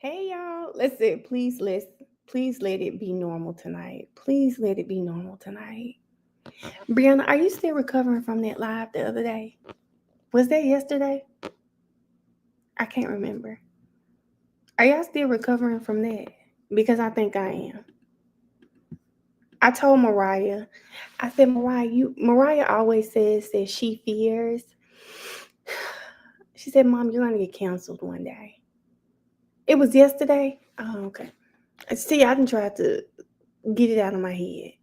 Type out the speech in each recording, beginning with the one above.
Hey y'all, listen, please let it be normal tonight. Please let it be normal tonight. Brianna, are you still recovering from that live the other day? Was that yesterday? I can't remember. Are y'all still recovering from that? Because I think I am. I told Mariah, I said, Mariah always says that she fears. She said, Mom, you're gonna get canceled one day. It was yesterday? Oh, okay. See, I didn't try to get it out of my head.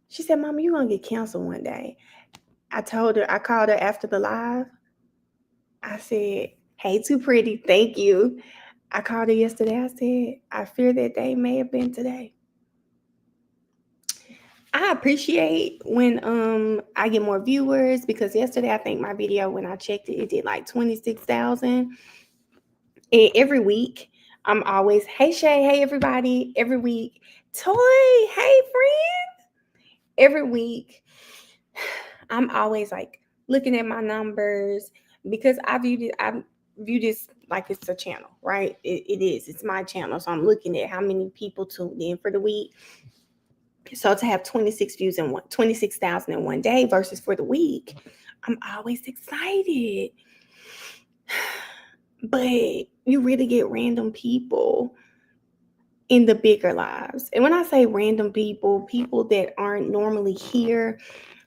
She said, Mama, you're going to get canceled one day. I called her after the live. I said, hey, too pretty. Thank you. I called her yesterday. I said, I fear that day may have been today. I appreciate when I get more viewers because yesterday I think my video, when I checked it, it did like 26,000. And every week I'm always, hey Shay, hey everybody, every week. Toy, hey friend. Every week I'm always like looking at my numbers because I view this like it's a channel, right? It is. It's my channel. So I'm looking at how many people tuned in for the week. So to have 26,000 in one day versus for the week, I'm always excited. But you really get random people in the bigger lives. And when I say random people that aren't normally here,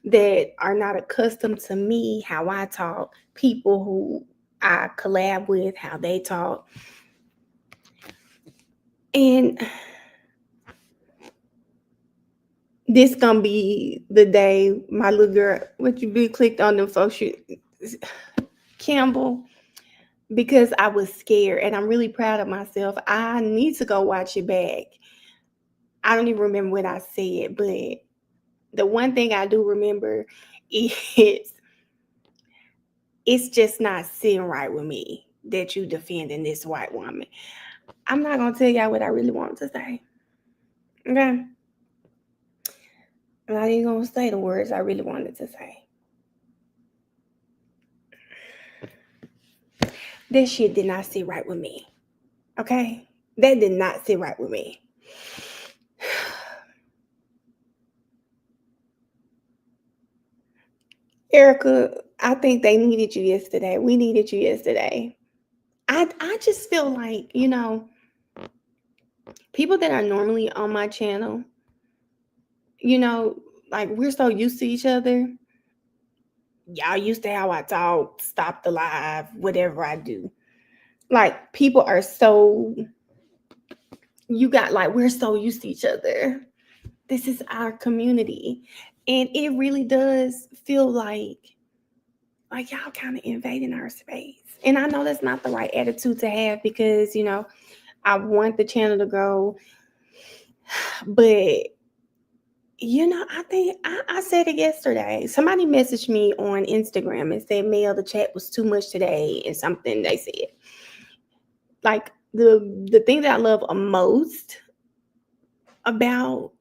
that are not accustomed to me, how I talk, people who I collab with, how they talk. And this gonna be the day my little girl, what you be clicked on them folks, Campbell, because I was scared and I'm really proud of myself. I need to go watch it back. I don't even remember what I said, but the one thing I do remember is it's just not sitting right with me that you defending this white woman. I'm not gonna tell y'all what I really want to say. Okay. I'm not even gonna say the words I really wanted to say. That shit did not sit right with me. Okay? That did not sit right with me. Erica, I think they needed you yesterday. We needed you yesterday. I just feel like, people that are normally on my channel, like we're so used to each other. Y'all used to how I talk, stop the live, whatever I do. Like people are so we're so used to each other. This is our community. And it really does feel like y'all kind of invading our space. And I know that's not the right attitude to have because, I want the channel to grow. But I think I said it yesterday. Somebody messaged me on Instagram and said, Mel, the chat was too much today, and something they said. Like the thing that I love most about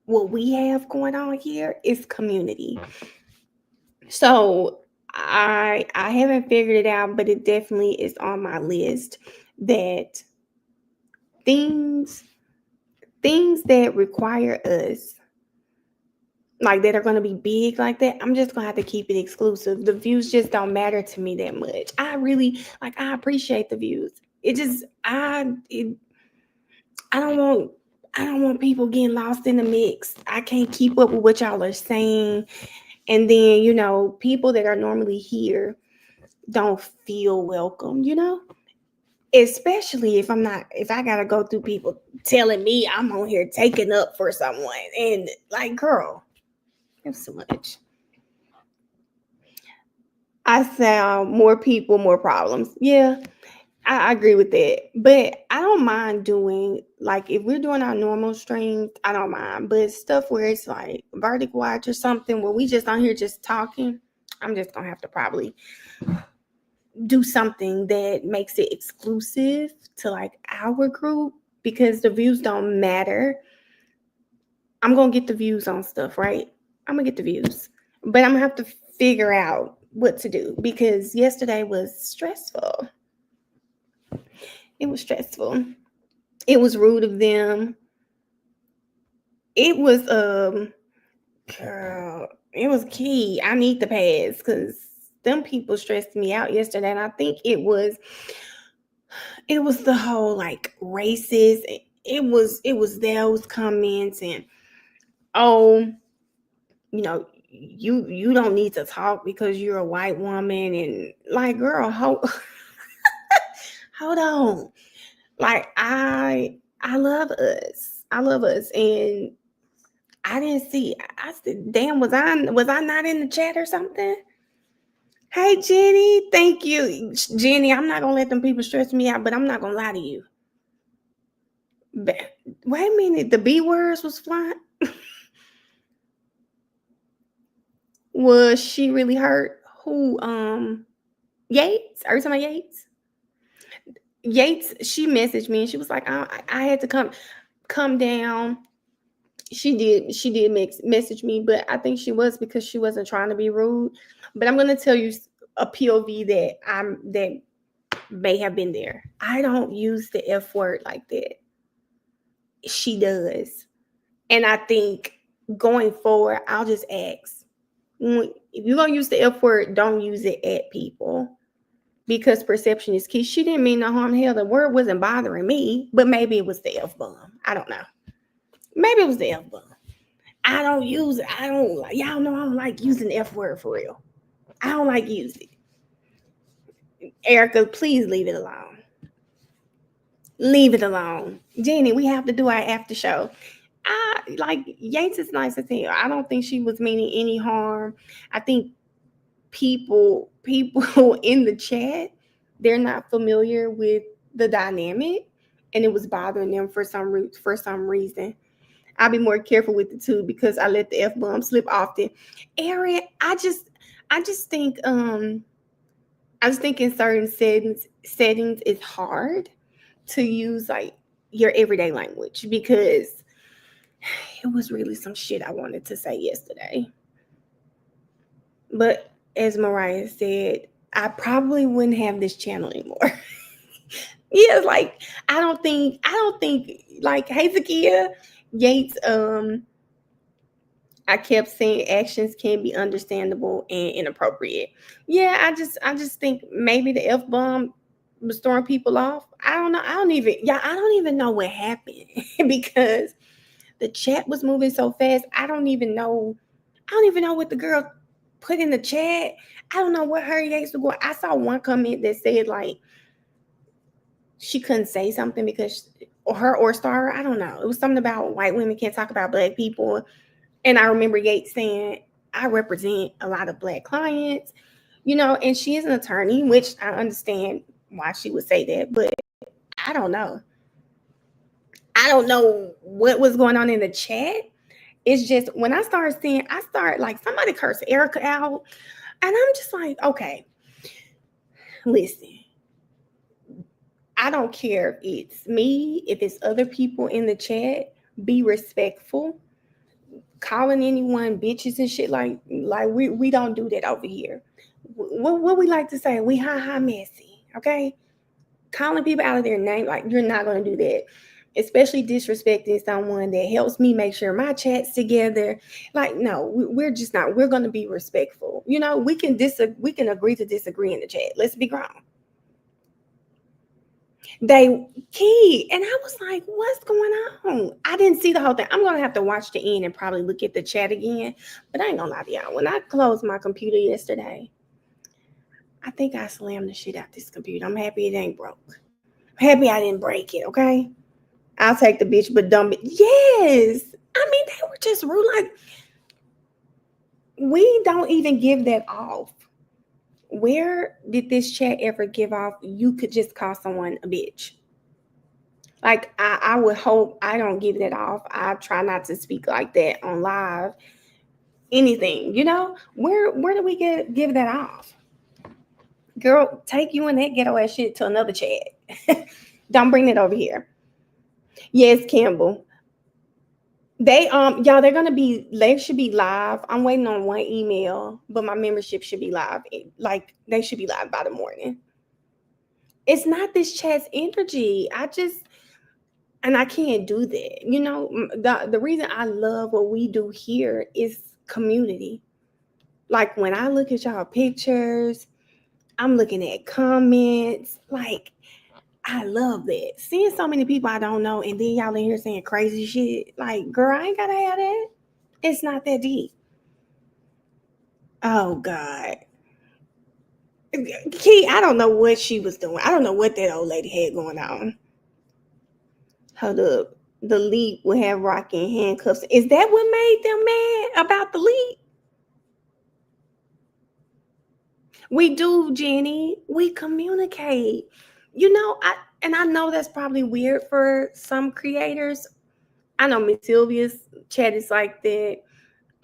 what we have going on here is community. So I haven't figured it out, but it definitely is on my list that things that require us, like that are going to be big like that, I'm just going to have to keep it exclusive. The views just don't matter to me that much. I appreciate the views. I don't want people getting lost in the mix. I can't keep up with what y'all are saying. And then, people that are normally here don't feel welcome, especially if I gotta go through people telling me I'm on here taking up for someone. And like, girl, that's so much. I sound more people, more problems. Yeah, I agree with that. But I don't mind doing, like, if we're doing our normal streams, I don't mind. But stuff where it's like Verdict Watch or something where we just on here just talking, I'm just gonna have to probably do something that makes it exclusive to like our group because the views don't matter. I'm gonna get the views on stuff, right? I'm gonna get the views, but I'm gonna have to figure out what to do because yesterday was stressful. It was stressful. It was rude of them. It was girl, it was key. I need the pass because them people stressed me out yesterday, and I think it was the whole like racist. It was those comments and oh, you don't need to talk because you're a white woman and like girl, hold on. Like I love us. I love us and I didn't see. I said, "Damn, was I not in the chat or something?" Hey, Jenny, thank you, Jenny. I'm not gonna let them people stress me out, but I'm not gonna lie to you. Wait a minute, the B words was flying. Was she really hurt? Who? Yates? Are you talking about Yates? Yates. She messaged me and she was like, I had to come down. She did message me, but I think she was because she wasn't trying to be rude. But I'm gonna tell you a POV that may have been there. I don't use the F word like that. She does. And I think going forward, I'll just ask. If you're gonna use the F word, don't use it at people. Because perception is key. She didn't mean no harm. Hell, the word wasn't bothering me, but maybe it was the F bomb. I don't know. Maybe it was the F bomb. I don't use it. Y'all know I don't like using the F word for real. I don't like using it. Erica, please leave it alone. Leave it alone. Jenny, we have to do our after show. Yates is nice as hell. I don't think she was meaning any harm. I think people in the chat, they're not familiar with the dynamic and it was bothering them for some reason. I'll be more careful with the two because I let the F bomb slip often. Aaron, I just think in certain settings it's hard to use like your everyday language because it was really some shit I wanted to say yesterday. But as Mariah said, I probably wouldn't have this channel anymore. Yeah, like I don't think like hey Zakia Yates, I kept saying actions can be understandable and inappropriate. Yeah, I just think maybe the F bomb was throwing people off. I don't know. I don't even know what happened because the chat was moving so fast. I don't even know what the girl put in the chat. I don't know what her Yates was going. I saw one comment that said like she couldn't say something because or Star. I don't know. It was something about white women can't talk about black people. And I remember Yates saying, I represent a lot of black clients, and she is an attorney, which I understand why she would say that, but I don't know. I don't know what was going on in the chat. It's just when I start like somebody cursed Erica out, and I'm just like, okay, listen, I don't care if it's me, if it's other people in the chat, be respectful. Calling anyone bitches and shit like we don't do that over here. What we like to say, we ha messy, okay? Calling people out of their name, like you're not gonna do that. Especially disrespecting someone that helps me make sure my chat's together. Like, no, we're just not. We're gonna be respectful. We can agree to disagree in the chat. Let's be grown. They key, and I was like, what's going on? I didn't see the whole thing. I'm gonna have to watch the end and probably look at the chat again. But I ain't gonna lie to y'all. When I closed my computer yesterday, I think I slammed the shit out this computer. I'm happy it ain't broke. I'm happy I didn't break it, okay? I'll take the bitch, but dumb it. Yes. I mean, they were just rude. Like, we don't even give that off. Where did this chat ever give off you could just call someone a bitch? Like, I would hope I don't give that off. I try not to speak like that on live. Anything, where do we give that off? Girl, take you and that ghetto ass shit to another chat. Don't bring it over here. Yes, Campbell. They they should be live. I'm waiting on one email, but my membership should be live. Like they should be live by the morning. It's not this chat's energy. And I can't do that. The reason I love what we do here is community. Like when I look at y'all pictures, I'm looking at comments. Like, I love that. Seeing so many people I don't know and then y'all in here saying crazy shit. Like, girl, I ain't gotta have that. It's not that deep. Oh God. Key, I don't know what she was doing. I don't know what that old lady had going on. Hold up. The leap would have Rocky in handcuffs. Is that what made them mad about the leap? We do, Jenny. We communicate. I know that's probably weird for some creators. I know Miss Sylvia's chat is like that.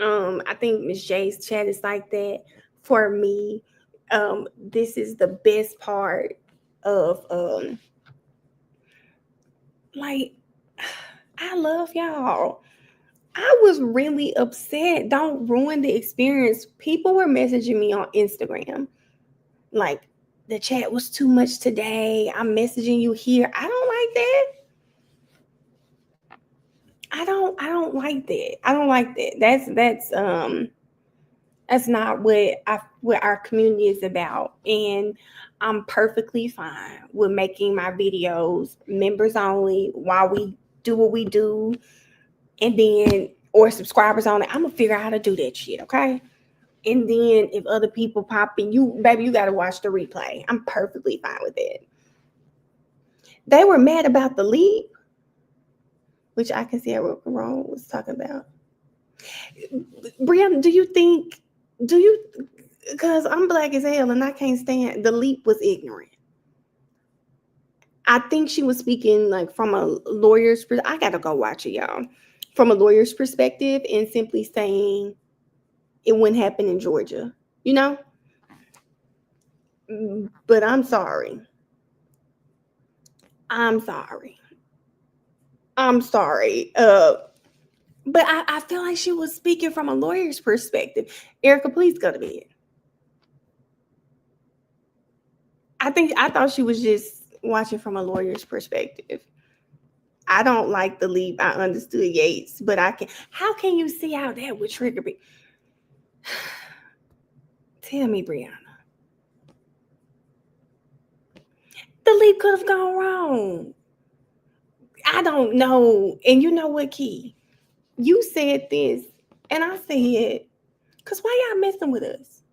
I think Miss J's chat is like that. For me, this is the best part of like I love y'all. I was really upset. Don't ruin the experience. People were messaging me on Instagram like, the chat was too much today. I'm messaging you here. I don't like that. I don't like that. I don't like that. That's not what our community is about. And I'm perfectly fine with making my videos members only while we do what we do, and then or subscribers only. I'm gonna figure out how to do that shit, okay? And then if other people pop in, you got to watch the replay. I'm perfectly fine with it. They were mad about the leap, which I can see what Ron was talking about. Brianna, because I'm black as hell and I can't stand, the leap was ignorant. I think she was speaking like from a lawyer's I got to go watch it, y'all. From a lawyer's perspective and simply saying it wouldn't happen in Georgia, But I'm sorry. But I feel like she was speaking from a lawyer's perspective. Erica, please go to bed. I thought she was just watching from a lawyer's perspective. I don't like the leap. I understood Yates, but how can you see how that would trigger me? Tell me, Brianna. The leap could have gone wrong. I don't know. And you know what, Key? You said this, and I said, because why y'all messing with us?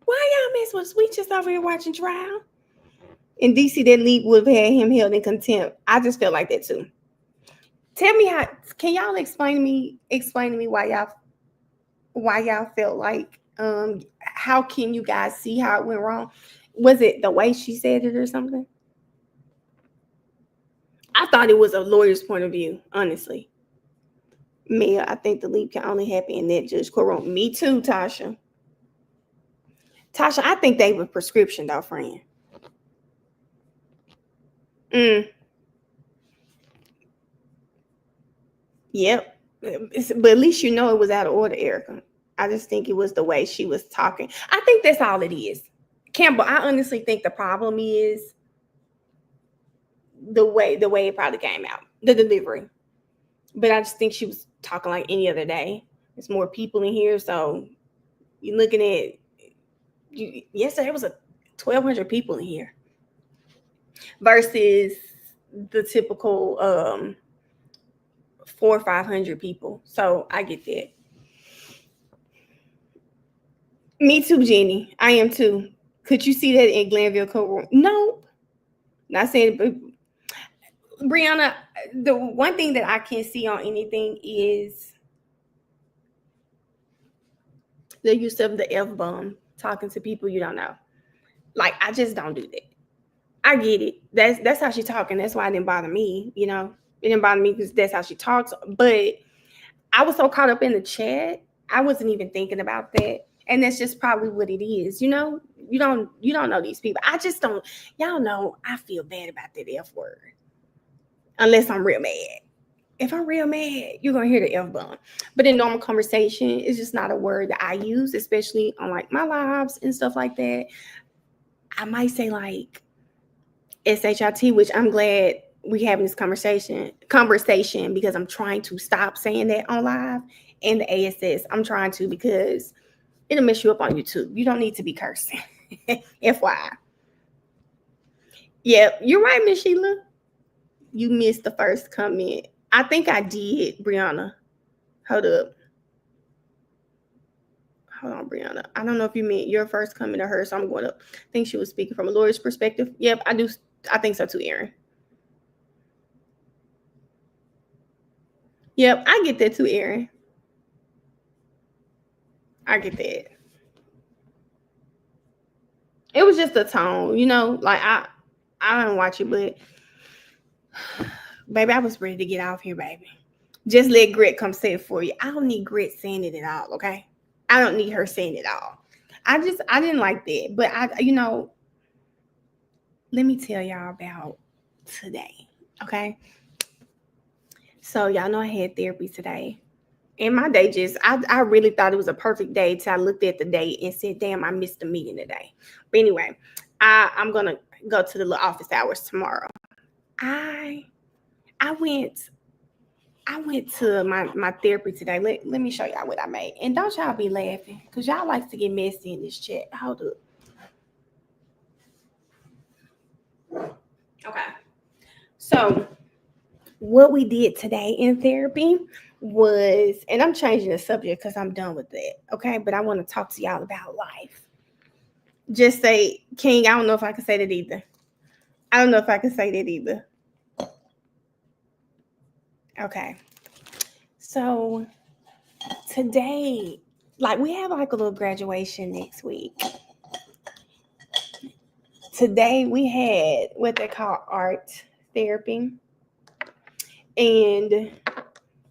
Why y'all messing with us? We just over here watching trial. In DC, that leap would have had him held in contempt. I just felt like that too. Tell me can y'all explain to me why y'all felt like, how can you guys see how it went wrong? Was it the way she said it or something? I thought it was a lawyer's point of view, honestly. Mia, I think the leap can only happen in that judge courtroom. Me too, Tasha. I think they were prescription though, friend. Yep. But at least it was out of order, Erica. I just think it was the way she was talking. I think that's all it is. Campbell, I honestly think the problem is the way it probably came out, the delivery. But I just think she was talking like any other day. There's more people in here, so you're looking at yesterday it was 1,200 people in here versus the typical 400 or 500 people. So I get that. Me too, Jenny. I am too. Could you see that in Glanville courtroom? Nope. Not saying, but Brianna, the one thing that I can't see on anything is the use of the F-bomb, talking to people you don't know. Like, I just don't do that. I get it. That's how she talking. That's why it didn't bother me. It didn't bother me because that's how she talks. But I was so caught up in the chat, I wasn't even thinking about that. And that's just probably what it is. You don't know these people. I just don't. Y'all know I feel bad about that F word. Unless I'm real mad. If I'm real mad, you're going to hear the F-bomb. But in normal conversation, it's just not a word that I use, especially on like my lives and stuff like that. I might say like SHIT, which I'm glad we having this conversation because I'm trying to stop saying that on live, and the ASS. I'm trying to because it'll mess you up on YouTube. You don't need to be cursing. FYI. Yeah, you're right, Miss Sheila. You missed the first comment. I think I did, Brianna. Hold up. Hold on, Brianna. I don't know if you meant your first comment or hers, so I'm going to think she was speaking from a lawyer's perspective. Yep, I do. I think so too, Erin. Yep, I get that too, Erin. I get that. It was just the tone, like I don't watch it, but baby, I was ready to get off here, baby. Just let Grit come say it for you. I don't need Grit saying it at all, okay? I don't need her saying it all. I didn't like that. But let me tell y'all about today, okay? So y'all know I had therapy today. And my day I really thought it was a perfect day till I looked at the date and said, damn, I missed the meeting today. But anyway, I'm going to go to the little office hours tomorrow. I went to my therapy today. Let me show y'all what I made. And don't y'all be laughing because y'all like to get messy in this chat. Hold up. Okay. So what we did today in therapy was, and I'm changing the subject because I'm done with that. Okay. But I want to talk to y'all about life. Just say, King, I don't know if I can say that either. Okay. So today, like we have like a little graduation next week. Today we had what they call art therapy. And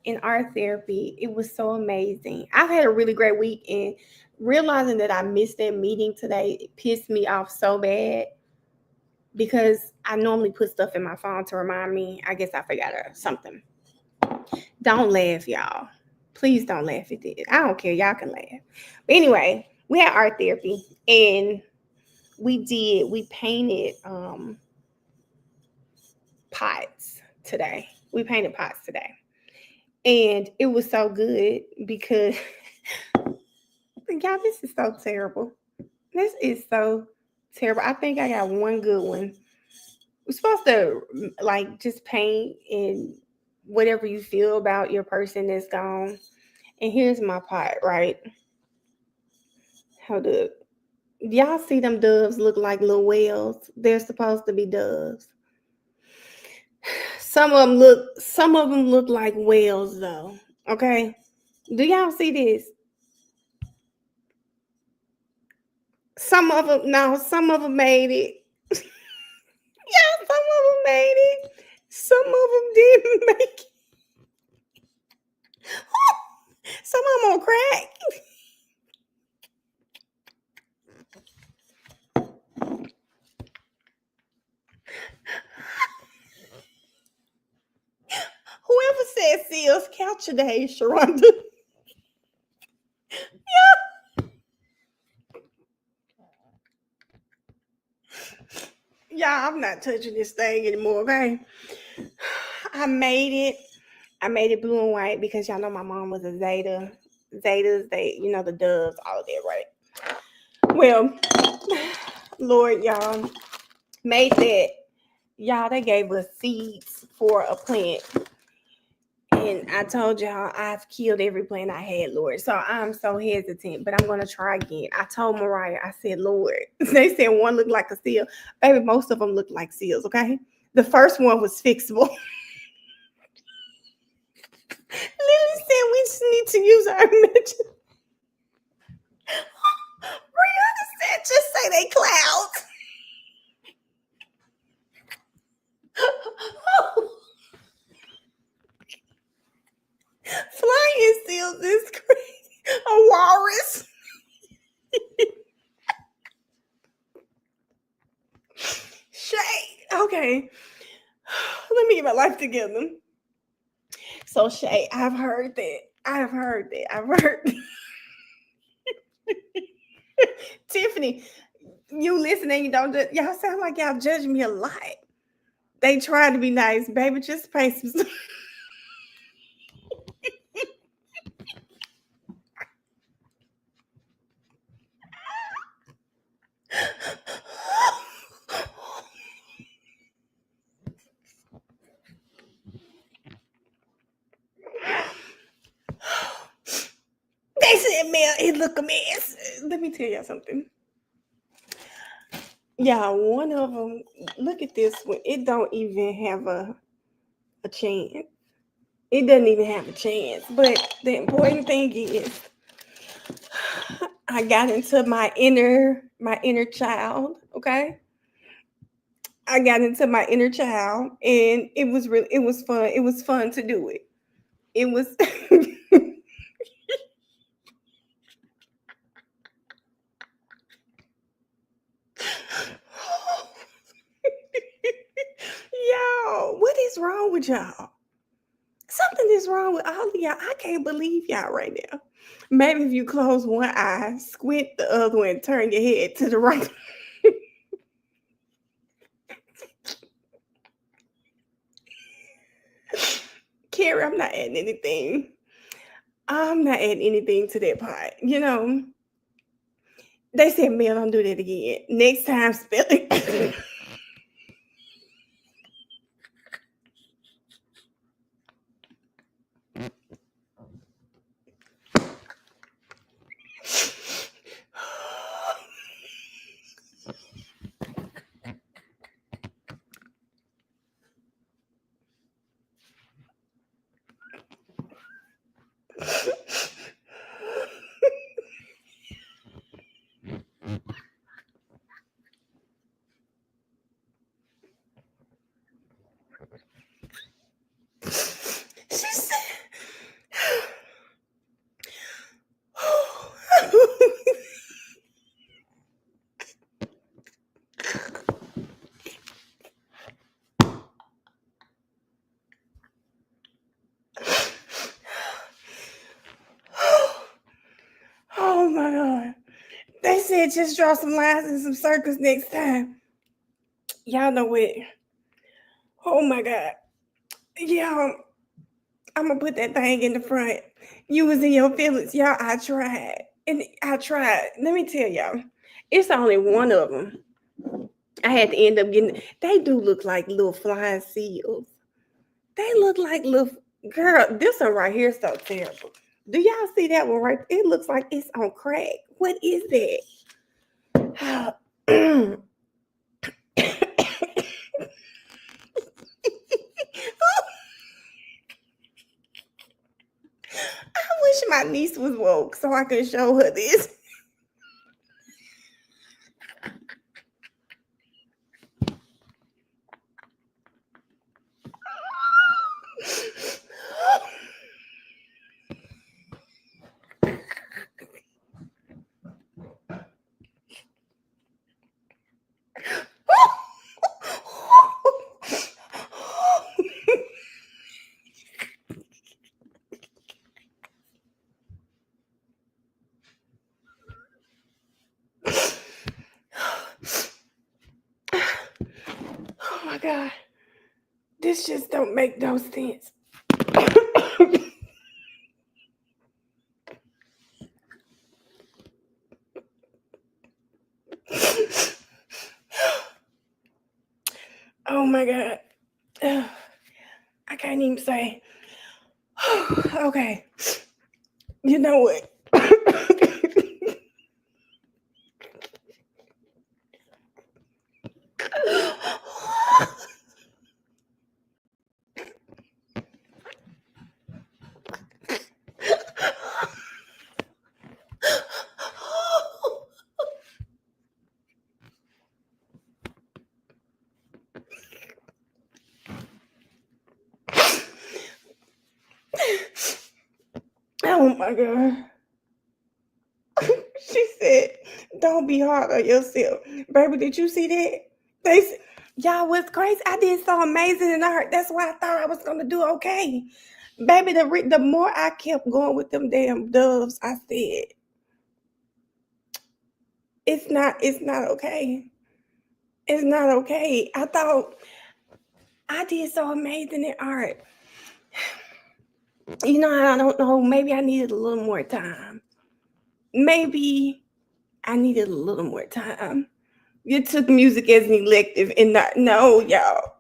in art therapy, it was so amazing. I've had a really great week, and realizing that I missed that meeting today, it pissed me off so bad because I normally put stuff in my phone to remind me. I guess I forgot or something. Don't laugh, y'all. Please don't laugh at it. I don't care. Y'all can laugh. But anyway, we had art therapy, and we painted pots today. We painted pots today. And it was so good because y'all, this is so terrible. This is so terrible. I think I got one good one. We're supposed to like just paint and whatever you feel about your person that's gone. And here's my pot, right? Hold up. Y'all see them doves look like little whales? They're supposed to be doves. Some of them look like whales though. Okay. Do y'all see this? Some of them made it. Yeah, some of them made it. Some of them didn't make it. Some of them on crack. Whoever said seals, count your days, Sharonda. Yeah. Yeah, I'm not touching this thing anymore, okay? I made it blue and white because y'all know my mom was a Zeta. Zetas, the doves, all of that, right? Well, Lord, y'all, made that. Y'all, they gave us seeds for a plant. And I told y'all I've killed every plant I had, Lord. So I'm so hesitant, but I'm going to try again. I told Mariah, I said, Lord, they said one looked like a seal. Baby, most of them look like seals, okay? The first one was fixable. Lily said we just need to use our imagination. Brianna said just say they clouds. Flying seals is crazy. A walrus. Shay. Okay. Let me get my life together. So Shay, I've heard that. Tiffany, you listening, you don't y'all sound like y'all judge me a lot. They try to be nice, baby. Just pay some. They said, "Man, it look a mess." Let me tell y'all something. Yeah, one of them. Look at this one. It don't even have a chance. It doesn't even have a chance. But the important thing is, I got into my inner child. Okay, I got into my inner child, and it was fun. It was fun to do it. It was. Yo, what is wrong with y'all? Something is wrong with all of y'all. I can't believe y'all right now. Maybe if you close one eye, squint the other one, and turn your head to the right. Carrie, I'm not adding anything. I'm not adding anything to that part. You know, they said, Mel, don't do that again. Next time, spell it. She said, oh my God. They said just draw some lines and some circles next time. Y'all know what? Oh my God. Yeah, I'm gonna put that thing in the front. You was in your feelings. Y'all, I tried. And I tried. Let me tell y'all, it's only one of them. I had to end up getting, they do look like little flying seals. They look like little, girl, this one right here is so terrible. Do y'all see that one right? It looks like it's on crack. What is that? I wish my niece was woke so I could show her this. Oh my God. This just don't make no sense. Oh my God. I can't even say. Okay. You know what? Oh my God. She said, don't be hard on yourself. Baby, did you see that? They said, y'all, what's crazy? I did so amazing and I heard that's why I thought I was gonna do okay. Baby, the more I kept going with them damn doves, I said, it's not okay. It's not okay. I thought did so amazing in art. You know, I don't know. Maybe I needed a little more time. Maybe I needed a little more time. You took music as an elective and not, no, y'all.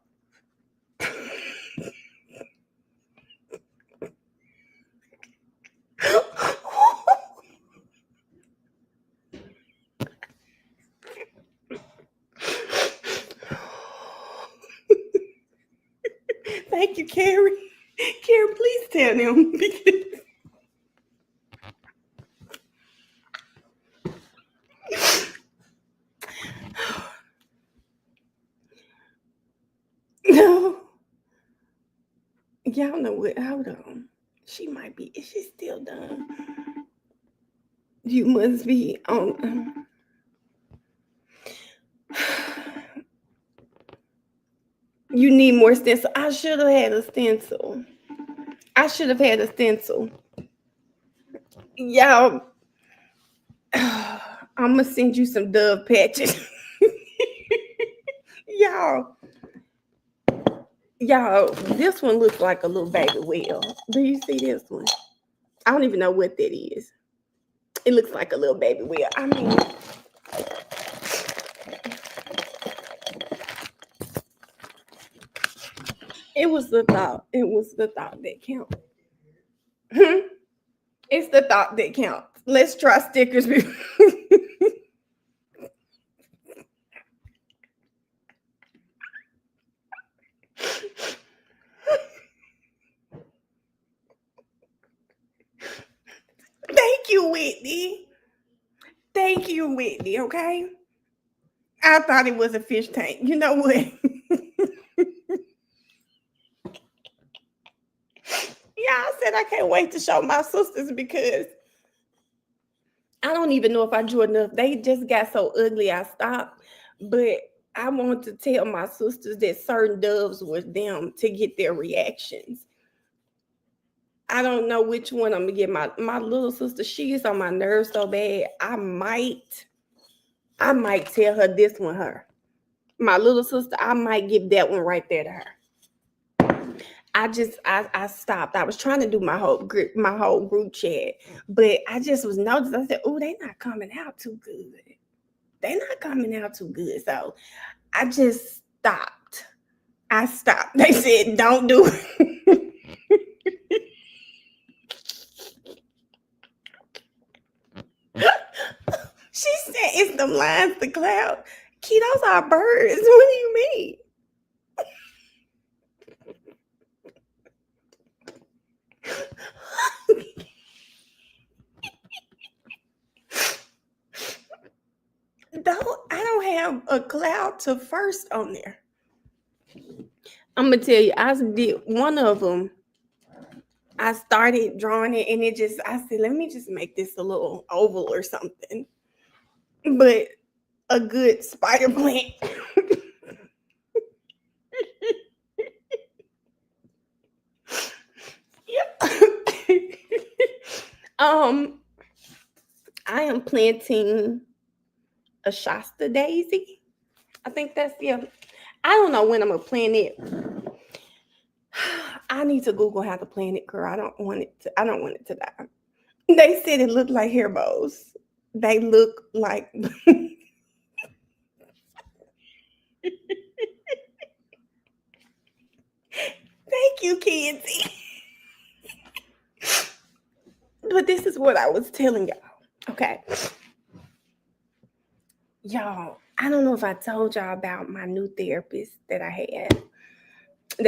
Thank you, Carrie. Carrie, please tell them. No. Y'all know what? Hold on. She might be. Is she still done? You must be on. You need more stencil. I should have had a stencil. Y'all, I'm gonna send you some Dove patches. Y'all, this one looks like a little baby whale. Do you see this one? I don't even know what that is. It looks like a little baby whale. I mean, it was the thought. It was the thought that counts. It's the thought that counts. Let's try stickers. Thank you, Whitney. Thank you, Whitney, okay? I thought it was a fish tank. You know what? Yeah, I said I can't wait to show my sisters because I don't even know if I drew enough. They just got so ugly I stopped. But I want to tell my sisters that certain doves were them to get their reactions. I don't know which one I'm gonna get. My little sister, she is on my nerves so bad. I might tell her this one her. My little sister, I might give that one right there to her. I stopped. I was trying to do my whole group chat, but I just was noticing. I said, "Oh, they're not coming out too good. So I just stopped. They said, "Don't do it." She said, "It's them lines, the cloud. Key, those are birds. What do you mean?" I don't have a cloud to first on there. I'm gonna tell you, I did one of them. I started drawing it, and I said, let me just make this a little oval or something. But a good spider plant. I am planting a Shasta daisy. I think that's I don't know when I'm gonna plant it. I need to Google how to plant it, girl. I don't want it to die. They said it looked like hair bows. They look like Thank you, Kenzie. But this is what I was telling y'all. Okay. Y'all, I don't know if I told y'all about my new therapist that I have. And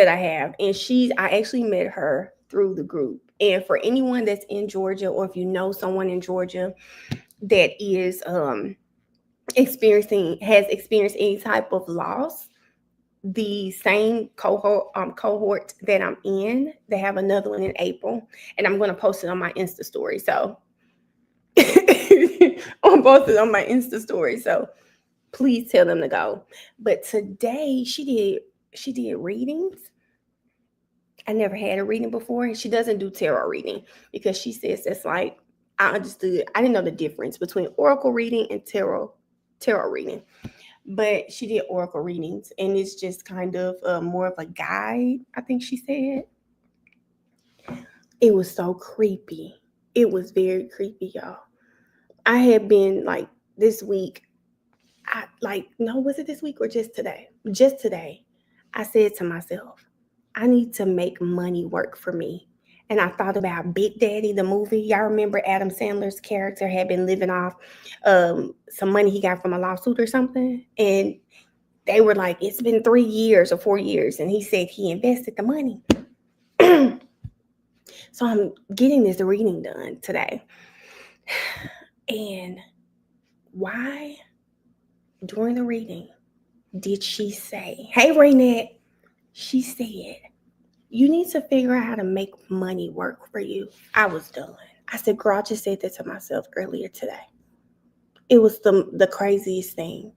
I actually met her through the group. And for anyone that's in Georgia, or if you know someone in Georgia that is has experienced any type of loss, the same cohort that I'm in, they have another one in April, and I'm going to post it on my Insta story. So I'm posted on my Insta story. So please tell them to go. But today she did readings. I never had a reading before, and she doesn't do tarot reading because she says it's like I didn't know the difference between oracle reading and tarot reading. but she did oracle readings, and it's just kind of more of a guide, I think she said. It was so creepy. It was very creepy, y'all. I had been like this week, was it this week or just today? Just today, I said to myself, I need to make money work for me. And I thought about Big Daddy, the movie. Y'all remember Adam Sandler's character had been living off some money he got from a lawsuit or something. And they were like, it's been 3 years or 4 years. And he said he invested the money. So I'm getting this reading done today. And why, during the reading, did she say, hey, Raynette, she said, you need to figure out how to make money work for you. I was done. I said, girl, I just said that to myself earlier today. It was the craziest thing.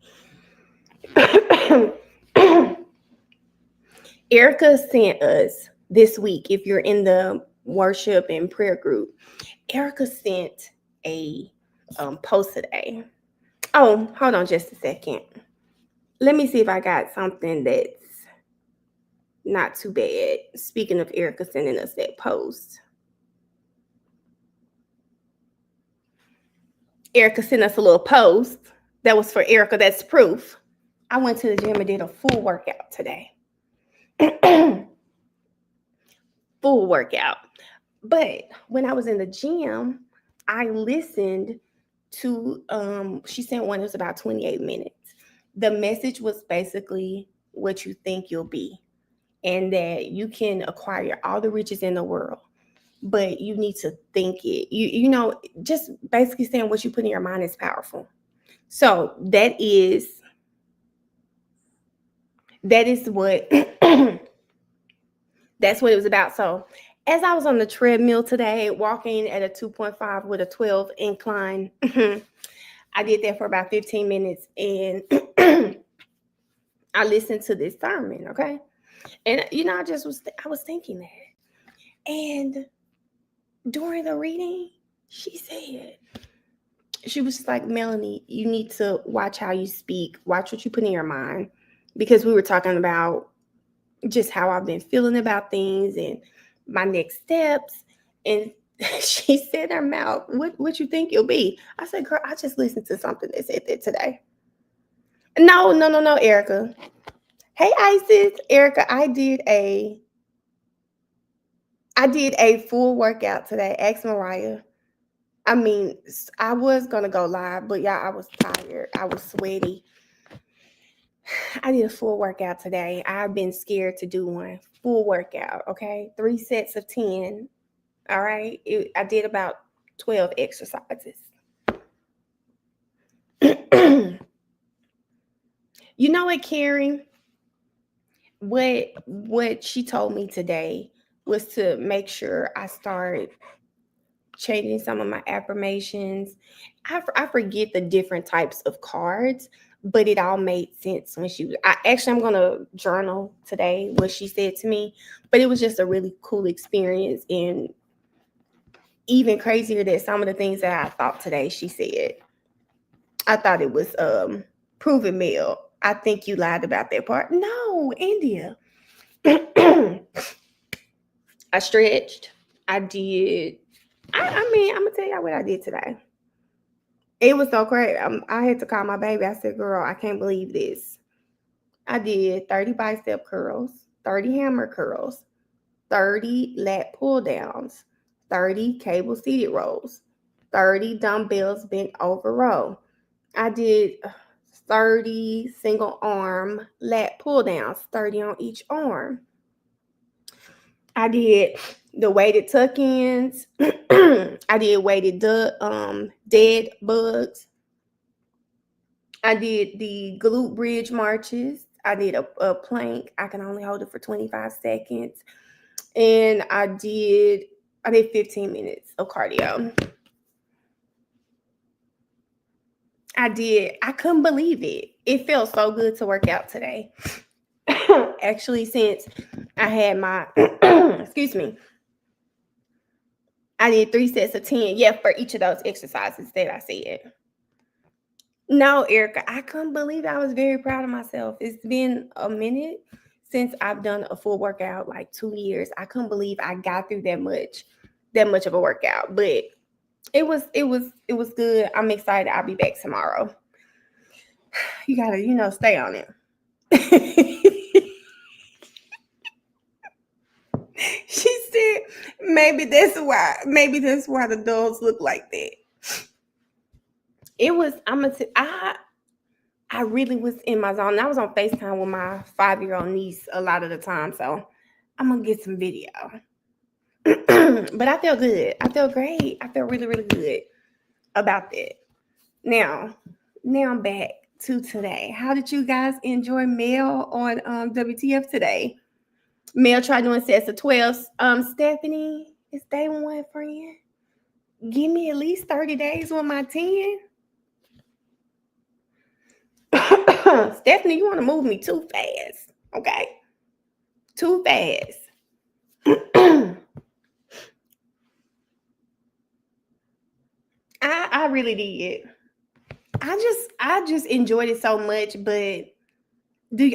Erica sent us this week, if you're in the worship and prayer group, Erica sent a post today. Oh, hold on just a second. Let me see if I got something that's not too bad. Speaking of Erica sending us that post. Erica sent us a little post that was for Erica. That's proof. I went to the gym and did a full workout today. Full workout. But when I was in the gym, I listened to, she sent one that was about 28 minutes. The message was basically what you think you'll be, and that you can acquire all the riches in the world, but you need to think it. You know, just basically saying what you put in your mind is powerful. So that is what that's what it was about. So as I was on the treadmill today, walking at a 2.5 with a 12 incline, I did that for about 15 minutes, and I listened to this sermon, okay? And I was thinking that. And during the reading, she was just like, Melanie, you need to watch how you speak, watch what you put in your mind, because we were talking about just how I've been feeling about things and my next steps. And she said in her mouth, what you think you'll be? I said, girl, I just listened to something that said that today. No, Erica. Hey, Isis. Erica, I did a full workout today. Ask Mariah. I mean, I was going to go live, but yeah, I was tired. I was sweaty. I did a full workout today. I've been scared to do one. Full workout, okay? 3 sets of 10, all right? I did about 12 exercises. You know what, Karen? What she told me today was to make sure I start changing some of my affirmations. I forget the different types of cards, but it all made sense when I'm going to journal today what she said to me, but it was just a really cool experience, and even crazier that some of the things that I thought today she said. I thought it was proven Mel. I think you lied about that part. No, India. I stretched. I did. I mean, I'm gonna tell you what I did today. It was so crazy. I had to call my baby. I said, girl, I can't believe this. I did 30 bicep curls, 30 hammer curls, 30 lat pull downs, 30 cable seated rows, 30 dumbbells bent over row. I did 30 single arm lat pull downs, 30 on each arm. I did the weighted tuck-ins. I did weighted dead bugs. I did the glute bridge marches. I did a plank. I can only hold it for 25 seconds. And I did 15 minutes of cardio. I couldn't believe it. It felt so good to work out today. Actually, since I had my, excuse me, I did 3 sets of 10. Yeah, for each of those exercises that I said. No, Erica, I couldn't believe I was very proud of myself. It's been a minute since I've done a full workout, like 2 years. I couldn't believe I got through that much of a workout. But it was good. I'm excited. I'll be back tomorrow. You gotta, stay on it. She said maybe that's why the dolls look like that. It was I really was in my zone. I was on FaceTime with my 5-year-old niece a lot of the time, so I'm gonna get some video. But I feel good. I feel great. I feel really, really good about that. Now, now I'm back to today. How did you guys enjoy Mel on WTF today? Mel tried doing sets of 12. Stephanie, it's day one, friend. Give me at least 30 days with my 10. Stephanie, you want to move me too fast. Okay. Too fast. I really did. I just enjoyed it so much, but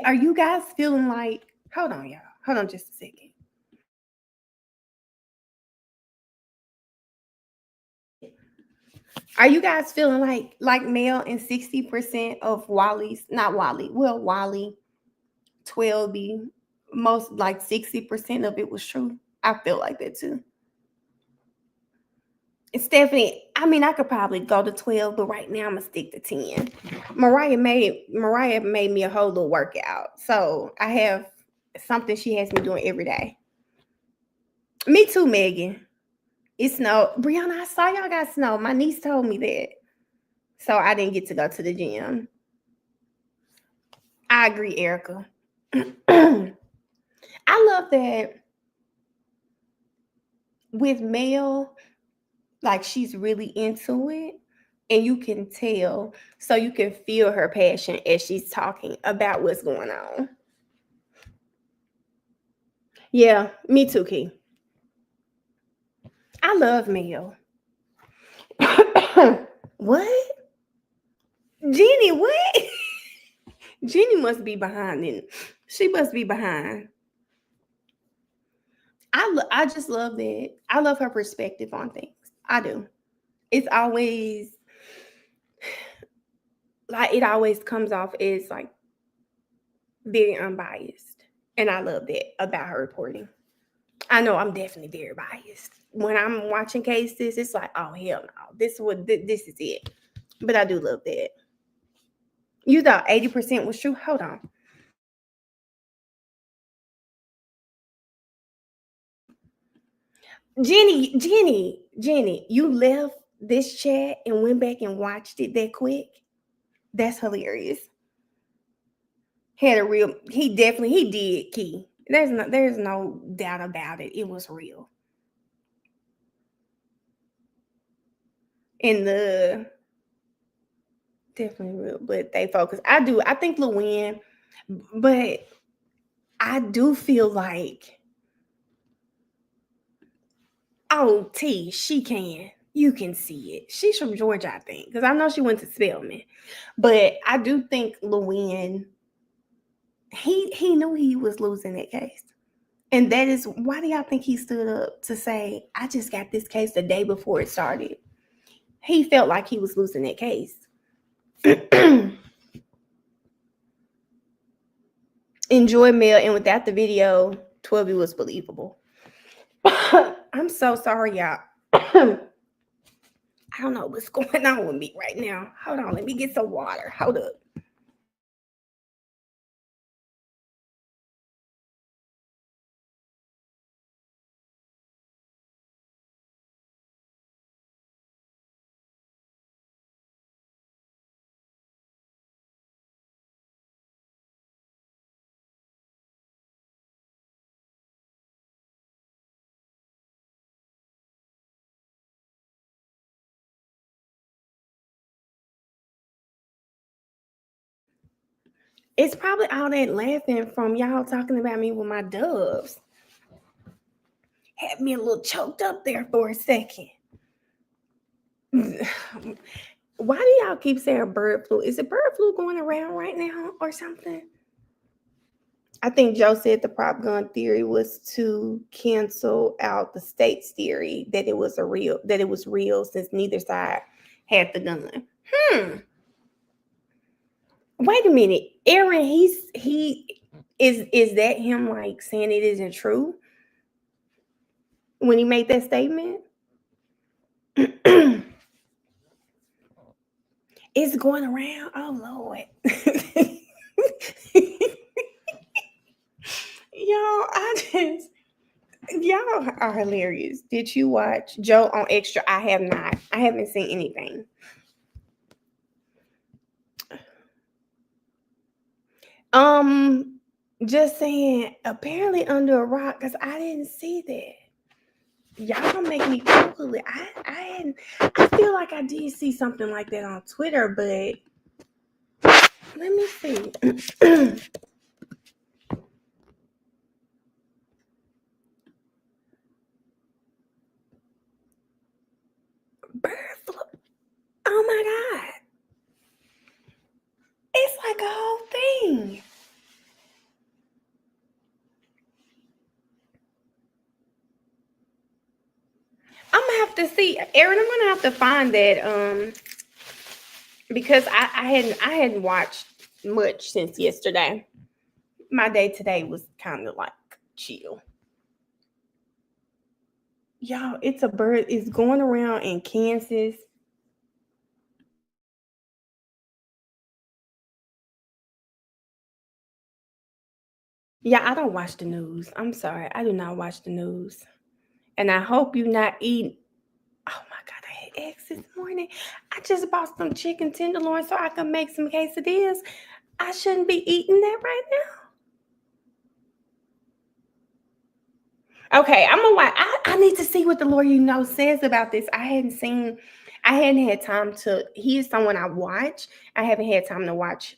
are you guys feeling like, hold on, y'all. Hold on just a second. Are you guys feeling like Mel and 60% of Wally's, not Wally, well, Wally, 12B, most like 60% of it was true? I feel like that too. Stephanie, I mean, I could probably go to 12, but right now I'm gonna stick to 10. Mariah made me a whole little workout. So I have something she has me doing every day. Me too, Megan. It snowed. Brianna, I saw y'all got snow. My niece told me that. So I didn't get to go to the gym. I agree, Erica. I love that with Mel, like she's really into it and you can tell, so you can feel her passion as she's talking about what's going on. Yeah, me too, Key. I love Mel. What? Jenny, what? Jenny must be behind then. She must be behind. I just love that. I love her perspective on things. I do. It's always like it always comes off as like very unbiased. And I love that about her reporting. I know I'm definitely very biased. When I'm watching cases, it's like, oh hell no. This is it. But I do love that. You thought 80% was true? Hold on. Jenny, you left this chat and went back and watched it that quick? That's hilarious. He did, Key. There's no doubt about it. It was real. And the definitely real, but they focus. I think Luann, but I do feel like, oh, T, she can. You can see it. She's from Georgia, I think, because I know she went to Spelman. But I do think Luann, he knew he was losing that case. And that is why do y'all think he stood up to say, I just got this case the day before it started? He felt like he was losing that case. Enjoy Mel, and without the video, 12 was believable. I'm so sorry, y'all. I don't know what's going on with me right now. Hold on, let me get some water. Hold up. It's probably all that laughing from y'all talking about me with my doves. Had me a little choked up there for a second. Why do y'all keep saying bird flu? Is it bird flu going around right now or something? I think Joe said the prop gun theory was to cancel out the state's theory that it was real since neither side had the gun. Wait a minute. Aaron, he is that him like saying it isn't true when he made that statement? It's going around. Oh Lord. Y'all are hilarious. Did you watch Joe on Extra? I have not. I haven't seen anything. Just saying, apparently under a rock, because I didn't see that. Y'all gonna make me Google it. I feel like I did see something like that on Twitter, but let me see. Bird flu. Oh my God. It's like a whole thing. I'm gonna have to see, Aaron. I'm gonna have to find that because I hadn't watched much since yesterday. My day today was kind of like chill. Y'all, it's a bird. It's going around in Kansas. Yeah, I don't watch the news. I'm sorry. I do not watch the news. And I hope you not eating. Oh my God, I had eggs this morning. I just bought some chicken tenderloin so I can make some quesadillas. I shouldn't be eating that right now. Okay, I'm gonna watch. I need to see what the Lord says about this. I hadn't had time to. He is someone I watch. I haven't had time to watch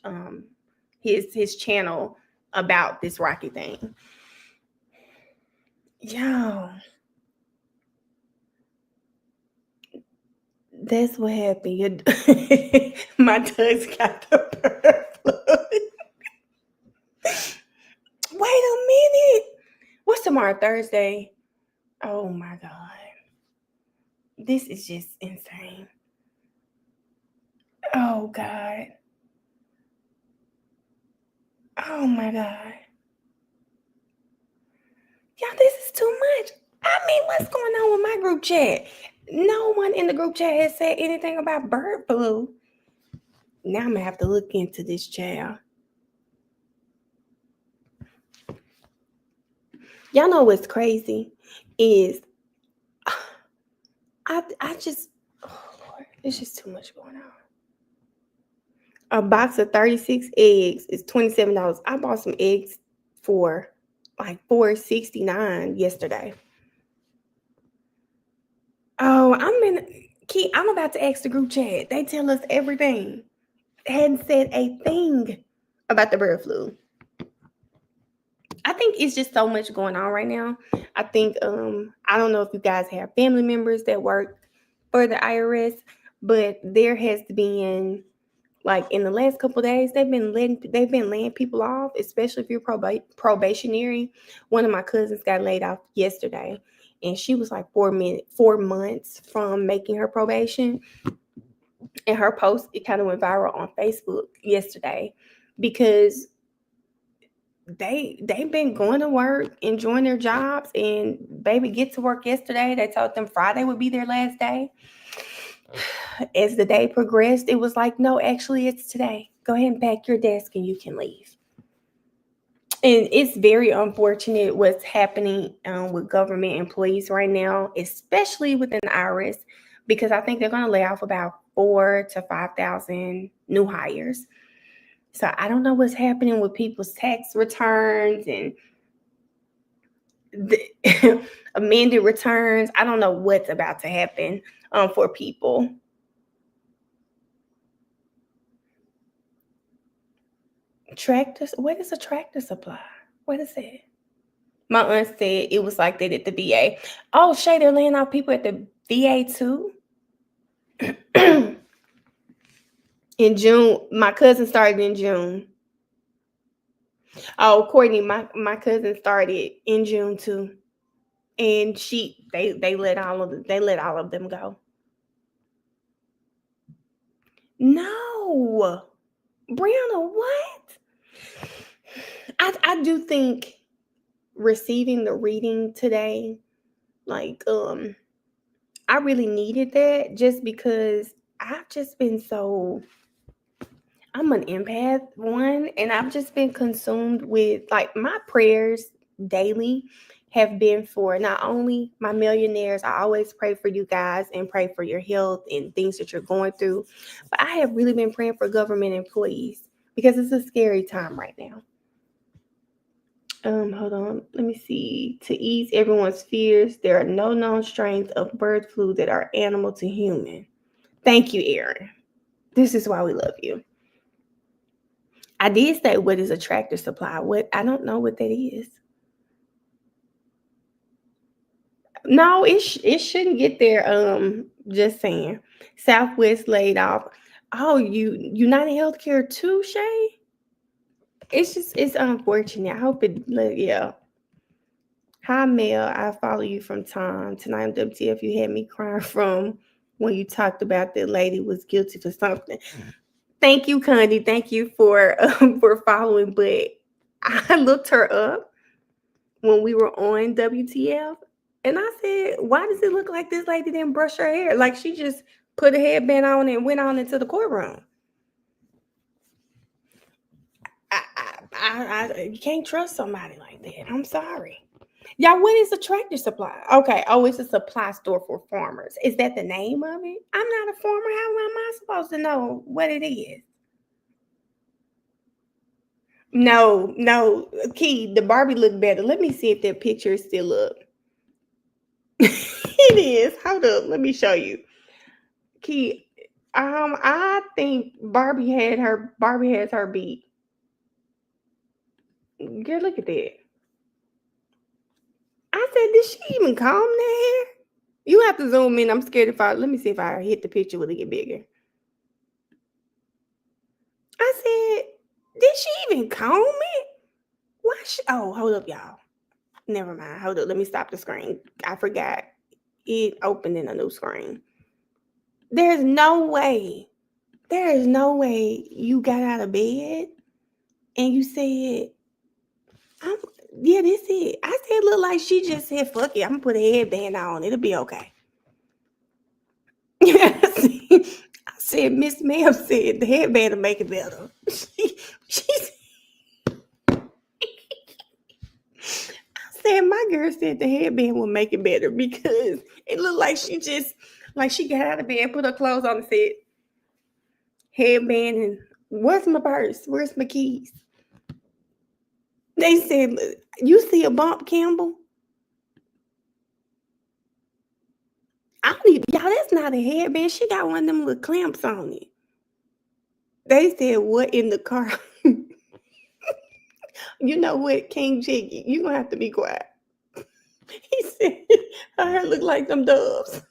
his channel about this Rocky thing. Yo, that's what happened. My ducks got the bird flu. Wait a minute. What's tomorrow? Thursday? Oh my God. This is just insane. Oh God. Oh my God. Y'all, this is too much. I mean, what's going on with my group chat? No one in the group chat has said anything about bird flu. Now I'm gonna have to look into this, child. Y'all know what's crazy is I just, oh Lord, it's just too much going on. A box of 36 eggs is $27. I bought some eggs for like $4.69 yesterday. Oh, I'm about to ask the group chat. They tell us everything. Hadn't said a thing about the bird flu. I think it's just so much going on right now. I think I don't know if you guys have family members that work for the IRS, but there has been, like, in the last couple of days, they've been laying people off, especially if you're probationary. One of my cousins got laid off yesterday, and she was like 4 months from making her probation. And her post, it kind of went viral on Facebook yesterday because they've been going to work, enjoying their jobs, and baby get to work yesterday. They told them Friday would be their last day. As the day progressed, it was like, no, actually it's today. Go ahead and pack your desk and you can leave. And it's very unfortunate what's happening with government employees right now, especially within the IRS, because I think they're going to lay off about 4,000 to 5,000 new hires. So I don't know what's happening with people's tax returns and the amended returns. I don't know what's about to happen for people. Tractors? What is a tractor supply? What is that? My aunt said it was like that at the VA. Oh, Shay, they're laying off people at the VA too. In June, my cousin started in June. Oh, Courtney, my cousin started in June too, and they let all of them go. No, Brianna, what? I do think receiving the reading today, like I really needed that just because I've just been so I'm an empath, one, and I've just been consumed with like my prayers daily have been for not only my millionaires, I always pray for you guys and pray for your health and things that you're going through. But I have really been praying for government employees because it's a scary time right now. Hold on. Let me see. To ease everyone's fears, there are no known strains of bird flu that are animal to human. Thank you, Aaron. This is why we love you. I did say what is a Tractor Supply. What I don't know what that is. No, it shouldn't get there. Just saying. Southwest laid off. Oh, United Healthcare too, Shay? It's unfortunate. I hope yeah. Hi Mel, I follow you from time. Tonight on WTF, you had me crying from when you talked about that lady was guilty for something. Thank you, Condi. Thank you for following. But I looked her up when we were on WTF, and I said, "Why does it look like this lady didn't brush her hair? Like she just put a headband on and went on into the courtroom." You can't trust somebody like that. I'm sorry. Y'all, what is a Tractor Supply? Okay. Oh, it's a supply store for farmers. Is that the name of it? I'm not a farmer. How am I supposed to know what it is? No. Key, the Barbie looked better. Let me see if that picture is still up. It is. Hold up. Let me show you. Key, I think Barbie has her beat. Girl, look at that. I said, did she even comb that hair? You have to zoom in. I'm scared let me see if I hit the picture, will it get bigger? I said, did she even comb it? Why? Hold up, y'all. Never mind. Hold up. Let me stop the screen. I forgot. It opened in a new screen. There's no way. There is no way you got out of bed and you said, this it. I said, look like she just said, fuck it. I'm going to put a headband on. It'll be okay. I said, Miss Ma'am said the headband will make it better. I said, my girl said the headband will make it better because it looked like she got out of bed, put her clothes on and said, headband, and where's my purse? Where's my keys? They said, you see a bump, Campbell? Y'all, that's not a headband. She got one of them little clamps on it. They said, what in the car? You know what, King Jiggy, you're going to have to be quiet. He said, her hair look like them doves.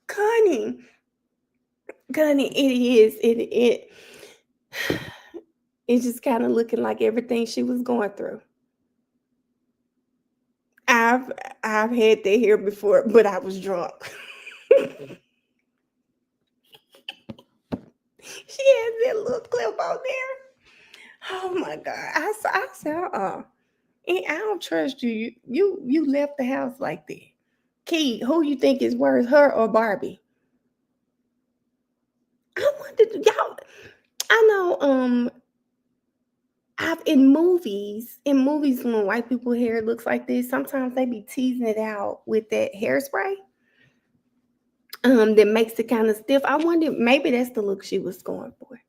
Connie, it's just kind of looking like everything she was going through. I've had that hair before, but I was drunk. She has that little clip on there. Oh my God. I said, and I don't trust you. You left the house like that. Key, who you think is worse, her or Barbie? I wonder, y'all. I know. I've in movies when white people hair looks like this, sometimes they be teasing it out with that hairspray. That makes it kind of stiff. I wonder maybe that's the look she was going for.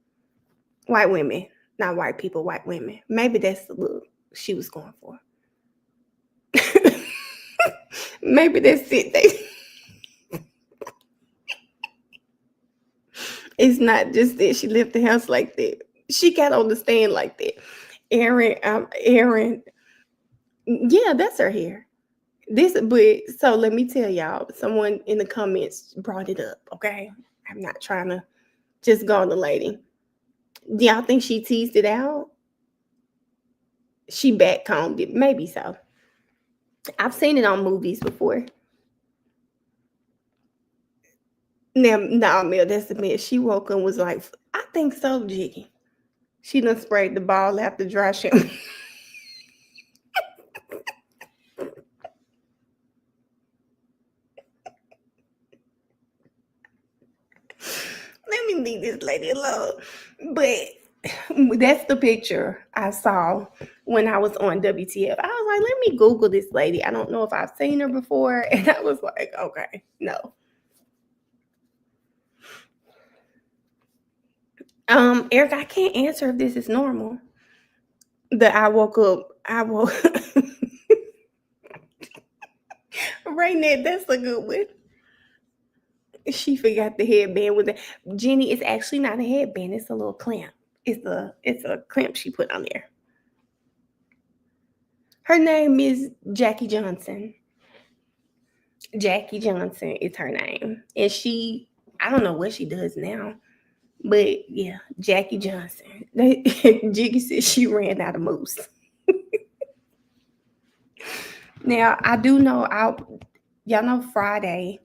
White women, not white people, white women. Maybe that's the look she was going for. Maybe that's it. It's not just that she left the house like that. She got on the stand like that. Aaron, Yeah, that's her hair. So let me tell y'all, someone in the comments brought it up, okay? I'm not trying to just go on the lady. Do y'all think she teased it out? She backcombed it. Maybe so. I've seen it on movies before. Now, no, Mel, that's the myth. She woke up and was like, I think so, Jiggy. She done sprayed the ball after dry shampoo. Let me leave this lady alone. But that's the picture I saw when I was on WTF. I was like, let me Google this lady. I don't know if I've seen her before. And I was like, okay, no. Eric, I can't answer if this is normal. That I woke up, I woke right now, that's a good one. She forgot the headband with it. Jenny, it's actually not a headband, it's a little clamp. It's a clamp she put on there. Her name is Jackie Johnson. Jackie Johnson is her name. And I don't know what she does now. But yeah, Jackie Johnson. Jiggy said she ran out of moose. Now I do know y'all know Friday,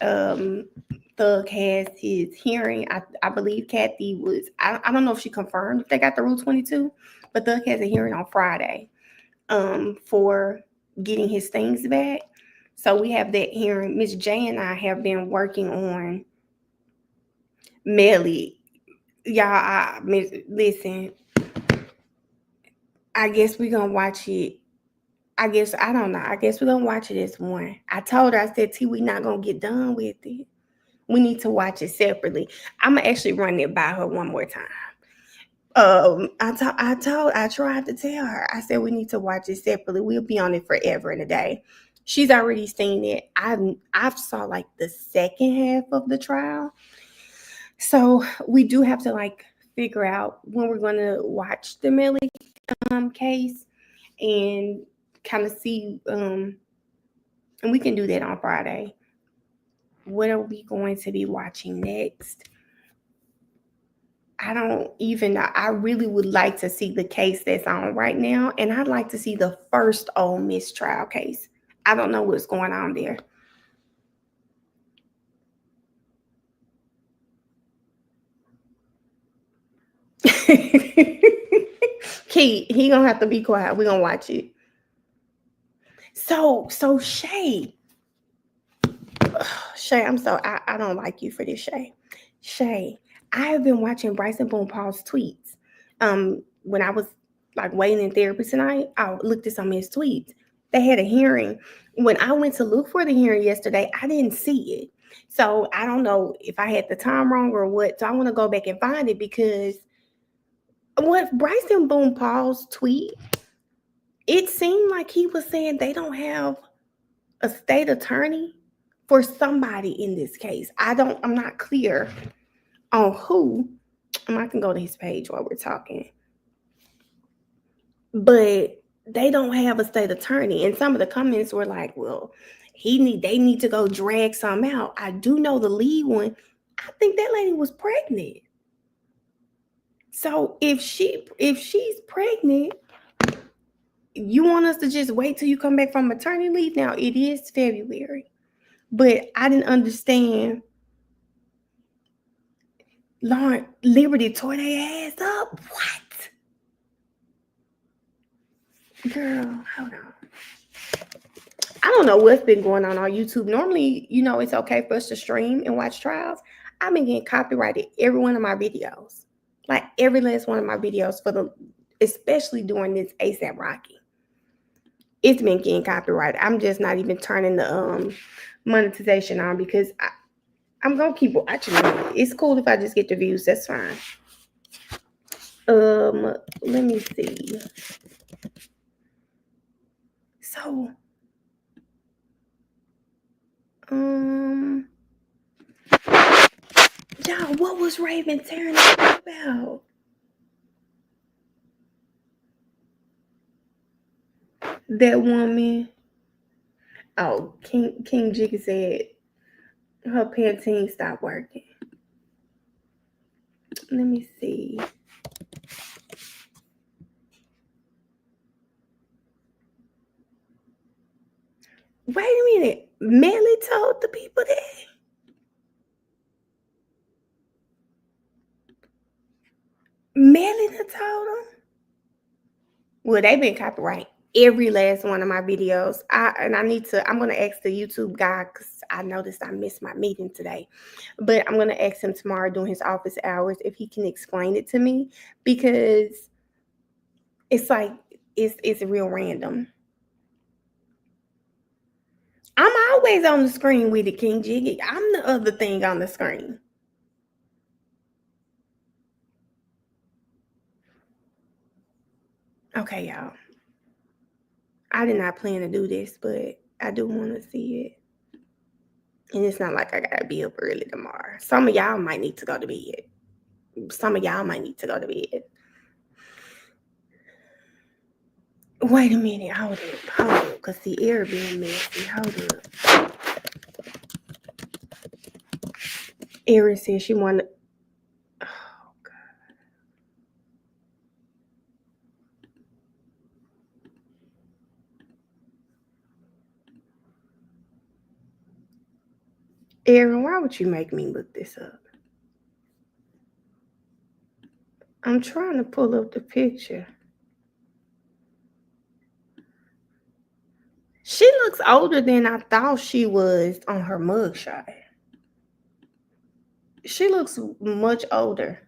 Thug has his hearing. I believe Kathy was I don't know if she confirmed if they got the Rule 22, but Thug has a hearing on Friday for getting his things back. So we have that hearing. Miss J and I have been working on Melly. Y'all, listen. I guess we're gonna watch it. I don't know. I guess we're gonna watch it as one. I told her, I said, T, we not gonna get done with it. We need to watch it separately. I'm gonna actually run it by her one more time. I tried to tell her. I said we need to watch it separately. We'll be on it forever and a day. She's already seen it. I've saw like the second half of the trial, so we do have to like figure out when we're gonna watch the Millie case and kind of see and we can do that on Friday. What are we going to be watching next? I don't even know. I really would like to see the case that's on right now, and I'd like to see the first Ole Miss trial case. I don't know what's going on there. He gonna have to be quiet. We're gonna watch it. So Shay, I don't like you for this, Shay. Shay, I have been watching Bryson Boone Paul's tweets. When I was like waiting in therapy tonight, I looked at some of his tweets. They had a hearing. When I went to look for the hearing yesterday, I didn't see it. So I don't know if I had the time wrong or what. So I want to go back and find it because what Bryson Boone Paul's tweet, it seemed like he was saying they don't have a state attorney for somebody in this case. I'm not clear on who. I can go to his page while we're talking. But they don't have a state attorney. And some of the comments were like, well, they need to go drag some out. I do know the lead one. I think that lady was pregnant. So if she's pregnant, you want us to just wait till you come back from maternity leave? Now it is February. But I didn't understand. Lauren Liberty tore their ass up. What? Girl, hold on. I don't know what's been going on YouTube. Normally, it's okay for us to stream and watch trials. I've been getting copyrighted every one of my videos. Like every last one of my videos especially during this ASAP Rocky. It's been getting copyrighted. I'm just not even turning the monetization on because I'm gonna keep watching it. It's cool if I just get the views. That's fine. Let me see. So, y'all, what was Raven tearing up about? That woman. Oh, King Jiggy said her Pantene stopped working. Let me see. Wait a minute. Melly told the people that. Melly told them. Well, they've been copyright every last one of my videos. I'm gonna ask the YouTube guy because I noticed I missed my meeting today. But I'm gonna ask him tomorrow during his office hours if he can explain it to me because it's like it's real random. I'm always on the screen with it, King Jiggy. I'm the other thing on the screen. Okay, y'all. I did not plan to do this, but I do want to see it. And it's not like I gotta be up early tomorrow. Some of y'all might need to go to bed. Some of y'all might need to go to bed. Wait a minute. Hold up. Because the air being messy. Hold up. Erin said she wanted. Oh, God. Erin, why would you make me look this up? I'm trying to pull up the picture. She looks older than I thought she was on her mugshot. She looks much older.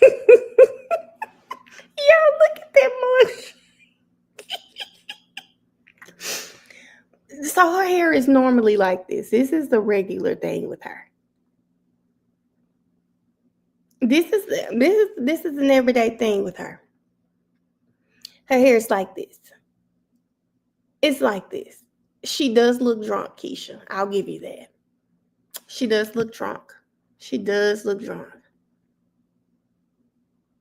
Yo, look at that mug. So her hair is normally like this. This is the regular thing with her. This is an everyday thing with her. Her hair is like this. It's like this. She does look drunk, Keisha. I'll give you that. She does look drunk. She does look drunk.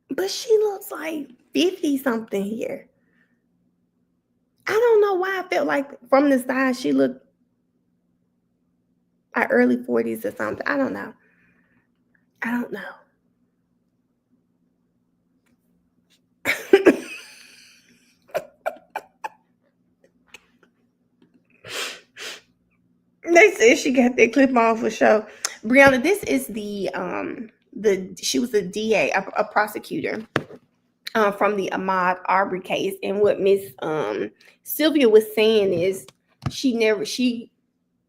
But she looks like 50 something here. I don't know why I felt like from the side she looked like early 40s or something. I don't know. I don't know. They said she got that clip on for show. Brianna, this is the she was a DA, a prosecutor from the Ahmaud Arbery case. And what Miss Sylvia was saying is she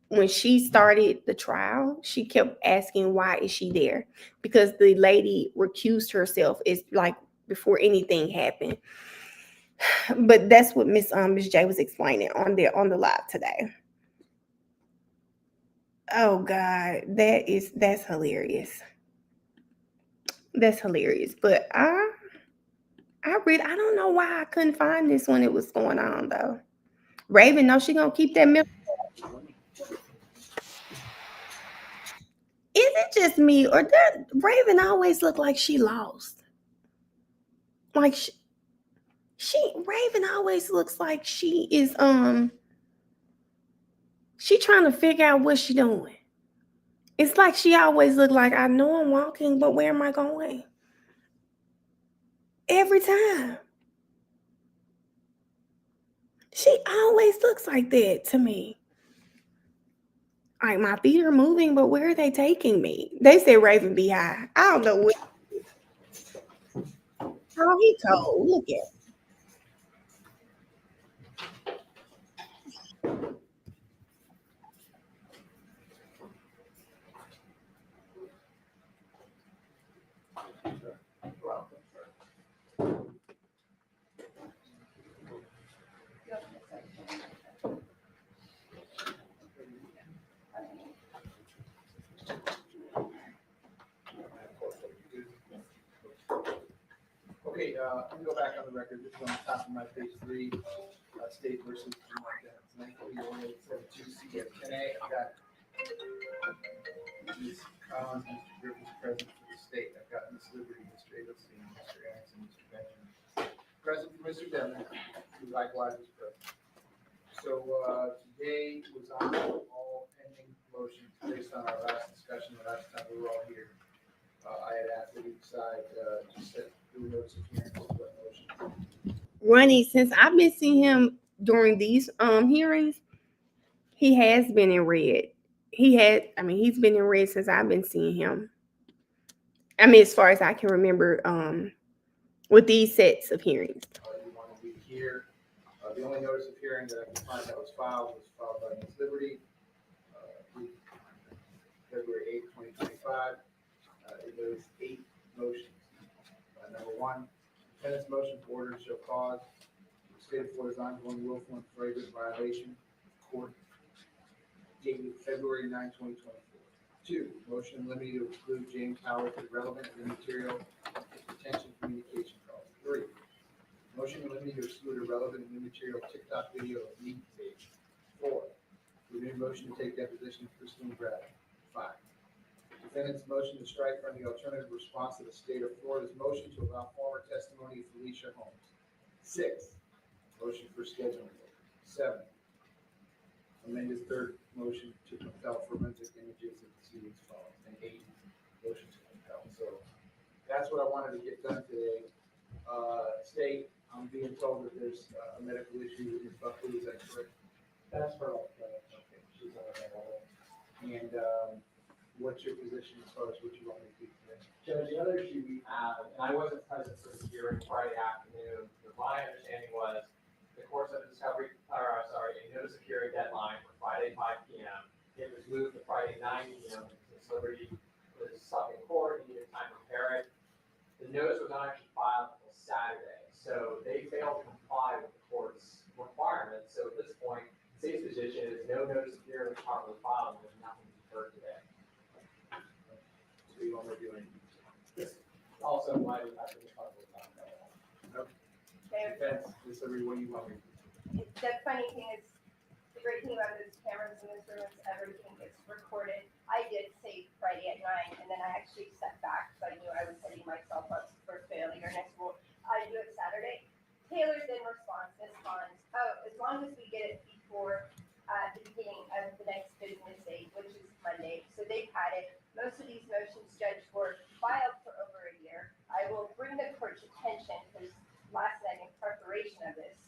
when she started the trial, she kept asking why is she there? Because the lady recused herself is like before anything happened. But that's what Miss J was explaining on the live today. Oh God, that's hilarious. That's hilarious. But I don't know why I couldn't find this when it was going on though. Raven, no, she gonna keep that milk. Is it just me or does Raven always look like she lost? Like she Raven always looks like she is she trying to figure out what she doing. It's like she always look like I know I'm walking, but where am I going? Every time. She always looks like that to me. Like my feet are moving, but where are they taking me? They said Raven be high. I don't know what. Oh, he cold. Look at. Okay, I'm gonna go back on the record. This is on the top of my page 3, State versus Vermont. 948 CF 10A. I got Ms. Collins, Mr. Griffiths present for the state. I've got Ms. Liberty, Mr. Abelstein, Mr. Anderson, Mr. Benjamin. Present for Mr. Devon, who likewise is present. So, today was on all pending motions based on our last discussion, the last time we were all here. I had asked that each side, just set through notes of hearings, what motion. Ronnie, since I've been seeing him during these hearings, he has been in red. He's been in red since I've been seeing him. I mean, as far as I can remember, with these sets of hearings. You want to be here. The only notice of hearing that I can find that was filed by Ms. Liberty, February 8th, 2025. There was 8 motions. Number 1, defendant's motion for order to show cause. State of Florida's ongoing willful and flagrant violation. Court dated February 9, 2024. 2, motion limited to exclude James Howard as relevant and immaterial detention communication calls. 3, motion limited to exclude a relevant and immaterial TikTok video of meat page. 4, renewed motion to take deposition of Christine Bradley. 5, defendant's motion to strike from the alternative response to the state of Florida's motion to allow former testimony of Felicia Holmes. 6, motion for scheduling. 7, amended third motion to compel forensic images of the proceedings following. And 8, motion to compel. So that's what I wanted to get done today. State, I'm being told that there's a medical issue with Ms. Buckley. Is that correct? That's correct. Okay, she's on that level. And what's your position as far as what you want me to do today? Judge, the other issue we have, and I wasn't present for the hearing Friday afternoon, but my understanding was the court set a a notice of hearing deadline for Friday 5 p.m. It was moved to Friday 9 p.m. because Liberty was stuck in court, needed time to prepare it. The notice was not actually filed until Saturday, so they failed to comply with the court's requirements. So at this point, the state's position is no notice of hearing was properly filed, and there's nothing to be heard today. So you want me to do anything? This also why we have to be public about that. Defense, Ms. Liberty, what do you want me to do? The funny thing is, the great thing about those cameras in this room is everything gets recorded. I did say Friday at 9, and then I actually stepped back, so I knew I was setting myself up for failure next week. I do it Saturday. Taylor then responds, oh, as long as we get it before the beginning of the next business day, which is Monday. So they've had it. Most of these motions, Judge, were filed for over a year. I will bring the court's attention, because last night in preparation of this,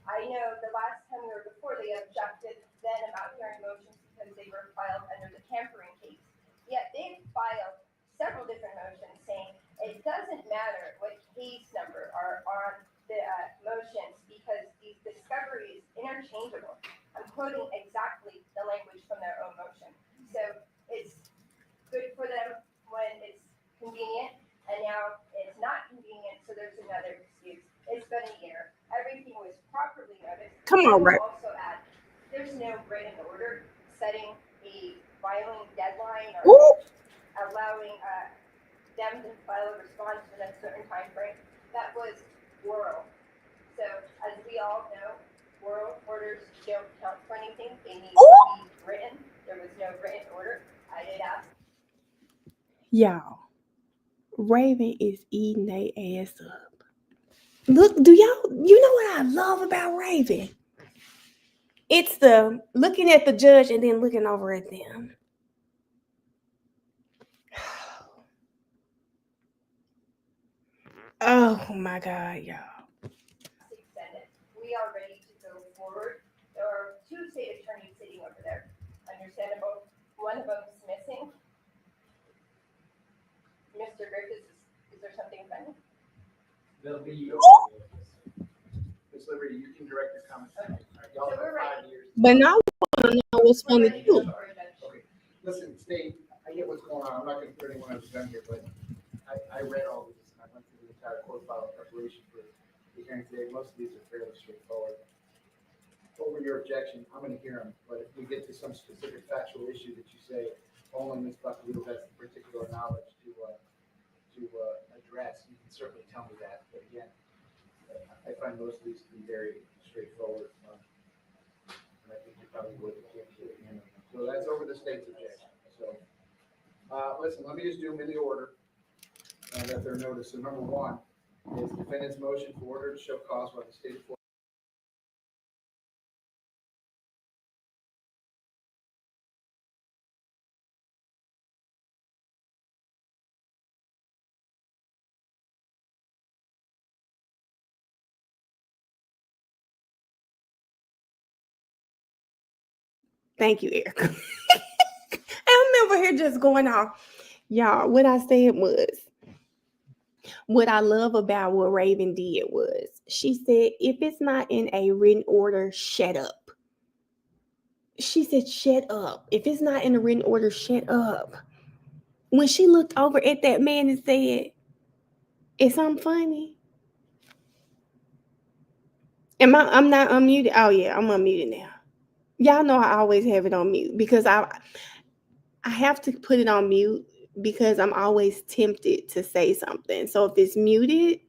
I know the last time we were before, they objected then about hearing motions because they were filed under the tampering case. Yet they've filed several different motions saying it doesn't matter what case number are on the motions because the discovery is interchangeable. I'm quoting exactly the language from their own motion. So it's good for them when it's convenient, and now it's not convenient, so there's another excuse. It's been a year. Everything was properly noticed. Come on, right? Also add, there's no written order setting a filing deadline or allowing them to file a response within a certain time frame. That was oral. So as we all know, oral orders don't count for anything. They need to be written. There was no written order. I did ask. Y'all, Raven is eating their ass up. Look, you know what I love about Raven? It's the looking at the judge and then looking over at them. Oh my God, y'all. Extended. We are ready to go forward. There are 2 state attorneys sitting over there. Understandable. One of them is missing. Mr. Griffiths, is there something funny? There'll be Ms. Liberty, you can direct your comments. All right, y'all So have we're ready. 5 years. But now I want to know what's funny too. Okay, listen, State, I get what's going on. I'm not going to put anyone on the gun here, but I read all of this and I went through the entire court file in preparation for the hearing today. Most of these are fairly straightforward. Over your objection, I'm going to hear them, but if we get to some specific factual issue that you say only Ms. Buckley has the particular knowledge to address, you can certainly tell me that. But again, I find most of these to be very straightforward. And I think you probably would have handled them. So that's over the state's objection. So, listen, let me just do them in the order that they're noticed. So number one is defendant's motion for order to show cause by the state of Florida. Thank you, Erica. I'm over here just going off. Y'all, what I said was, what I love about what Raven did was, she said, if it's not in a written order, shut up. She said, shut up. If it's not in a written order, shut up. When she looked over at that man and said, is something funny? I'm not unmuted? Oh yeah, I'm unmuted now. Y'all know I always have it on mute because I have to put it on mute because I'm always tempted to say something. So if it's muted,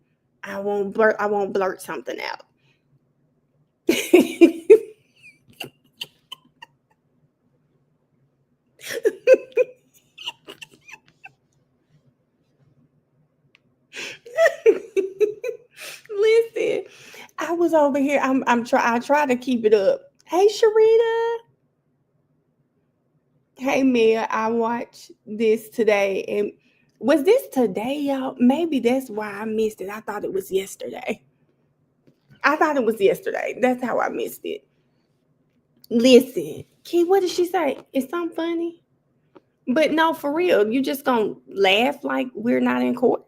I won't blurt something out. Listen, I was over here. I try to keep it up. Hey, Sharita. Hey, Mia. I watched this today, and was this today, y'all? Maybe that's why I missed it. I thought it was yesterday. That's how I missed it. Listen, Key, what did she say? Is something funny? But no, for real, you just gonna laugh like we're not in court?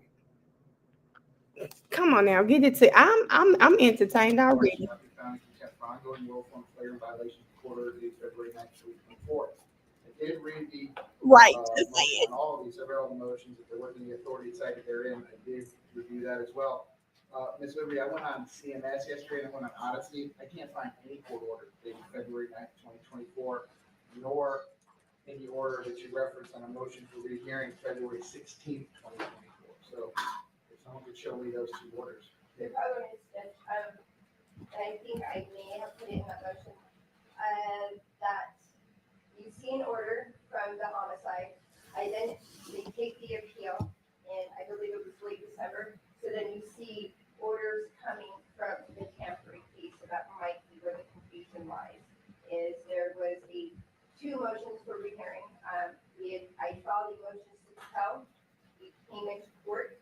Come on now, get it to. I'm entertained already. Found contempt for ongoing willful and flagrant violation of court order dated February 9th, 2024. I did read the Right. motion on all of these, several of the motions. If there wasn't any authority cited therein, I did review that as well. Ms. Liberty, I went on CMS yesterday and I went on Odyssey. I can't find any court order dated February 9th, 2024, nor any order that you referenced on a motion for rehearing February 16th, 2024. So if someone could show me those two orders. The problem is that, and I think I may have put it in that motion, that you see an order from the homicide, they take the appeal, and I believe it was late December, so then you see orders coming from the tampering case, so that might be where the confusion lies, is there was two motions for rehearing. I filed the motions to compel, we came into court,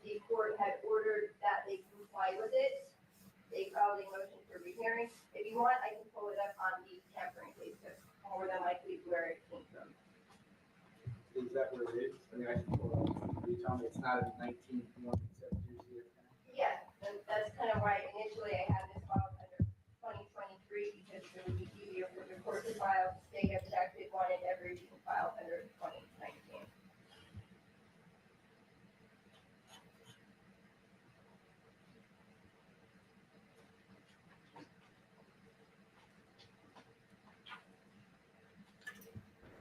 the court had ordered that they comply with it, they filed a motion for rehearing. If you want, I can pull it up on the tampering case, that's more than likely where it came from. Is that where it is? I mean, I can pull it up. You tell me it's not in 19, you want me to set Tuesday? Yeah, and that's kind of why initially I had this filed under 2023 because it would be easier for the court to file. State objected, wanted everything filed under 2019.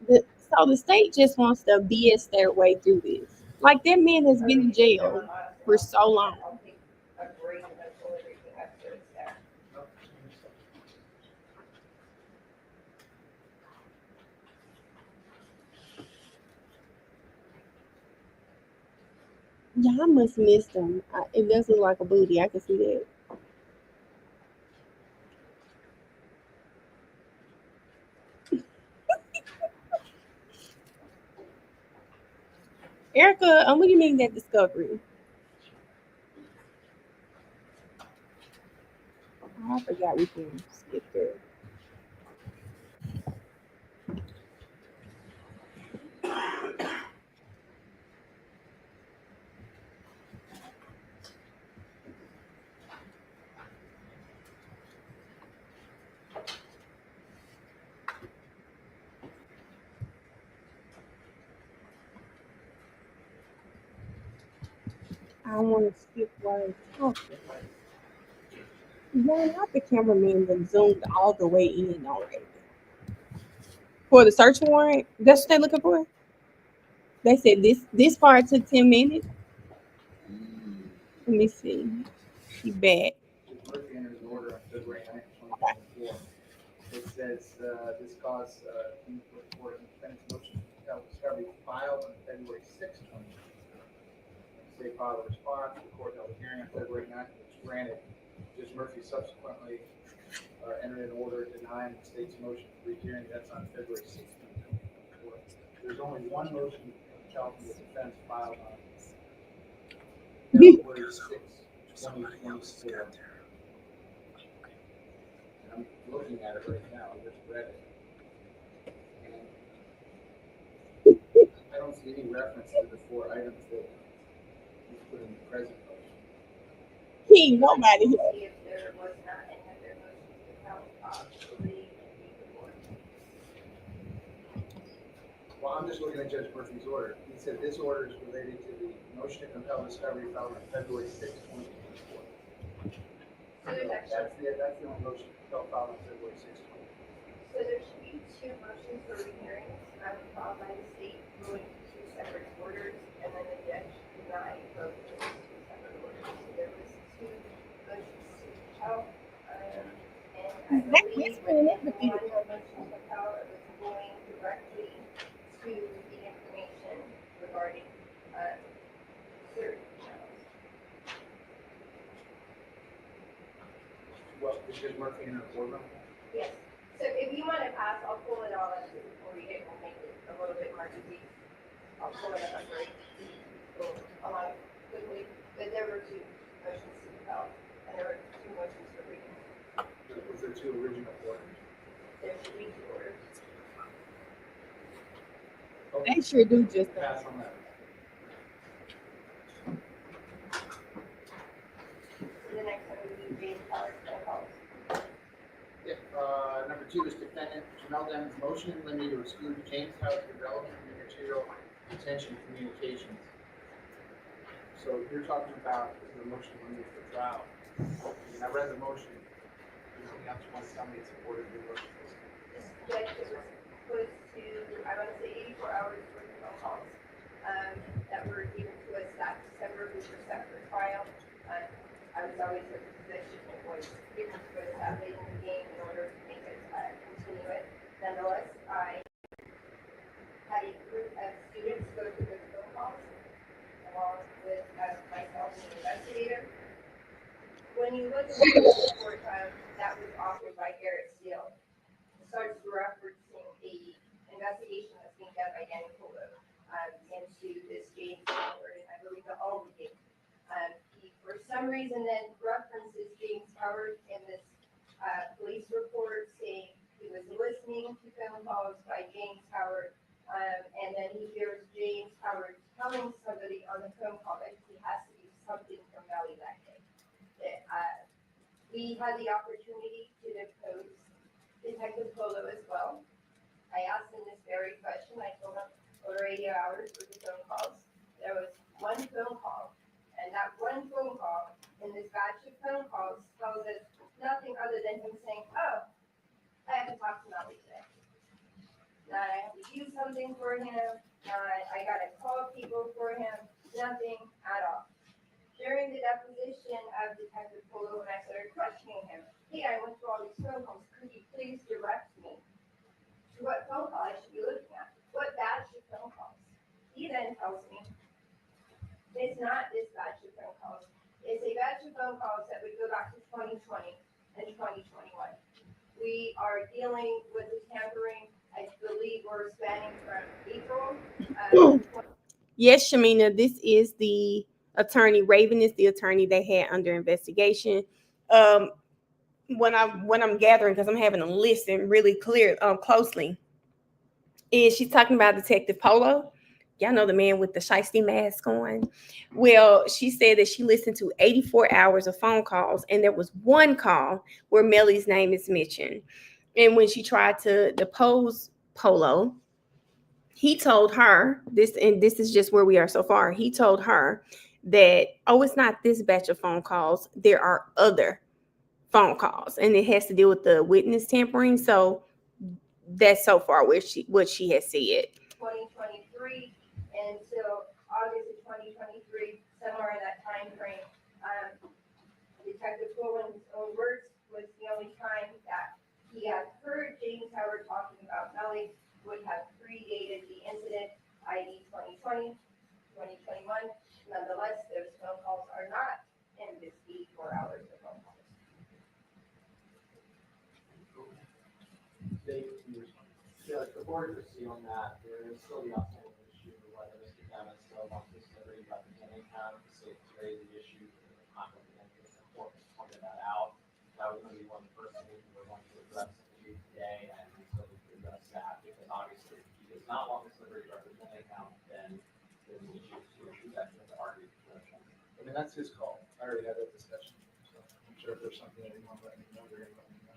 So the state just wants to BS their way through this. Like that man has been in jail for so long. I'll take a break and then pull everything up so it's there. Y'all must miss them. It does look like a booty. I can see that. Erica, what do you mean that discovery? Oh, I forgot we can skip there. I don't want to skip while it's talking. Yeah, not the cameraman that zoomed all the way in already. For the search warrant, that's what they're looking for. They said this part took 10 minutes. Let me see. She back. Murphy entered an order on February 9th, 2024. It says, this cause, for defendant's motion to compel discovery filed on February 6th, 2023. State filed a response, the court held a hearing on February 9th, which granted. Judge Murphy subsequently entered an order denying the state's motion for rehearing. That's on February 16th, 2024. There's only one motion to compel the defense filed on February 6th, 2024. I'm looking at it right now, I just read it. And I don't see any reference to the 4 items that he's put in the present motion. He ain't nobody here. See if there was not any other motions to compel possibly before. Well, I'm just looking at Judge Murphy's order. He said this order is related to the motion to compel discovery filed on February 6th, 2024. So there's actually, That's the only motion to compel filed on February 6th, 2024. so there should be 2 motions for rehearings, filed by the state, going to 2 separate orders, and then the judge denied both of those 2 separate orders. So there was 2 motions to compel, and I believe that one motion to compel was going directly to the information regarding, certain channels. Well, is Judge Murphy in a boardroom? Yes, so if you want to pass, I'll pull it all up before we read it, we'll make it a little bit more easy. I'll pull it up right, along quickly, but there were 2 motions to compel, and there were 2 motions for reading. Was there 2 original orders? There should be 2 orders. Okay, They sure do just that. pass on that. So the next one would be James Howard's phone calls. Yeah, number 2 is defendant Jamel Demon's motion in limine to exclude James Howard's development and material detention communications. So you're talking about the motion in limine for trial. And I read the motion. Anything else you want to tell me in support of your motion? This judge was to, I want to say 84 hours worth of phone calls, that were given to us that December, which were set for trial. I was always of the position it was given to us that late in the game in order to make it, continue it. Nonetheless, I had a group of students go through those phone calls, along with myself and the investigator. When you look at the report, that was authored by Garrett Steele, it starts referencing a investigation that's being done by Danny Polo, into this James Howard, and I believe the Albany game. He, for some reason, then references James Howard in this, police report, saying he was listening to phone calls by James Howard, and then he hears James Howard telling somebody on the phone call that he has to do something from Valley that day. We had the opportunity to depose Detective Polo as well. I asked him this very question. I told him over 80 hours worth of phone calls. There was one phone call, and that one phone call in this batch of phone calls tells us nothing other than him saying, "Oh, I have to talk to Melly today. Now I have to do something for him. I gotta call people for him. Nothing at all." During the deposition of Detective Polo, when I started questioning him, "Hey, I went through all these phone calls. Could you please direct me to what phone call I should be looking at? What batch of phone calls?" He then tells me, "It's not this batch of phone calls. It's a batch of phone calls that would go back to 2020 and 2021. We are dealing with the tampering. I believe we're spanning from April. Yes, Shamina, this is the attorney. Raven is the attorney they had under investigation. When I'm gathering, because I'm having to listen really closely, is she's talking about Detective Polo. Y'all know the man with the shiesty mask on. Well, she said that she listened to 84 hours of phone calls, and there was one call where Melly's name is mentioned. And when she tried to depose Polo, he told her this, and this is just where we are so far. He told her that, "Oh, it's not this batch of phone calls. There are other phone calls, and it has to deal with the witness tampering." So that's so far what she has said. 2023 until August of 2023, somewhere in that time frame. Detective Polo, in his own words, was the only time that he had heard James Howard talking about Melly would have predated the incident, i.e. 2020, 2021. Nonetheless, those phone calls are not in this 84 hours of phone calls. Dave, you respond. Yeah, the board is see on that, there is still the outstanding issue whether Mr. Kevin still wants to delivery representing him, the state to raise the issue, the conflict of interest, the court has pointed that out. That was going to be one of the first things we were going to address today, and we still need to address that, because obviously, if he does not want this delivery representing him, then there's an issue that's going to argue. I mean, that's his call. I already had that discussion. So I'm sure if there's something that you want to let me know, you're going to let me know.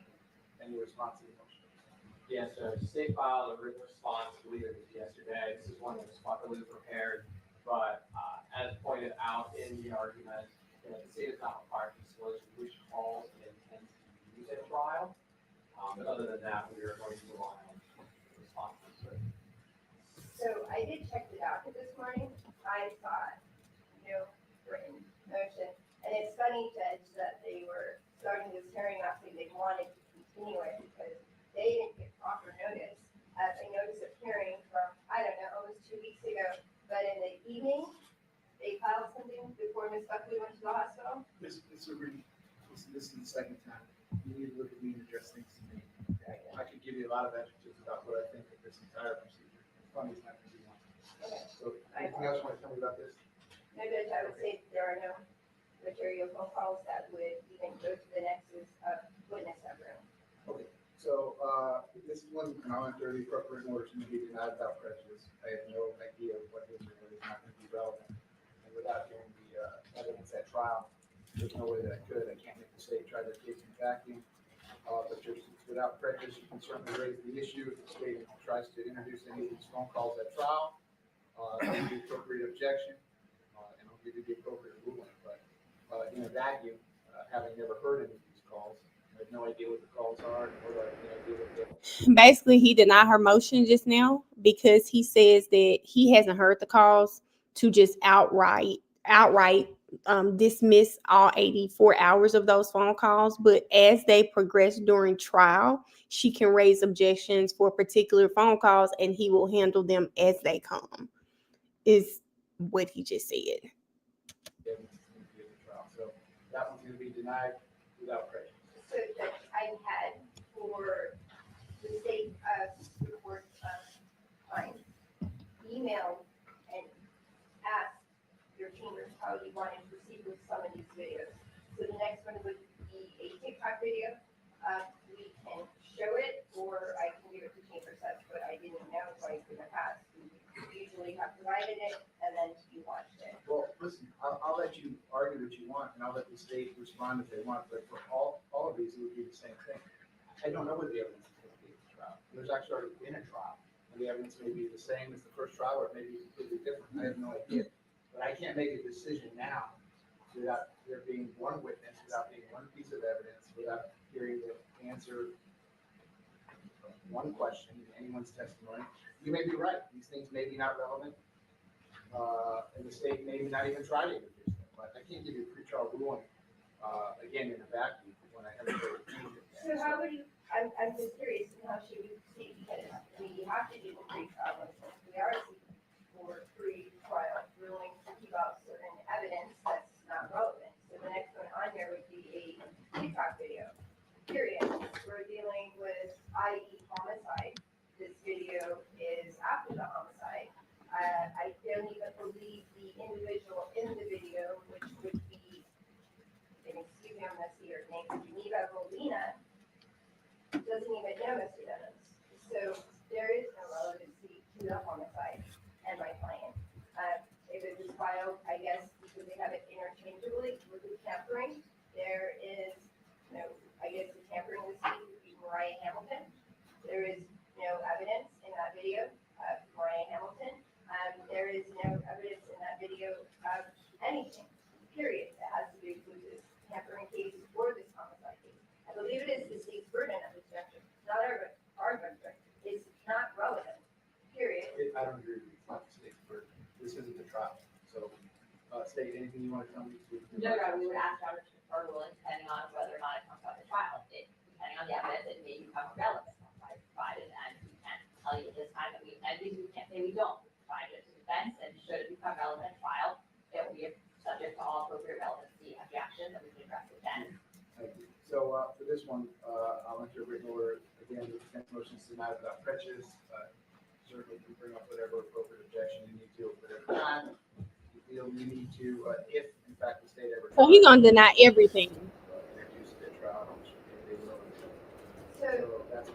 Any response to the motion? Yeah, so state filed a written response, I believe it was yesterday. This is one that was properly prepared, but as pointed out in the argument, the state is not required to disclose which calls it intends to use at trial. But other than that, we are going to rely on responses. So I did check the docket this morning. I saw no written motion. And it's funny, Judge, that they were starting this hearing after they wanted to continue it because they didn't get proper notice. A notice of hearing from, I don't know, almost 2 weeks ago. But in the evening, they filed something before Ms. Buckley went to the hospital. This is the second time. You need to look at me and address things to me. I could give you a lot of adjectives about what I think of this entire procedure. Funny's not going to be one. Okay. So anything else you want to tell me about this? No, Judge, I would say there are no material phone calls that would even go to the nexus of witness that room. Okay, so, this one, and I'll enter the appropriate order to be denied without prejudice. I have no idea what is or is not going to be relevant. And without hearing the, evidence at trial, there's no way that I could. I can't make the state try their case in vacuum. But just without prejudice, you can certainly raise the issue if the state tries to introduce any of these phone calls at trial. Give the appropriate objection, and I'll give you the appropriate ruling. But, in a vacuum, having never heard any of these calls, I have no idea what the calls are, nor do I have any idea what they. Basically, he denied her motion just now because he says that he hasn't heard the calls to just outright dismiss all 84 hours of those phone calls. But as they progress during trial, she can raise objections for particular phone calls and he will handle them as they come, is what he just said. So that one's going to be denied without prejudice. So Judge, I had for the state report time emailed and asked your chambers how you wanted to proceed with some of these videos. So the next one would be a TikTok video. We can show it, or I can give it to chamber sets, but I didn't know twice in the past. We usually have provided it, and then you watched it. Well, listen, I'll let you argue what you want, and I'll let the state respond if they want, but for all of these, it would be the same thing. I don't know what the evidence is going to be at the trial. There's actually already been a trial, and the evidence may be the same as the first trial, or it may be completely different. I have no idea. But I can't make a decision now without there being one witness, without being one piece of evidence, without hearing the answer one question in anyone's testimony. You may be right. These things may be not relevant. And the state may not even try to introduce them. But I can't give you a pretrial ruling, again, in a vacuum when I haven't heard anything. So how would you, I'm just curious, how should we proceed? Because we have to do the pre-trial motions. We are seeking for pre-trial rulings to keep out certain evidence that's not relevant. So the next one on here would be a TikTok video, period. We're dealing with, i.e. homicide. This video is after the homicide. I don't even believe the individual in the video, which would be, and excuse me, I'm gonna see her name, Geneva Molina, doesn't even know Mr. Dennis. So there is no relevancy to the homicide and my client. If it was filed, I guess, because they have it interchangeably with the tampering, there is no, I guess the tampering was seen would be Mariah Hamilton. There is no evidence in that video of Mariah Hamilton. There is no evidence in that video of anything, period, that has to do with this tampering case or this homicide case. I believe it is the state's burden of objection, not our burden. It's not relevant, period. I don't agree with you. It's not the state's burden. This isn't the trial. So, state, anything you want to tell me? No, we would ask Robert to defer ruling depending on whether or not it comes out of the trial. Depending on the evidence, it may become So, for this one, I'll enter a written order, again, the defense motion is denied without prejudice. Certainly can bring up whatever appropriate objection you need to, at whatever time you feel you need to, if in fact the state ever. So he's gonna deny everything. Introduce the trial, which they will. So So that's.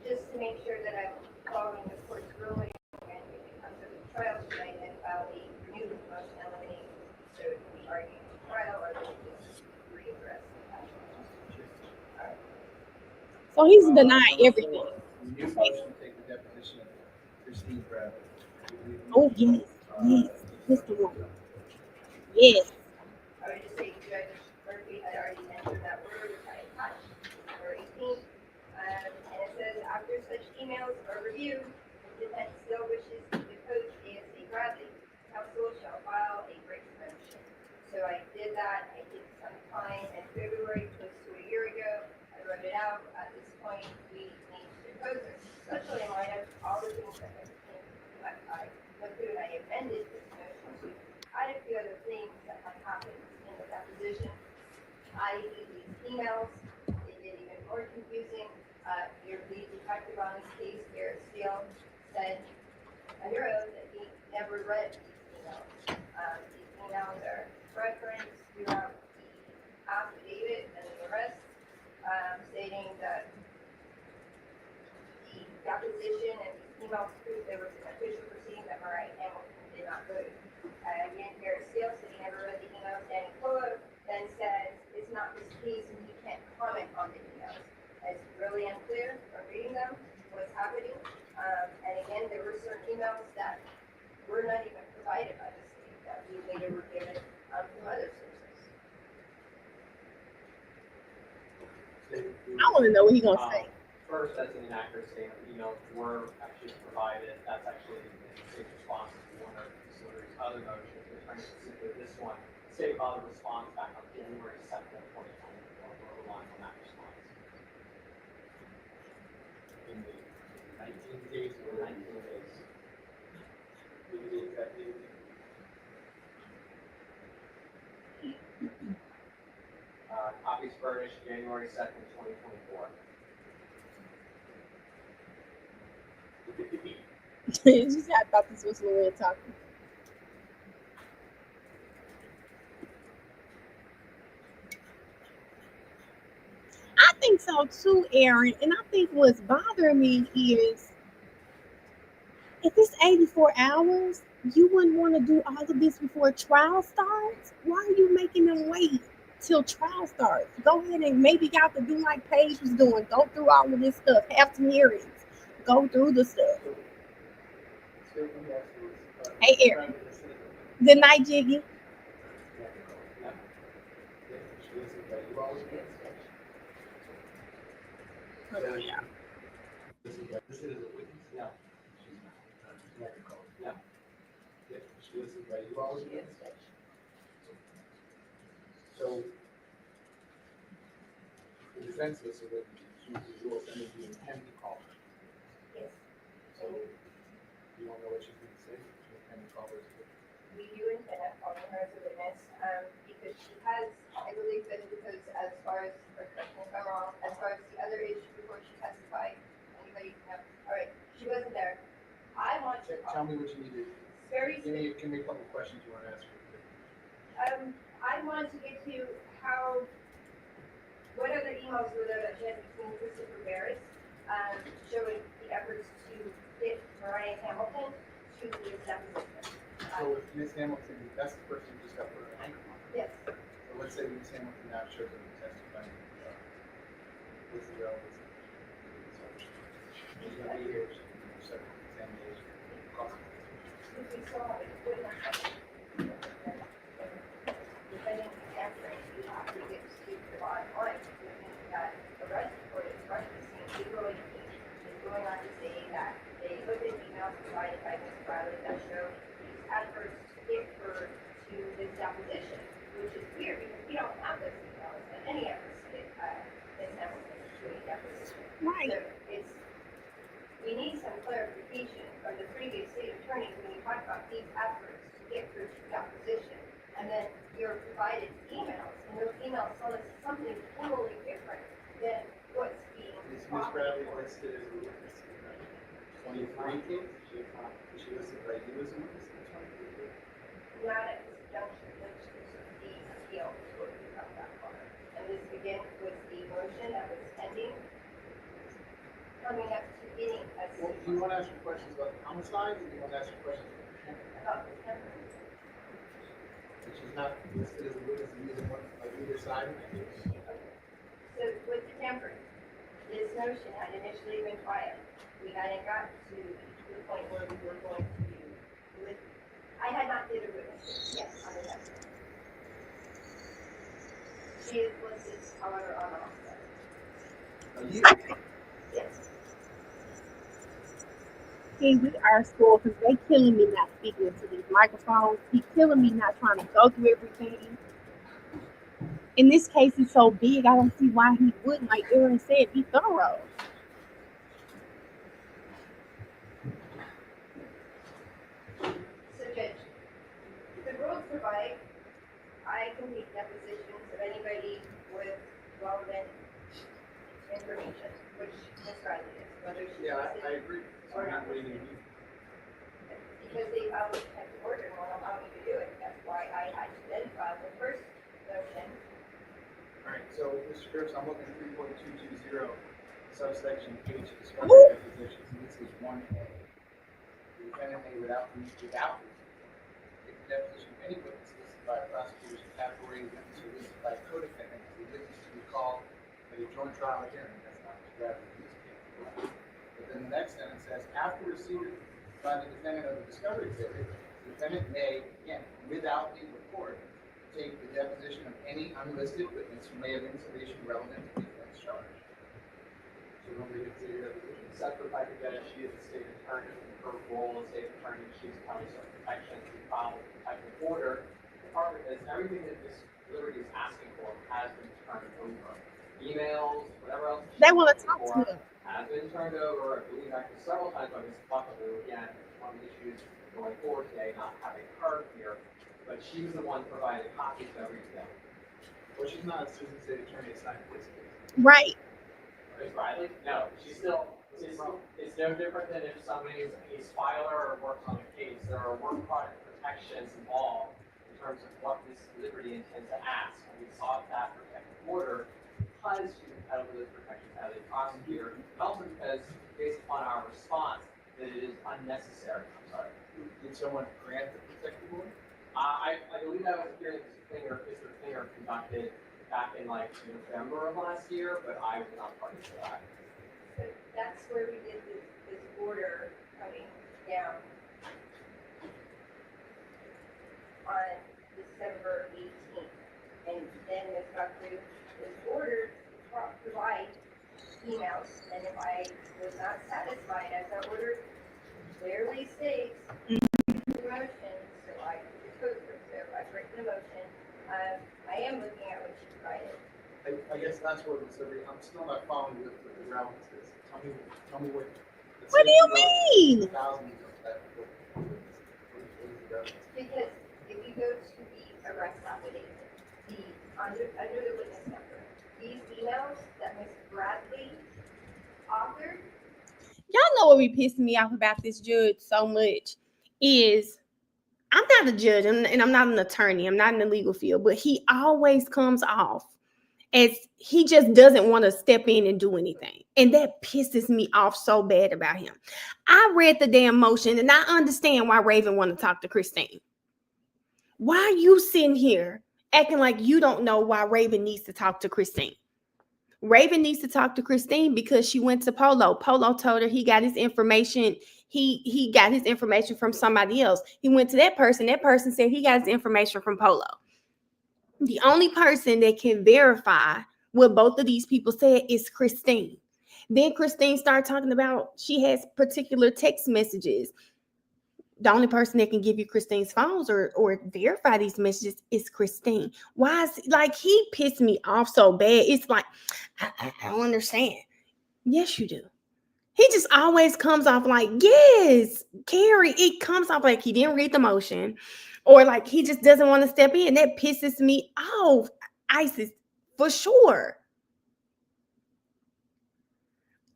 just to make sure that I'm following the court's ruling, and if it comes to the trial tonight, then file the renewed motion eliminating, so it can be argued in trial, or then just readdress that. Alright. So he's denying Number everything. four, new motion to take the deposition of Christine Bradley. Oh yes, yes, Mr. One. Yes. I would just say Judge Murphy had already entered that word, which I attached, number 18. And it says, after such emails are reviewed, the defense still wishes to depose ASA Bradley. Counsel shall file a written motion. So I did that. I did some time in February, close to a year ago. I wrote it out. At this point, we need to depose her, especially in light of all the things that have been, I went through and I amended this motion to add a few other things that have happened in the deposition. I.e. these emails, they get even more confusing. Your lead detective on this case, Garrett Steele, said under oath that he never read these emails. These emails are referenced throughout the affidavit and the arrest, stating that the deposition and the emails prove there was an official proceeding that Mariah Hamilton did not go to. Again, Garrett Steele said he never read the emails. Danny Polo then says it's not his case and he can't comment on the emails. It's really unclear from reading them what's happening. And again, there were certain emails that were not even provided by the state that we later were given from other sources. I want to know what he's gonna say. First, that's an inaccurate statement. Emails were actually provided. That's actually in the state's response to one of the Missouri's other motions. We're trying to specifically this one. The state filed a response back on January 2nd, 2024. We're relying on that response. In the 19 days For 19 days. give me the exact date. Copies furnished January 2nd, 2024. She said, I thought this was Loretta talking. I think so too, Aaron. And I think what's bothering me is if it's 84 hours, you wouldn't want to do all of this before trial starts. Why are you making them wait till trial starts? Go ahead and maybe y'all could do like Paige was doing. Go through all of this stuff. Have some hearings. Go through the stuff. Hey, Aaron. Good night, Jiggy. Oh, yeah. This is a witness? Yeah. Yeah. Yeah, she listed by you all as a witness? So, the defense listed that you will send you intend to call her. Yes. So, you don't know what she's going to say, you intend to call her as a witness. We do intend on calling her as a witness, because she has, I believe that because as far as, or correct me if I'm wrong, as far as the other issue before she testified, anybody can have, all right, she wasn't there. I want to Tell me what you need to, very, give me a couple of questions you want to ask her. I wanted to get to how, what other emails were there that she had between Christopher Barris, showing the efforts to get Mariah Hamilton to the deposition. So with Ms. Hamilton, that's the person who just got put on anchor. Yes. So let's say Ms. Hamilton now shows up and testifying. What's the relevance? She's going to be here, she's going to be subject to examination. If we still have it, we have to- depending on the answering, you have to get to the bottom line. We think that the rest report is running the same legal is going on to say that they looked at emails provided by Ms. Riley that show these efforts to get her to this deposition, which is weird because we don't have those emails and any efforts to get Ms. Hamilton to a deposition. Right. So it's, we need some clarification from the previous state attorney when you talk about these efforts to get her to deposition. And then your provided emails Ms. Bradley listed as a witness? 23 case? Is she listed by you as a witness in the 23 case? Not at this juncture, which is the appeal, before we got that far. And this again was the motion that was pending, coming up to getting us Well, do you want to ask your questions about the homicide, or do you want to ask your questions about the shooting? about the temper. But she's not listed as a witness in either one, like either side of the case? So with the temper, this motion had initially been filed. We hadn't got to the point where we were going to do with, I had not did a witness yet on the temper. She is listed, however, on the homicide. Yes. See, we are school because they killing me not speaking into these microphones. He killing me not trying to go through everything. In this case, it's so big, I don't see why he wouldn't, like Aaron said, be thorough. So Judge, the rules provide, I can take depositions of anybody with relevant information, which Ms. Riley is, whether she's Yeah, listed I agree. So I'm not waiting. because they filed a protective order and won't allow me to do it. That's why I had to then file the first motion. All right, so Mr. Cripps, I'm looking at 3.220 subsection H, discovery depositions, and this is 1A. The defendant may without take the deposition of any witness listed by a prosecutor's category witness or listed by a co-defendant as a witness to be called at a joint trial or hearing. That's not Mr. Bradley in this case. But then the next sentence says, after receiving by the defendant of the discovery exhibit, the defendant may, again, without a report, take the deposition of any unlisted witness who may have information relevant to the offense charge. So when we consider your deposition, Except for the fact that she is a state attorney, her role as state attorney, she's county some protections, we filed a protective order. The part is everything that this Liberty is asking for has been turned over. Emails, whatever else. They want to she's talk asking to for him. Has been turned over, I believe actually several times on this bucket, again, one of the issues going forward today, not having her here, but she was the one providing copies of everything. well, she's not a citizen state attorney assigned to this case. Right. Ms. Riley? No, she's still, it's no different than if somebody is a case filer or works on a case. There are work product protections involved in terms of what Ms. Liberty intends to ask. And we sought that protective order because she's entitled to those protections as a prosecutor, but also because based upon our response that it is unnecessary. I'm sorry. Did someone grant the protective order? I believe that was a hearing Mr. Klinger conducted back in like November of last year, but I was not party to that. But that's where we did this order coming down on December 18th. And then Ms. Buckley was ordered to provide emails, and if I was not satisfied, as the order clearly states, the motion, so I proposed it, so I've written the motion. I am looking at what she provided. I guess that's where Ms. Liberty, I'm still not following what the relevance is. Tell me what. What do you mean? Thousands of that. What is the relevance? Because if you go to the arrest affidavit, under the witness number, these emails that Ms. Bradley authored, Y'all know what be pissing me off about this judge so much is I'm not a judge and I'm not an attorney. I'm not in the legal field, but he always comes off as he just doesn't want to step in and do anything. And that pisses me off so bad about him. I read the damn motion and I understand why Raven want to talk to Christine. Why are you sitting here acting like you don't know why Raven needs to talk to Christine? Raven needs to talk to Christine because she went to Polo. Polo told her he got his information. He got his information from somebody else. He went to that person. That person said he got his information from Polo. The only person that can verify what both of these people said is Christine. Then Christine started talking about she has particular text messages. The only person that can give you Christine's phones or verify these messages is Christine. Why is like he pissed me off so bad? It's like I don't understand. Yes, you do. He just always comes off like, yes, Carrie. It comes off like he didn't read the motion, or like he just doesn't want to step in. That pisses me off, Isis, for sure.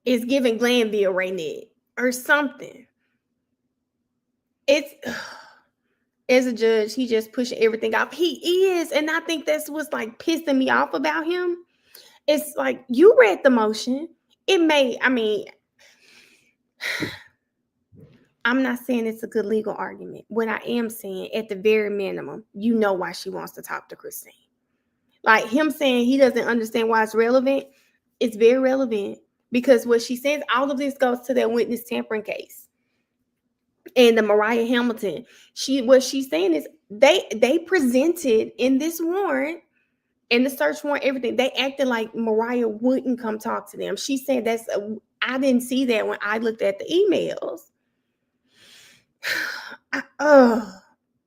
It's giving Glanville Raynette or something. It's as a judge, he just pushing everything off. He is, and I think that's what's like pissing me off about him. It's like you read the motion. I'm not saying it's a good legal argument. What I am saying, at the very minimum, you know why she wants to talk to Christine. Like him saying he doesn't understand why it's relevant, it's very relevant because what she says, all of this goes to that witness tampering case. And the Mariah Hamilton, what she's saying is they presented in this warrant, in the search warrant, everything. They acted like Mariah wouldn't come talk to them. She said I didn't see that when I looked at the emails.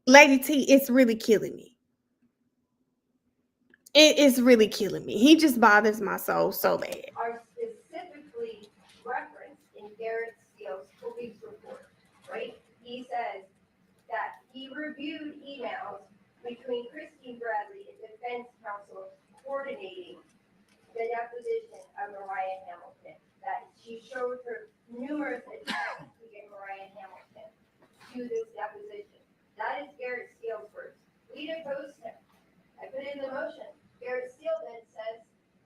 Lady T, it's really killing me. It is really killing me. He just bothers my soul so bad. Are specifically referenced in Garrett Steele's police report, right? He says that he reviewed emails between Christine Bradley and defense counsel coordinating the deposition of Mariah Hamilton, that she showed her numerous attempts to get Mariah Hamilton to this deposition. That is Garrett Steele's words. We deposed him. I put it in the motion. Garrett Steele then says,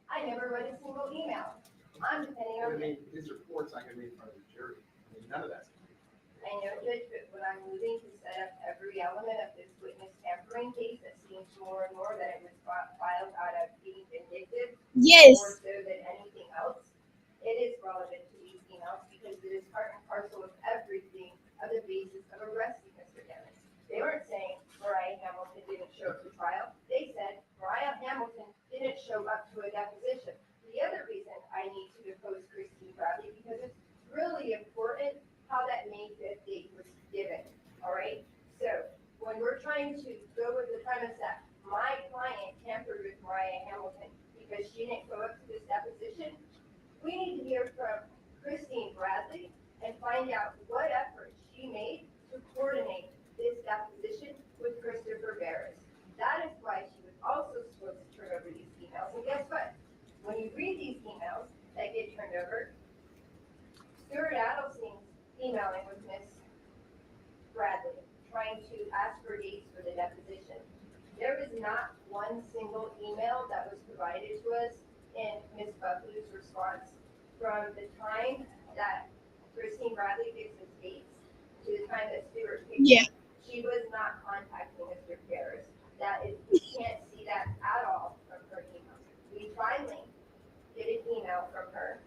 I never read a single email. I'm depending on his report's not gonna be in front of the jury. None of that's gonna be. I know, Judge, but when I'm moving to set up every element of this witness tampering case, it seems more and more that it was filed out of being vindictive. Yes. More so than anything else. It is relevant to these emails because it is part and parcel of everything of the basis of arresting Mr. Dennis. They weren't saying Mariah Hamilton didn't show up to trial. They said Mariah Hamilton didn't show up to a deposition. The other reason I need to depose Christine Bradley because it's really important how that May 5th date was given. All right. So when we're trying to go with the premise that my client tampered with Mariah Hamilton because she didn't go up to this deposition, we need to hear from Christine Bradley and find out what efforts she made to coordinate this deposition with Christopher Barris. That is why she was also supposed to turn over these emails. And guess what? When you read these emails that get turned over, Stuart Adelstein's emailing with Miss Bradley, trying to ask for dates for the deposition. There was not one single email that was provided to us in Miss Buckley's response from the time that Christine Bradley gives us dates to the time that Stuart picked Yeah. she was not contacting Mr. Ferris. That is, we can't see that at all from her emails. We finally get an email from her,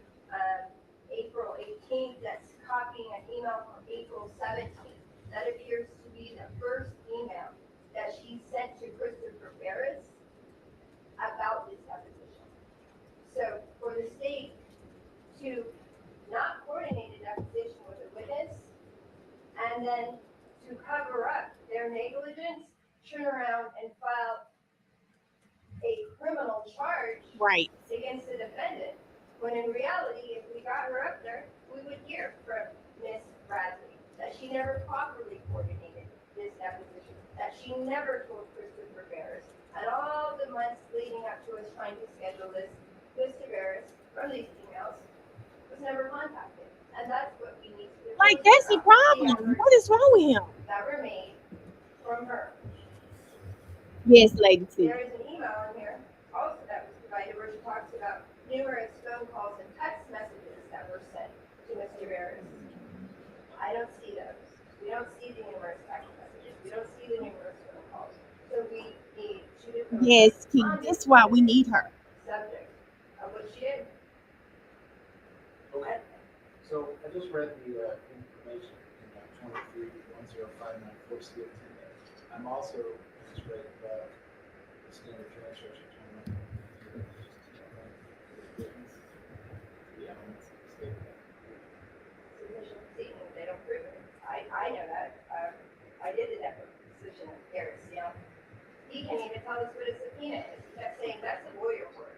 April 18th, that's copying an email from April 17th. That appears to be the first email that she sent to Christopher Ferris about this deposition. So for the state to not coordinate a deposition with a witness and then to cover up their negligence, turn around and file a criminal charge Right. against the defendant, when in reality, if we got her up there, we would hear from Miss Bradley that she never properly coordinated this deposition, that she never told Christopher Barris, and all the months leading up to us trying to schedule this, Mr. Barris, from these emails, was never contacted. And that's what we need to do. Like, that's the problem. What is wrong with him? That were made from her. Yes, Lady T. There is an email in here also that was provided where she talks about numerous phone calls and text messages that were sent to Mr. Barris. I don't see those. We don't see the numerous text messages. We don't see the numerous phone calls. So we need to do Yes, that's why we need her. Subject of what she did. Okay. So I just read the information in 23-1059-4 I'm also just read the standard transcription. The elements of the statement. Submission statement, they don't prove it. I know that. I did the deposition of Garrett Steele. He can't even tell us what a subpoena is. He kept saying that's a lawyer word.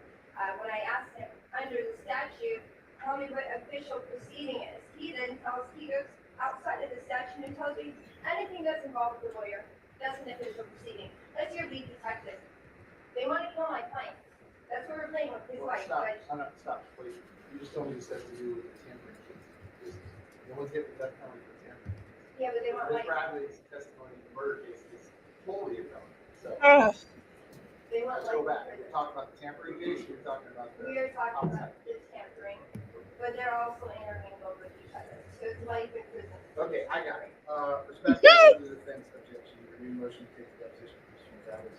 When I asked him under the statute, tell me what official proceeding is. He then he goes outside of the statute and tells me anything that's involved with a lawyer, that's an official proceeding. That's your lead detective. They want to kill my client. That's what we're playing with his life. Stop, please. You just told me this has to do with the tampering case. No one's getting the death penalty for tampering. Yeah, but they want Ms. like, Bradley's testimony in the murder case is wholly irrelevant. So they want let's go like, back. We're talking about the tampering case. We're talking about the. we are talking about the tampering, but they're also intermingled with each other. So it's life in prison. Okay, I got it. Respectfully, to the defense objection, your new motion to take the deposition of Mr. Gonzalez.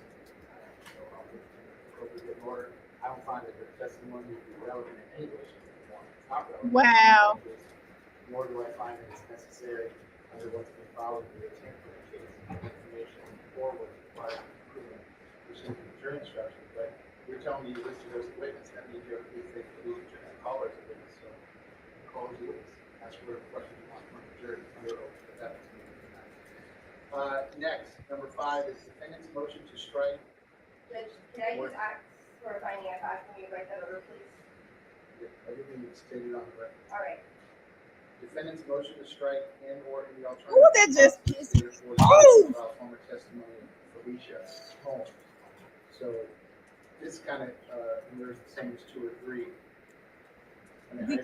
So I'll put it in appropriate order. I don't find that the testimony would be relevant in any way, shape, or form. It's not relevant. Wow. Nor do I find that it's necessary under what's been followed in the tampering case information or what's required to prove pursuant to the jury instruction. But you're telling me you listed those as witness. That means you have to think that these are callers as witness. So call as a witness. That's where the question you want from the jury under oath. But that was me. Next, number 5 is defendant's motion to strike. Judge, can I just ask for a finding of fact when you write that over, please? Everything is stated on the record. All right. Defendant's motion to strike and or any alternative. Ooh, that just pissed me off. Former testimony of Felicia Holmes. So this kind of mirrors the same as 2 or 3.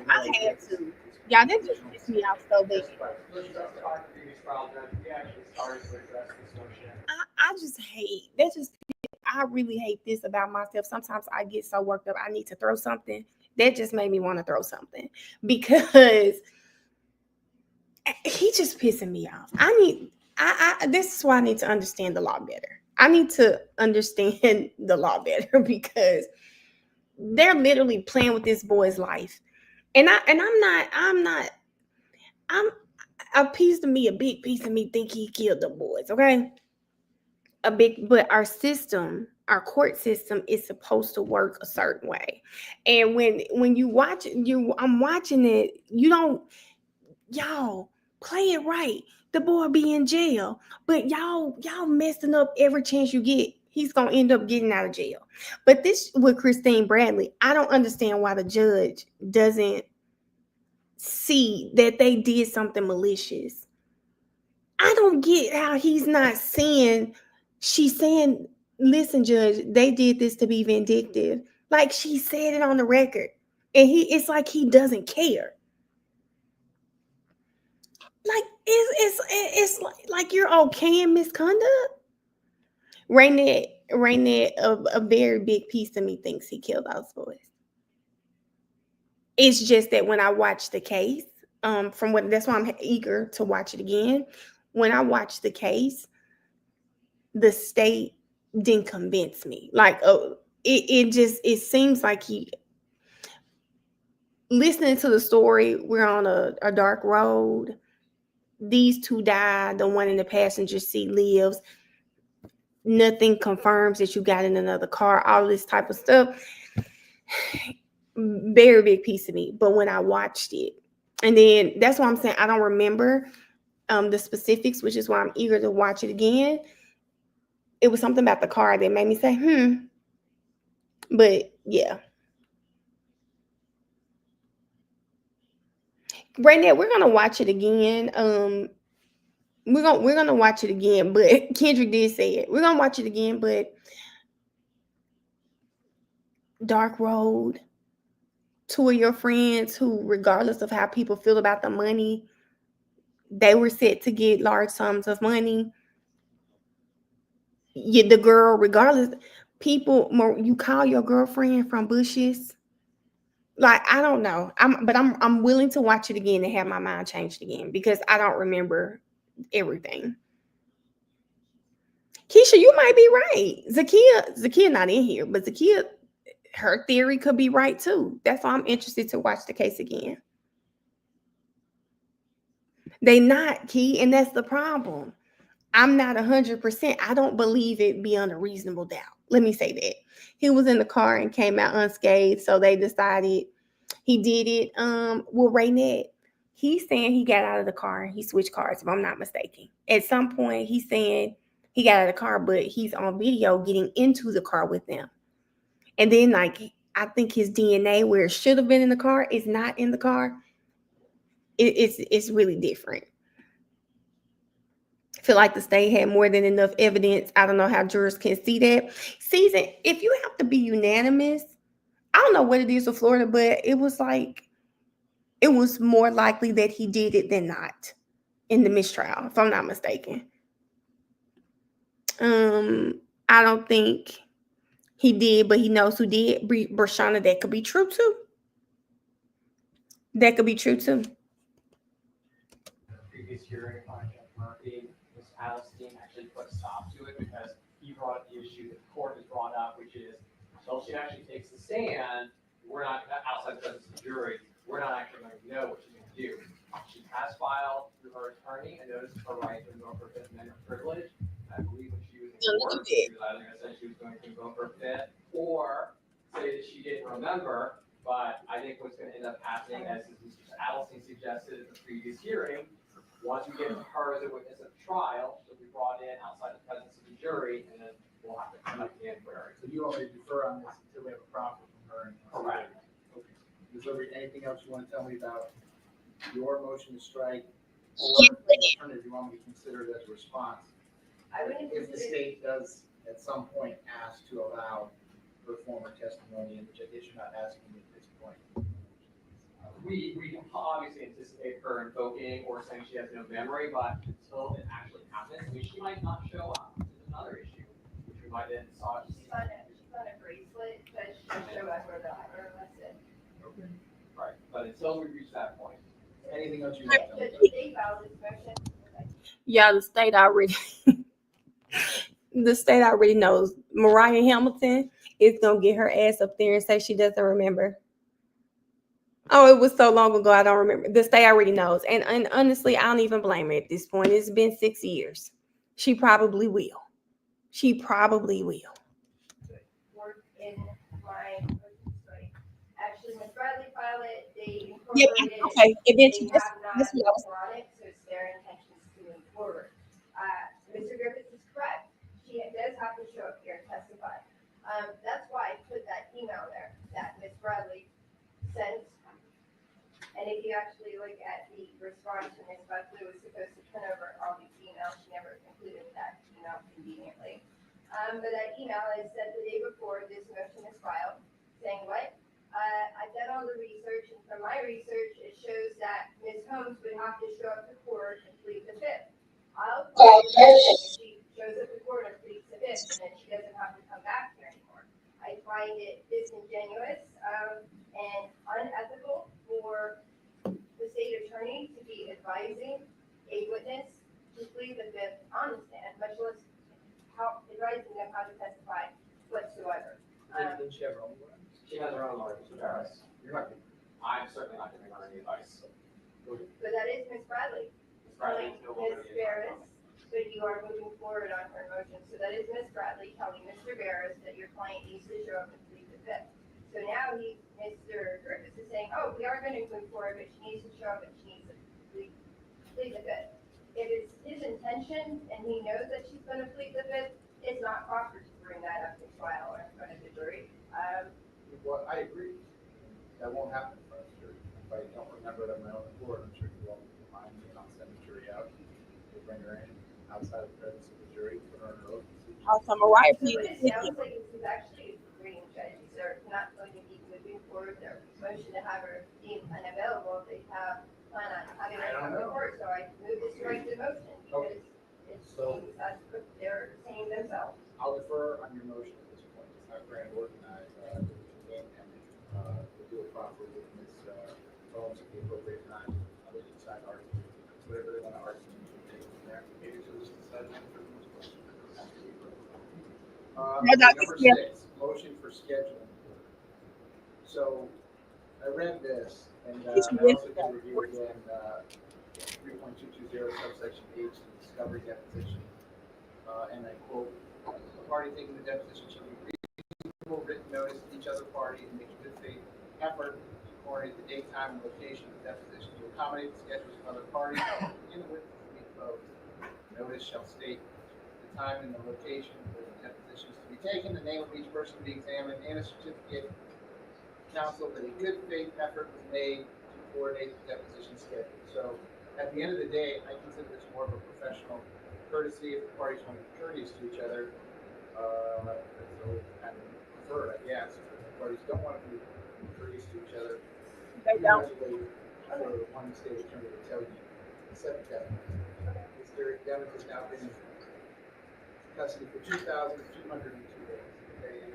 I had to. Y'all, that just pissed me off so bad. Let's justify the previous trial judge, we actually started to address this motion. I just hate that. I really hate this about myself. Sometimes I get so worked up. I need to throw something. That just made me want to throw something because he just pissing me off. This is why I need to understand the law better. I need to understand the law better because they're literally playing with this boy's life. And I'm a piece of me, a big piece of me think he killed the boys, okay? But our system, our court system is supposed to work a certain way. And when you watch I'm watching it, y'all play it right. The boy be in jail, but y'all messing up every chance you get. He's gonna end up getting out of jail. But this with Christine Bradley, I don't understand why the judge doesn't see that they did something malicious. I don't get how he's not saying. She's saying, "Listen, judge, they did this to be vindictive." Like she said it on the record, and it's like he doesn't care. Like it's like you're okay in misconduct. Raynette, a very big piece of me thinks he killed those boys. It's just that when I watch the case, that's why I'm eager to watch it again. When I watch the case, the state didn't convince me. Like, it seems like he. Listening to the story, we're on a dark road. These 2 died. The one in the passenger seat lives. Nothing confirms that you got in another car. All this type of stuff. Very big piece of me. But when I watched it, and then that's why I'm saying I don't remember the specifics, which is why I'm eager to watch it again. It was something about the car that made me say, But yeah. Brandon, we're gonna watch it again. We're gonna watch it again, but Kendrick did say it. We're gonna watch it again, but dark road. 2 of your friends who, regardless of how people feel about the money, they were set to get large sums of money. The girl, regardless, you call your girlfriend from bushes. Like, I don't know. I'm willing to watch it again and have my mind changed again because I don't remember everything. Keisha, you might be right. Zakia not in here, but Zakia, her theory could be right too. That's why I'm interested to watch the case again. They not, Key, and that's the problem. I'm not 100%. I don't believe it beyond a reasonable doubt. Let me say that. He was in the car and came out unscathed, so they decided he did it. Well, Raynette, he's saying he got out of the car and he switched cars, if I'm not mistaken. At some point, he's saying he got out of the car, but he's on video getting into the car with them. And then, like, I think his DNA, where it should have been in the car, is not in the car. It's really different. I feel like the state had more than enough evidence. I don't know how jurors can see that. Season, if you have to be unanimous I don't know what it is with Florida, but it was like it was more likely that he did it than not in the mistrial, if I'm not mistaken. I don't think he did, but he knows who did. Brashana, that could be true too. That could be true too. Previous hearing by Judge Murphy, Ms. Allenstein actually put a stop to it because he brought up the issue that the court has brought up, which is until she actually takes the stand, we're not outside the presence of the jury. We're not actually going to know what she's going to do. She has filed through her attorney a notice of her right to invoke her Fifth Amendment privilege. I believe when she was in court, she was either going to say she was going to invoke her Fifth or say that she didn't remember. But I think what's going to end up happening, as Mr. Allenstein suggested in the previous hearing, once we get her as a witness at the trial, she'll be brought in outside the presence of the jury, and then we'll have to come up the inquiry. So you want me to defer on this until we have a proffer from her? Correct. Okay. Is there anything else you want to tell me about your motion to strike? Or alternative, you want me to consider it as a response? I wouldn't If the consider, state does at some point ask to allow her former testimony, and which I guess you're not asking at this point. We obviously anticipate her invoking or saying she has no memory, but until it actually happens, I mean, she might not show up. This is another issue, which we might then saw. she's on a bracelet, but she can show up or not, or that's it. Okay. Right, but until we reach that point. Anything else you want to tell me? Judge, they filed this motion. Yeah, the state already the state already knows. Mariah Hamilton is gonna get her ass up there and say she doesn't remember. Oh, it was so long ago, I don't remember. The state already knows. And honestly, I don't even blame her at this point. It's been 6 years. She probably will. She probably will. Work in my motion to strike. Actually, Ms. Bradley filed it, they Yeah, incorporated it. okay. Eventually, They that's have not what I was. withdrawn it, so it's their intentions to move forward. Mr. Griffiths is correct, she does have to show up here and testify. That's why I put that email there that Ms. Bradley sent. And if you actually look at the response to Ms. Buckley was supposed to turn over all these emails, she never included that email conveniently. But that email is sent the day before this motion is filed, saying what? I've done all the research, and from my research, it shows that Ms. Holmes would have to show up to court and plead the Fifth. I'll if she shows up to court and pleads the Fifth, and then she doesn't have to come back here anymore. I find it disingenuous and unethical for the state attorney to be advising a witness to plead the Fifth on the stand, much less advising them how to testify whatsoever. Didn't she have her own one? She has her own lawyer, Mr. Barris. You're not. I'm certainly not giving her any advice. But that is Ms. Bradley. Ms. Bradley, no longer Ms. is. Barris, but you are moving forward on her motion. So that is Ms. Bradley telling Mr. Barris that your client needs to show up and plead the Fifth. So now Mr. Griffiths is saying, oh, we are going to move forward, but she needs to show up and she needs to plead the Fifth. If it's his intention and he knows that she's going to plead the Fifth, it's not proper to bring that up in trial or in front of the jury. Well, I agree. That won't happen in front of the jury. If I don't remember it on my own accord, I'm sure you won't mind me, and I'll send the jury out. We'll bring her in outside of the presence of the jury, put her on her oath. Also, Mariah So what it sounds like is actually agreeing judges are not going to be moving forward their motion to have her deemed unavailable. They have plan on having her come to court, so I move this right to motion because it seems that's what they're saying themselves. I'll defer on your motion at this point. It's not grand organized. We'll do it properly with Ms. Holmes at the appropriate time. I'll let you decide argument. Whatever they want to argue, you can take from there. Maybe so just decide on the first question. Number 6, motion for scheduling. So I read this and I also did review again 3.220 subsection H, the discovery deposition. And I quote, the party taking the deposition shall be reasonable written notice to each other party and make a good faith effort to coordinate the date, time, and location of the deposition to accommodate the schedules of other parties in the witness to be closed. Notice shall state the time and the location where the deposition is to be taken, the name of each person to be examined, and a certificate counsel that a good faith effort was made to coordinate the deposition schedule. So at the end of the day, I consider this more of a professional courtesy if the parties want to be courteous to each other. So kind of preferred, I guess. parties don't want to be courteous to each other, They you have to wait for one state attorney to tell you to set the deadline. Mr. Devins has now been in custody for 2,202 days. Okay?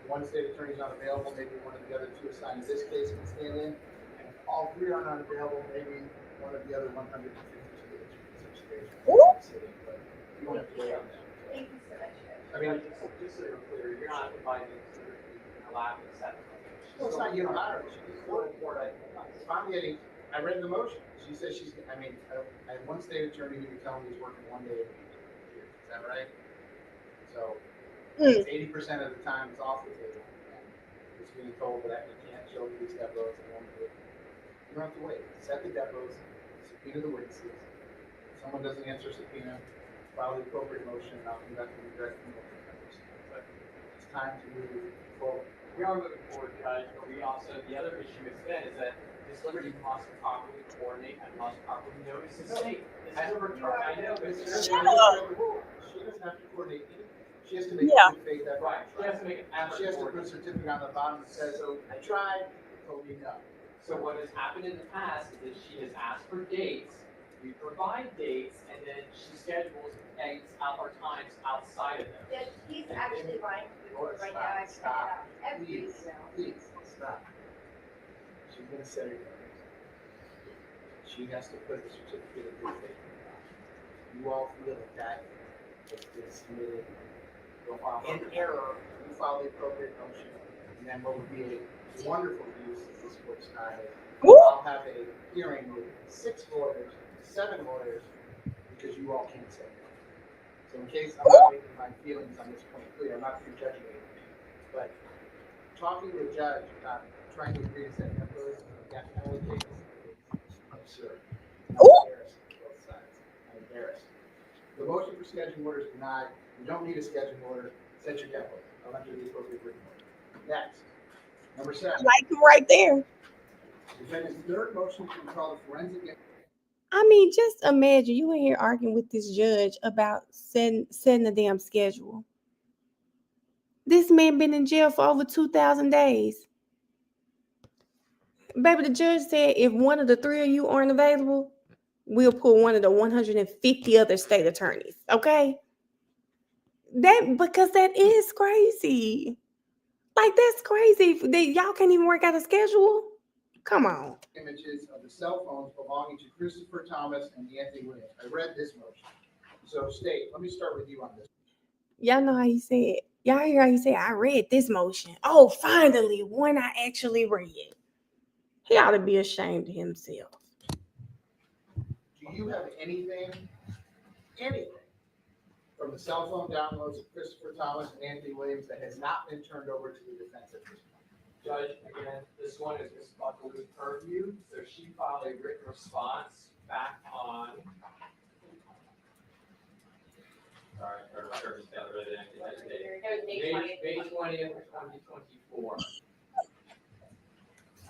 One state attorney is not available, maybe one of the other two assigned to this case can stand in. And if all three are not available, maybe one of the other 152 days can sit but you don't have to wait on that. Thank you so much. I mean, just so you're clear, you're not inviting to allow me to set the location. well, it's not you hiring, she's Court, I'm getting, I read the motion. She says she's, I had one state attorney who could tell me he's working 1 day a week. Is that right? So, 80% of the time it's off the table. And it's being told that you can't show these depots and won't do it. You don't have to wait. Set the depots, subpoena the witnesses. If someone doesn't answer subpoena, file the appropriate motion, and I'll conduct the direct motion. But it's time to move forward. We are moving forward, Judge, but we also, the other issue has been is that Ms. Liberty must properly coordinate and must properly notice the state. As a return, I know, but She it's doesn't have to coordinate anything. She has to make a good faith effort. right. She has to make an effort. She has to for put a it. certificate on the bottom that says, "So I tried, told me no." So what has happened in the past is that she has asked for dates, we provide dates, and then she schedules dates out or times outside of them. Yes, he's actually lying to the board right now. I sent it out every Please, email. please, stop. She's gonna set it up. She has to put the certificate of good faith. You all feel that has been submitted in error, you file the appropriate motion, and then what would be a wonderful use of this court's time. I'll have a hearing with 6 lawyers, 7 lawyers, because you all can't say no. So in case I'm not making my feelings on this point clear, I'm not prejudging anything, but talking to a judge about trying to agree to set numbers, that only takes absurd. I'm embarrassed on both sides. I'm embarrassed. The motion for scheduling order is denied. You don't need a scheduling order. Set your depot. I'll enter the appropriate written order. Next, number 7. Like him right there. Defendant's third motion to recall the forensic. I mean, just imagine you in here arguing with this judge about setting a damn schedule. This man been in jail for over 2,000 days. Baby, the judge said if one of the 3 of you aren't available, we'll pull one of the 150 other state attorneys. Okay? Because that is crazy. Like, that's crazy. Y'all can't even work out a schedule. Come on. Images of the cell phones belonging to Christopher Thomas and Anthony Williams. I read this motion. So, State, let me start with you on this. Y'all know how he said. Y'all hear how he said, I read this motion. Oh, finally, one I actually read. He ought to be ashamed of himself. Do you have anything from the cell phone downloads of Christopher Thomas and Anthony Williams that has not been turned over to the defense at this point? Judge, again, this one is Ms. Buckley's purview, so she filed a written response back on. Sorry, or just the other day. May 20th, 2024.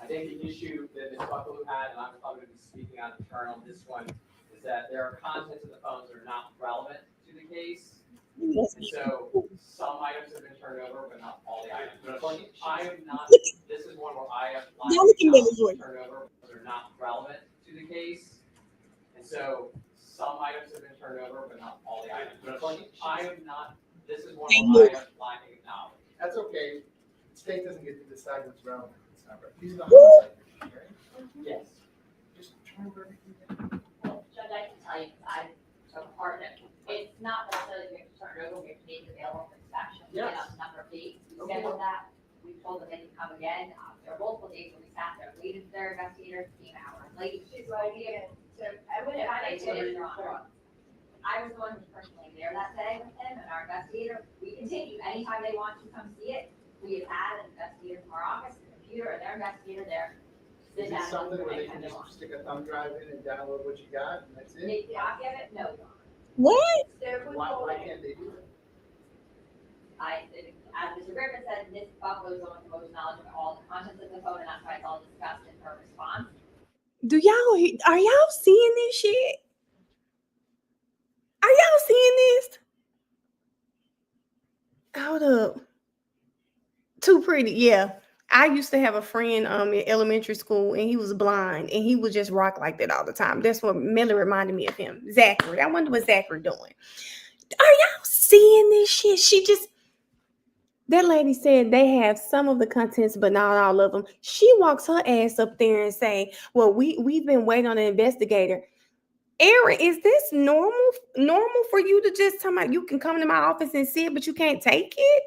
I think the issue that Ms. Buckley had, and I'm probably going to be speaking on internal on this one, is that there are contents of the phones that are not relevant to the case. And so some items have been turned over, but not all the items. But I am not, this is one where I have turned over, but they're not relevant to the case. And so some items have been turned over, but not all the items. But I am not, this is one where I am lacking knowledge. That's okay. The state doesn't get to decide what's relevant. It's not right. These are the homicide issues, right? Yes. Just turn over everything down. Well, Judge, I can tell you, I took part in it. It's not necessarily we have to turn it over, we have to make it available for inspection. We Yes. have a number of dates, we Okay. scheduled that, we told them they can come again. There are multiple days when we sat there, waited for their investigators, came hours late. She's like, again, so I would If I have didn't to get it wrong. I was the one who was personally there that day with him and our investigator. We continue, anytime they want to come see it, we have had an investigator from our office, a computer, and their investigator there. Is sit it down something where they anytime can just want. stick a thumb drive in and download what you got and that's it? Make a copy of it? No. What? They're Why withholding. can't they do it? As Mr. Griffin said, Ms. Buffalo is the one with the most knowledge of all the contents of the phone, and that's why it's all discussed in her response. Are y'all seeing this shit? Are y'all seeing this? Hold up. Too pretty, yeah. I used to have a friend in elementary school, and he was blind, and he would just rock like that all the time. That's what Millie reminded me of him. Zachary. I wonder what Zachary doing. Are y'all seeing this shit? That lady said they have some of the contents, but not all of them. She walks her ass up there and say, well, we've been waiting on an investigator. Aaron, is this normal for you to just tell me you can come to my office and see it, but you can't take it?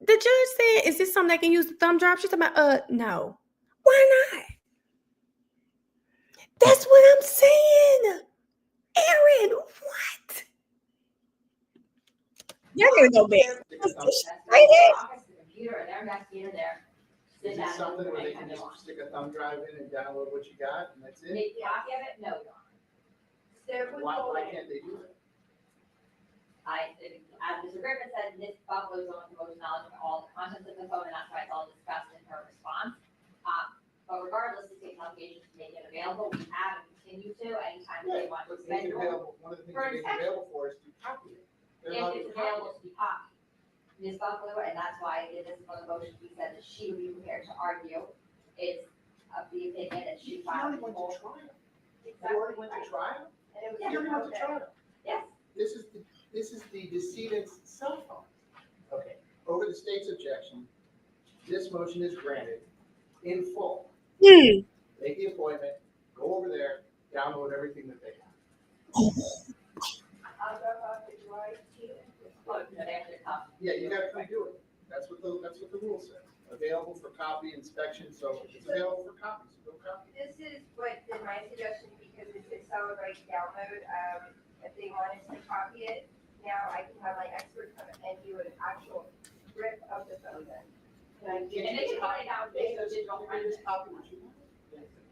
The judge said, is this something they can use the thumb drive? She's talking about, no. Why not? That's what I'm saying. Aaron, what? You're gonna go back. That's right, their office, the computer, and their investigator there. Sit Is down it something and where they anytime can they just want. stick a thumb drive in and download what you got and that's it? Make a copy of it? No, Your Honor. So Why can't they do that? As Mr. Griffin said, Ms. Buffalo is the one with the most knowledge of all the contents of the phone, and that's why it's all discussed in her response. But regardless, the state's obligation to make it available, we have and continue to, anytime they want to But make it schedule. available, one of the things For to make it inspection. available for is to copy it. They're If allowed it's to copy available to be copied. Ms. Buffalo, and that's why I did this for the motion, we said that she would be prepared to argue, is of the opinion that she it. You filed already the went whole. to trial. You already went to trial? And it was. Yeah. You already went to trial. Yes, This is the decedent's cell phone. Okay, over the state's objection, this motion is granted in full. Make the appointment, go over there, download everything that they have. I'll drop off the drive to you. oh, no, they have to copy. Yeah, you gotta come do it. That's what the rule says. Available for copy inspection, so if it's available for copy, so go copy. This is what is my suggestion, because it's a solid right download, if they wanted to copy it, now I can have my expert come and do an actual rip of the phone then. Can I do? And they can write it down, they go digital You print just it. copy what you have.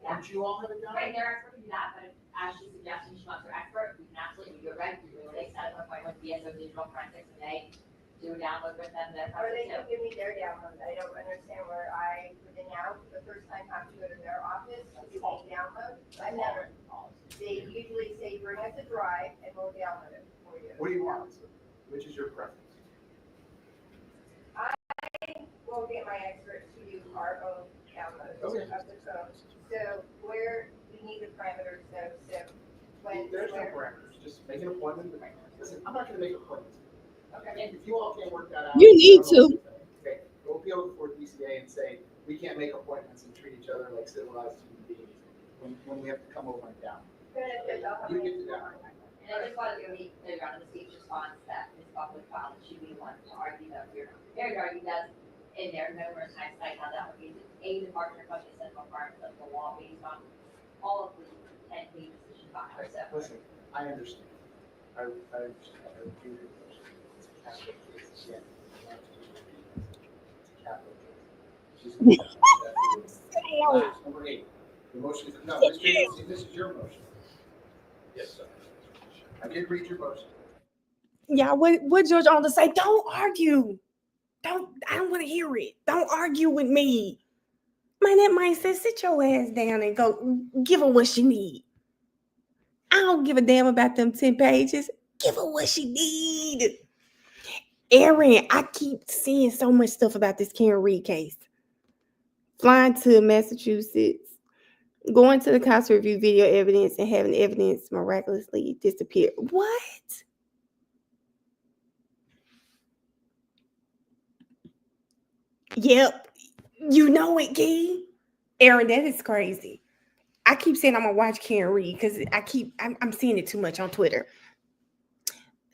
Don't you all have it done? Right, they're expert can do that, but as she's suggesting, she wants her expert, we can absolutely do it right, we really set up an appointment with BSO Digital Forensics today, do a download with them, then. Or they can give me their download, I don't understand where I, within now, for the first time, have to go to their office to do a download. I've never, they usually say, bring us a drive and we'll download it for you. What do you want? Which is your preference? We'll get my expert to do our own download of Okay. the phone. So where, we need the parameters though, so when. There's no where- parameters, just make an appointment. Listen, I'm not gonna make appointments. Okay. If you all can't work that out. You need I don't know to. what say. Okay, go appeal before DCA and say, we can't make appointments and treat each other like civilized human beings when we have to come over and down. Good, good, I'll have You my- get to down. And I just wanted to be clear on the state's response that Ms. Buffalo filed, that she would want to argue that we're not prepared to argue that in there numerous times, like how that would be a departure from the central requirements of the law based on all of the 10 pages that she filed, so. Listen, I understand. I understand. I do your motion. It's a capital case. Yeah. It's a capital case. She's gonna have that. Number 8. The motion is, no, Mr. Nancy, this is your motion. Yes, sir. I did read your motion. Yeah, what George on to say? Don't argue. I don't want to hear it. Don't argue with me. Man, that man said, sit your ass down and go give her what she need. I don't give a damn about them 10 pages. Give her what she need. Aaron, I keep seeing so much stuff about this Karen Reed case. Flying to Massachusetts, going to the cops to review video evidence and having evidence miraculously disappear. What? Yep. You know it, Key. Aaron, that is crazy. I keep saying I'm gonna watch Karen Reed because I'm seeing it too much on Twitter.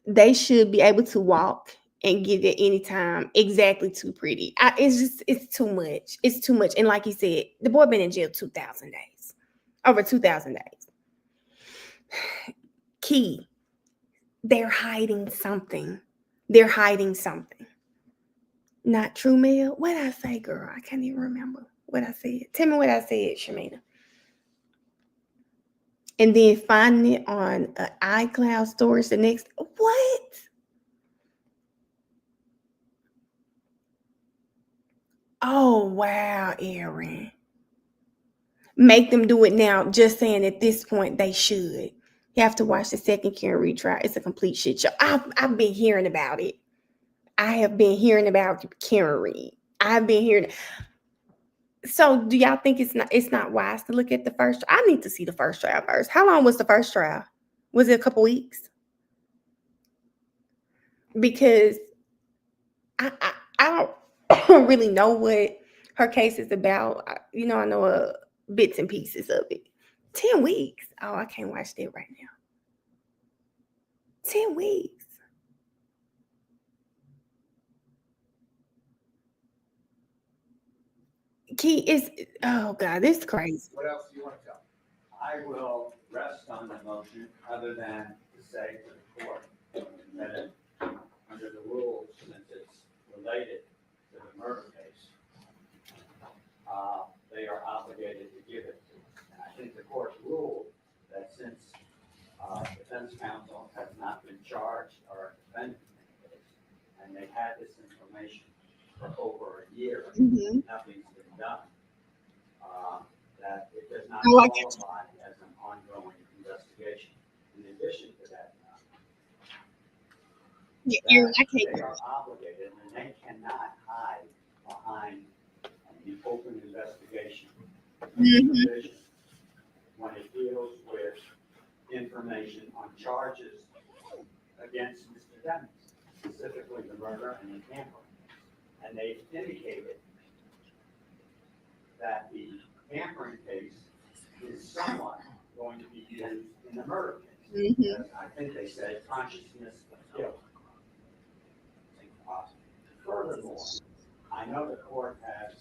They should be able to walk and get it anytime. Exactly too pretty. It's too much. It's too much. And like he said, the boy been in jail 2,000 days. Over 2,000 days. Key. They're hiding something. They're hiding something. Not true, Mel. What did I say, girl? I can't even remember what I said. Tell me what I said, Shamina. And then finding it on an iCloud storage the next. What? Oh, wow, Aaron. Make them do it now. Just saying at this point they should. You have to watch the second Karen Reed trial. It's a complete shit show. I've been hearing about it. I have been hearing about Karen Reed. I've been hearing. So, do y'all think it's not wise to look at the first? I need to see the first trial first. How long was the first trial? Was it a couple weeks? Because I don't really know what her case is about. I know bits and pieces of it. 10 weeks. Oh, I can't watch that right now. 10 weeks. Key is, oh God, this is crazy. What else do you want to tell? I will rest on the motion other than to say to the court that under the rules, since it's related to the murder case, they are obligated to give it to us. And I think the court ruled that since defense counsel has not been charged or defended in the case, and they had this information for over a year, nothing's been done, that it does not Oh, I get you. qualify as an ongoing investigation. In addition to that, Aaron, I they can't. are obligated and they cannot hide behind the open investigation provision when it deals with information on charges against Mr. Dennis, specifically the murder and the tampering. And they've indicated that the tampering case is somewhat going to be used in the murder case. Because I think they said consciousness of guilt. Furthermore, I know the court has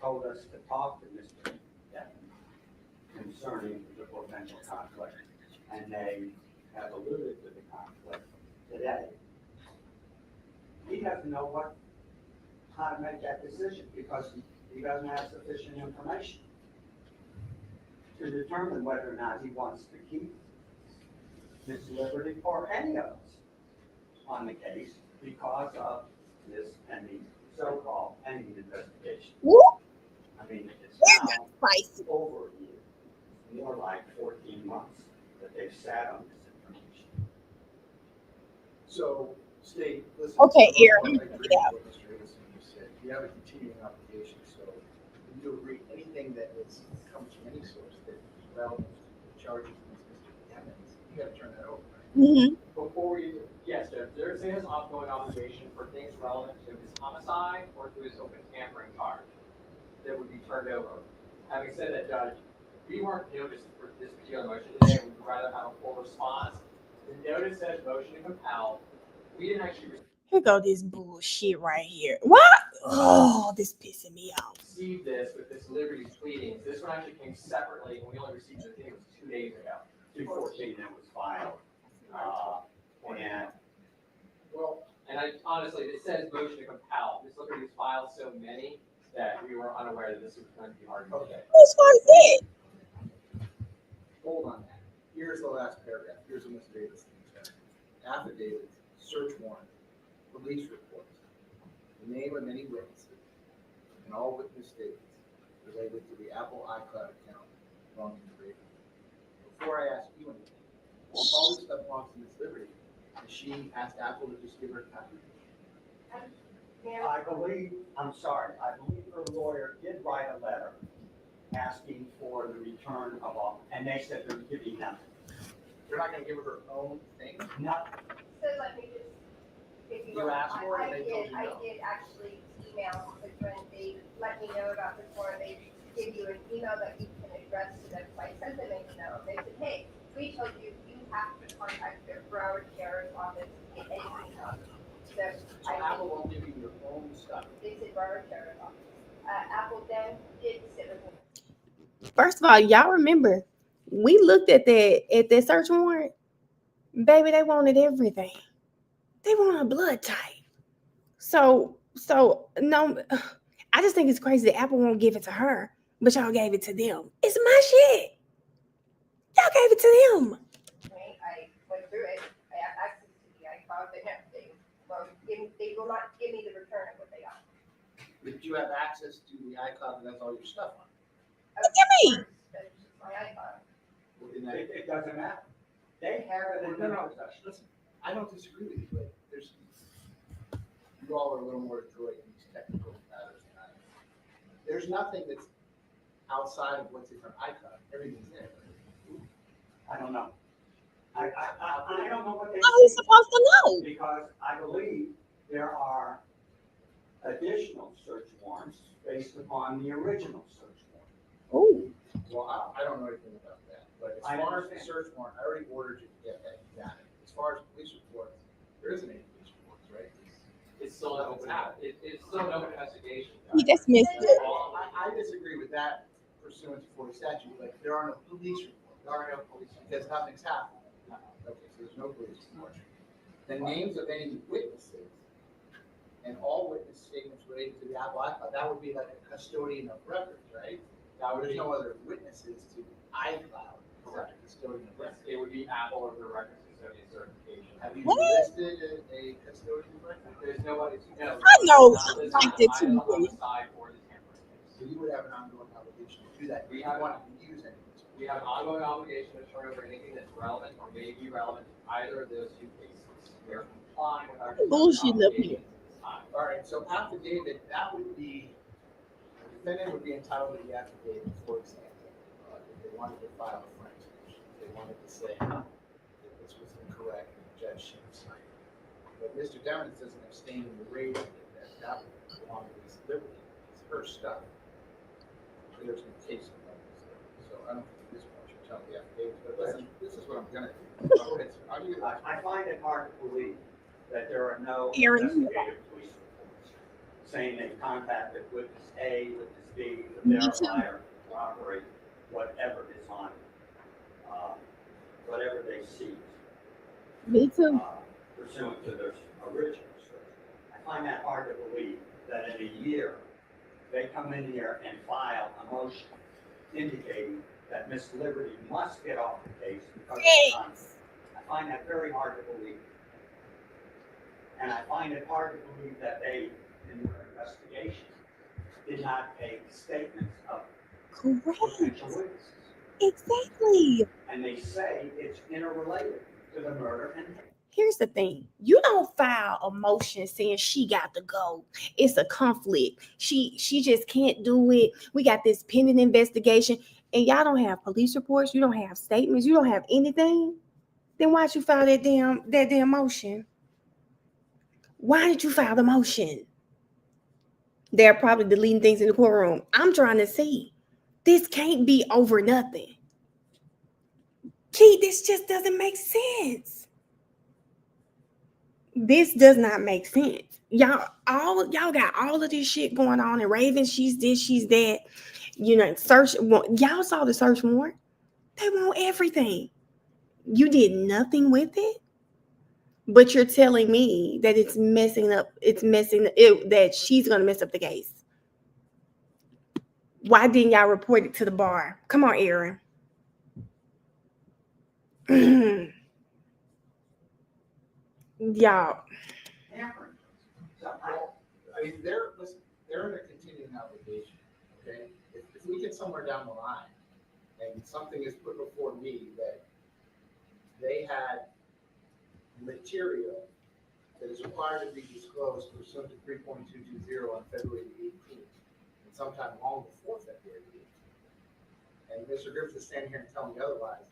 told us to talk to Mr. Dennis concerning the potential conflict, and they have alluded to the conflict today. He doesn't know how to make that decision because he doesn't have sufficient information to determine whether or not he wants to keep Miss Liberty or any of us on the case because of this pending, so-called pending investigation. Woo! I mean, it's That's now spicy. over a year, more like 14 months that they've sat on this information. So, state, listen. Okay, for the Aaron, most part, I agree yeah. with what Mr. Avison just said. You have a continuing obligation, so you do agree, anything that comes from any source that is relevant to the charges against Mr. Evans, you gotta turn that over, right? Before we, yes, there's an ongoing obligation for things relevant to his homicide or to his open tampering charge that would be turned over. Having said that, Judge, we weren't noticed for this particular motion today. We'd rather have a full response. The notice says motion to compel. We didn't actually Here go this bullshit right here. What? Oh, this pissing me off. receive this with this Liberty's pleadings. This one actually came separately, and we only received it, I think it was 2 days ago. 214 that was filed. And And I honestly, it says motion to compel. This Liberty's filed so many that we were unaware that this was going to be hard to get. Whose fault is it? Hold on that. Here's the last paragraph. Here's what Mr. Davis said. Affidavits, search warrant, police reports, the name of many witnesses, and all witness statements related to the Apple iCloud account belonging to Raven. Before I ask you anything, if all this stuff belongs to Miss Liberty, has she asked Apple to just give her a copy? I believe her lawyer did write a letter asking for the return of all, and they said they're giving nothing. You're not gonna give her her own thing? Nothing. So let me just, if you You will, asked for it, I they told you I no. did actually email, because when they let me know about this warrant, they give you an email that you can address to them. So I sent them an email, they said, hey, we told you, you have to contact the Broward Sheriff's Office if anything comes. So So I, Apple won't give you your own stuff. they said Broward Sheriff's Office. Apple then did sit with me. First of all, y'all remember we looked at that search warrant, baby. They wanted everything. They wanted blood type. So no, I just think it's crazy that Apple won't give it to her, but y'all gave it to them. It's my shit. Y'all gave it to them. I went through it, I have access to the iCloud, they will not give me the return of what they got. But you have access to the iCloud and that's all your stuff on. Look at me. That's just my iCloud. In that- It doesn't matter. They have it in their possession. Listen, I don't disagree with you, but you all are a little more adroit in these technical matters than I there's nothing that's outside of what's in her iCloud. Everything's there. I don't know. I don't know what they How are you think, supposed to know? because I believe there are additional search warrants based upon the original search warrant. Oh, Well, I don't know anything about that, but I as far as the understand. search warrant, I already ordered you to get that, you got it. As far as police reports, there isn't any police reports, right? It's still an open, it's still an open investigation. he just missed it. Well, I disagree with that pursuant to Florida statute, like, there are no police reports. There are no police, because nothing's happened. Okay, so there's no police reports. The names of any witnesses and all witness statements related to the Apple iCloud, that would be like a custodian of records, right? Now, there's no other witnesses to iCloud, except a custodian of records. It would be Apple or the records custodian certification. Have you What? listed a custodian of records? There's nobody, no. I know, Not listed like the on either two ways. homicide or the tampering case. So you would have an ongoing obligation to do that. We We have- want to use any of this. We have an ongoing obligation to turn over anything that's relevant or may be relevant to either of those two cases. We are complying with our. Bullshit up obligations here. at this time. All right, so affidavit, that would be, the defendant would be entitled to the affidavit, for example, if they wanted to file a Frank's motion, if they wanted to say that this was incorrect, and the judge should have signed it. But Mr. Devens doesn't abstain in the rating that would belong to his liberty, it's her stuff. So there's no case in that, so I don't think at this point you tell the affidavit, but listen, this is what I'm gonna do. Go ahead, sir. I'll give you the last I find it hard to believe that there are no Aaron. investigative police reports saying they contacted witness A, witness B, to Me too. verify or corroborate whatever is on, whatever they seized, Me too. pursuant to their original search. I find that hard to believe that in a year, they come in here and file a motion indicating that Miss Liberty must get off the case because of the time. I find that very hard to believe. And I find it hard to believe that they, in their investigation, did not take statements of Correct. potential witnesses. Exactly. And they say it's interrelated to the murder and Here's the thing. You don't file a motion saying she got to go. It's a conflict. She just can't do it. We got this pending investigation. And y'all don't have police reports. You don't have statements. You don't have anything. Then why'd you file that damn motion? Why did you file the motion? They're probably deleting things in the courtroom. I'm trying to see. This can't be over nothing. Key, this just doesn't make sense. This does not make sense. Y'all got all of this shit going on, and Raven, she's this, she's that. You know, y'all saw the search warrant. They want everything. You did nothing with it, but you're telling me that it's messing up. That she's gonna mess up the case. Why didn't y'all report it to the bar? Come on, Aaron. Y'all. tampering. So I mean, they're in a continuing obligation, okay? If we get somewhere down the line and something is put before me that they had material that is required to be disclosed pursuant to 3.220 on February the 18th, and sometime long before February the 18th, and Mr. Griffith is standing here and telling me otherwise,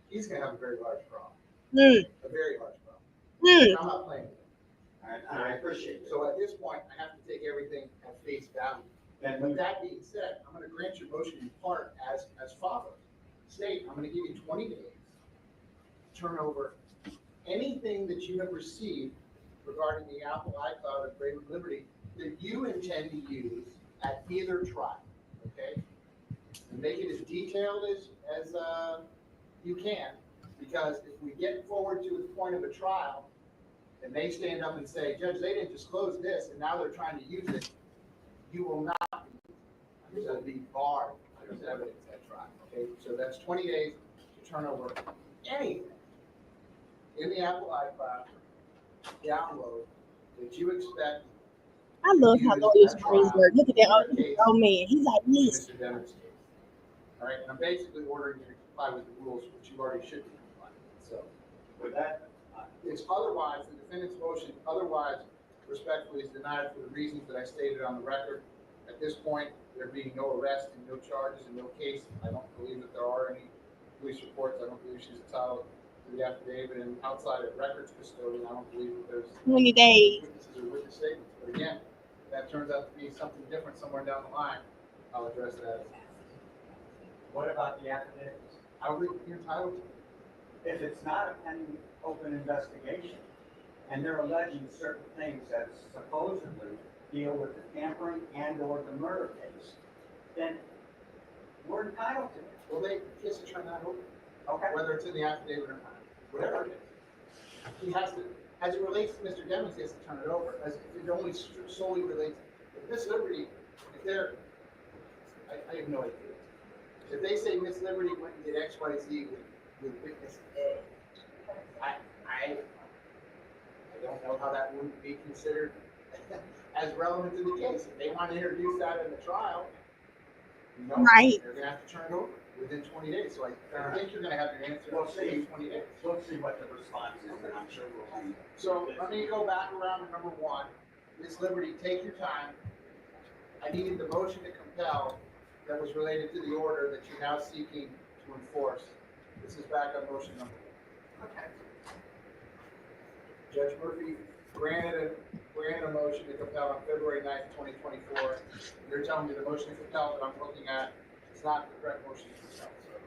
he's gonna have a very large problem, a very large problem. And I'm not playing with it. and I appreciate it. So at this point, I have to take everything at face value. And with that being said, I'm gonna grant your motion in part as follows. State, I'm gonna give you 20 days to turn over anything that you have received regarding the Apple iCloud of Raven Liberty that you intend to use at either trial, okay? And make it as detailed as you can, because if we get forward to the point of a trial, and they stand up and say, Judge, they didn't disclose this, and now they're trying to use it, you will not be, you will be barred as evidence at trial, okay? So that's 20 days to turn over anything in the Apple iCloud download that you expect. I love how lawyers Greensburg. Look at that. Oh man, he's like in this. Mr. Denner's case. All right, and I'm basically ordering you to comply with the rules, which you already should be complying with, so. With that, It's otherwise, the defendant's motion otherwise respectfully is denied for the reasons that I stated on the record. At this point, there being no arrest and no charges and no case, I don't believe that there are any police reports. I don't believe she's entitled to the affidavit, and outside of records custodian, I don't believe that there's 20 days. witnesses or witness statements. But again, if that turns out to be something different somewhere down the line, I'll address that. What about the affidavits? I don't believe you're entitled to. If it's not a pending open investigation, and they're alleging certain things that supposedly deal with the tampering and or the murder case, then we're entitled to it. Well, they kiss and turn that over, Okay? whether it's in the affidavit or not, whatever it is. He has to, as it relates to Mr. Demings, he has to turn it over, as if it only solely relates, if Miss Liberty, if they're, I have no idea. If they say Miss Liberty went and did X, Y, Z with witness A, I don't know how that would be considered as relevant to the case. If they want to introduce that in the trial, no, Right. they're gonna have to turn it over within 20 days. So I think you're gonna have your answer We'll see. in 20 days. We'll see what the response is, and I'm sure we'll be. So let me go back around to number one. Miss Liberty, take your time. I needed the motion to compel that was related to the order that you're now seeking to enforce. This is back on motion number one. Okay. Judge Murphy granted a motion to compel on February 9th, 2024. You're telling me the motion to compel that I'm looking at is not the correct motion to compel. So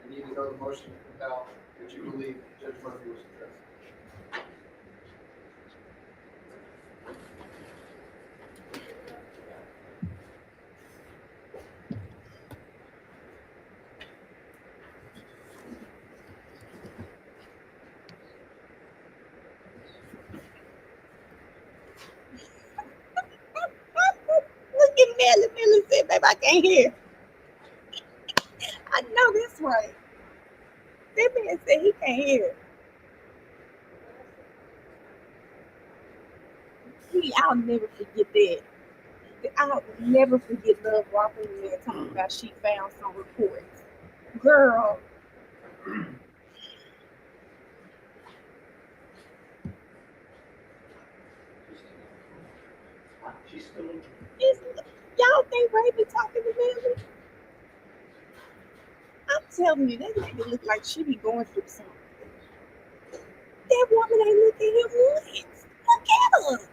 I need to know the motion to compel that you believe Judge Murphy was addressing. Look at Melly. Melly said, babe, I can't hear. I know that's right. That man said he can't hear. I'll never forget that. I'll never forget Love walking in there talking about she found some reports. Girl, She's still in. y'all think Ray be talking to Melly? I'm telling you, that lady look like she be going through something. That woman ain't looking at him once. Look at her.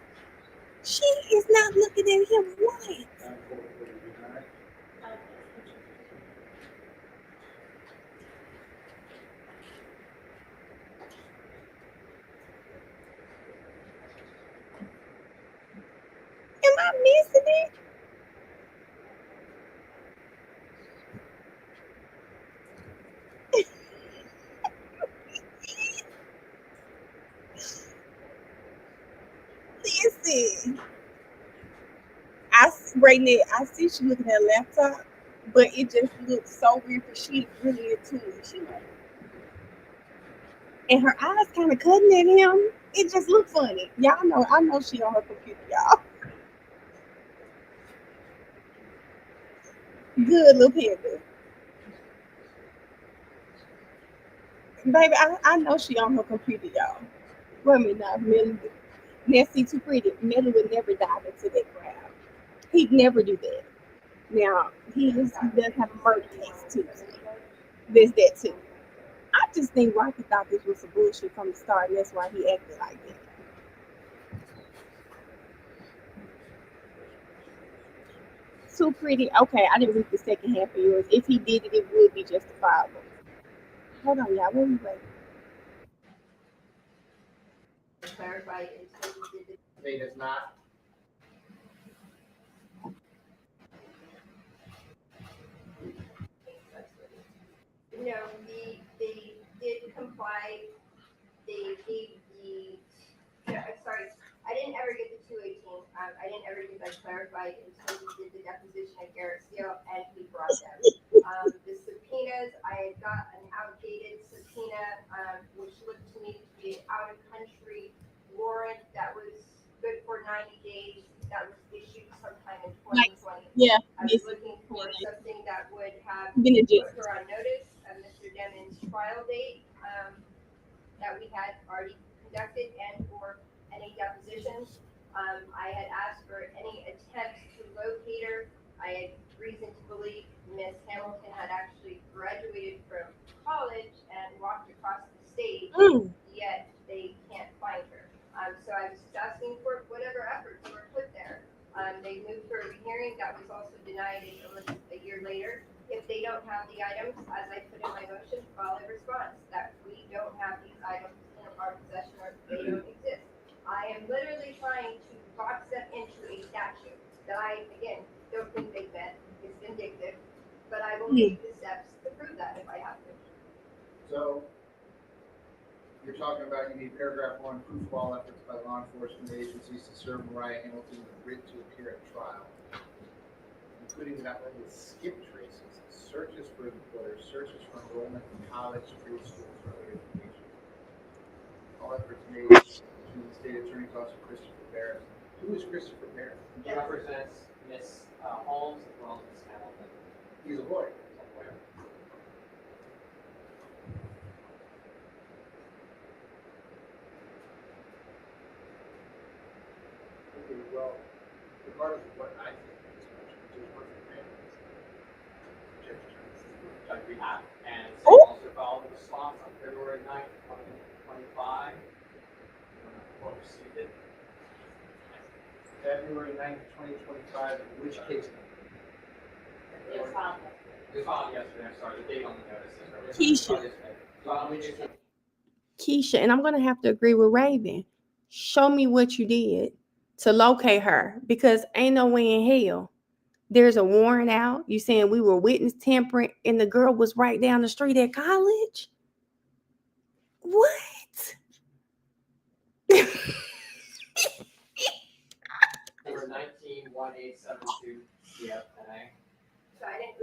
She is not looking at him once. Am I missing it? Listen, right now, I see she looking at her laptop, but it just looks so weird because she really into it. She like, and her eyes kind of cutting at him. It just looked funny. Y'all know, I know she on her computer, y'all. Good little panda. Baby, I know she on her computer, y'all. Wait a minute now, Millie. Nancy too pretty. Millie would never dive into that crowd. He'd never do that. Now, he does have a murder case too. So there's that too. I just think Rocky thought this was some bullshit from the start, and that's why he acted like that. Too pretty. Okay, I didn't read the second half of yours. If he did it, it would be justifiable. Hold on, y'all. Where we wait? Clarify until you did the It is not. No, they did comply. They gave the, no, I'm sorry, I didn't ever get the 218. I didn't ever get that clarified until we did the deposition at Garrett Steele and he brought them. The subpoenas, I had got an outdated subpoena, which looked to me to be an out-of-country warrant that was good for 90 days. That was issued sometime in 2020. Yeah, I was looking for something that would have been a put her on notice of Mr. Demon's trial date that we had already conducted and for any depositions. I had asked for any attempts to locate her I had reason to believe Miss Hamilton had actually graduated from college and walked across the stage, yet they can't find her. So I was just asking for whatever efforts were put there. They moved for a rehearing, that was also denied a year later. If they don't have the items, as I put in my motion, file a response that we don't have these items in our possession or they don't exist. I am literally trying to box them into a statute that I, again, don't think they've met. It's vindictive, but I will take the steps to prove that if I have to. So, you're talking about you need paragraph 1, proof of all efforts by law enforcement agencies to serve Mariah Hamilton with writ to appear at trial, including not only skip traces, searches for employers, searches for enrollment in college, trade schools, or other education. All efforts made through the state attorney's office, Christopher Barrett. Who is Christopher Barrett? He represents Miss Holmes as well as Miss Hamilton. He's a lawyer. Okay, well, regardless of what I think of this motion, just what's the family? Judge, we have, and so also filed a response on February 9th, 2025. Or received it. February 9th, 2025, which case number? It was filed. It was filed yesterday, I'm sorry, the date on the notice is. Keisha. So let me just. Keisha, and I'm going to have to agree with Raven. Show me what you did to locate her, because ain't no way in hell there's a warrant out. You saying we were witness tampering and the girl was right down the street at college? What? Number 191872 CFNA. So I didn't.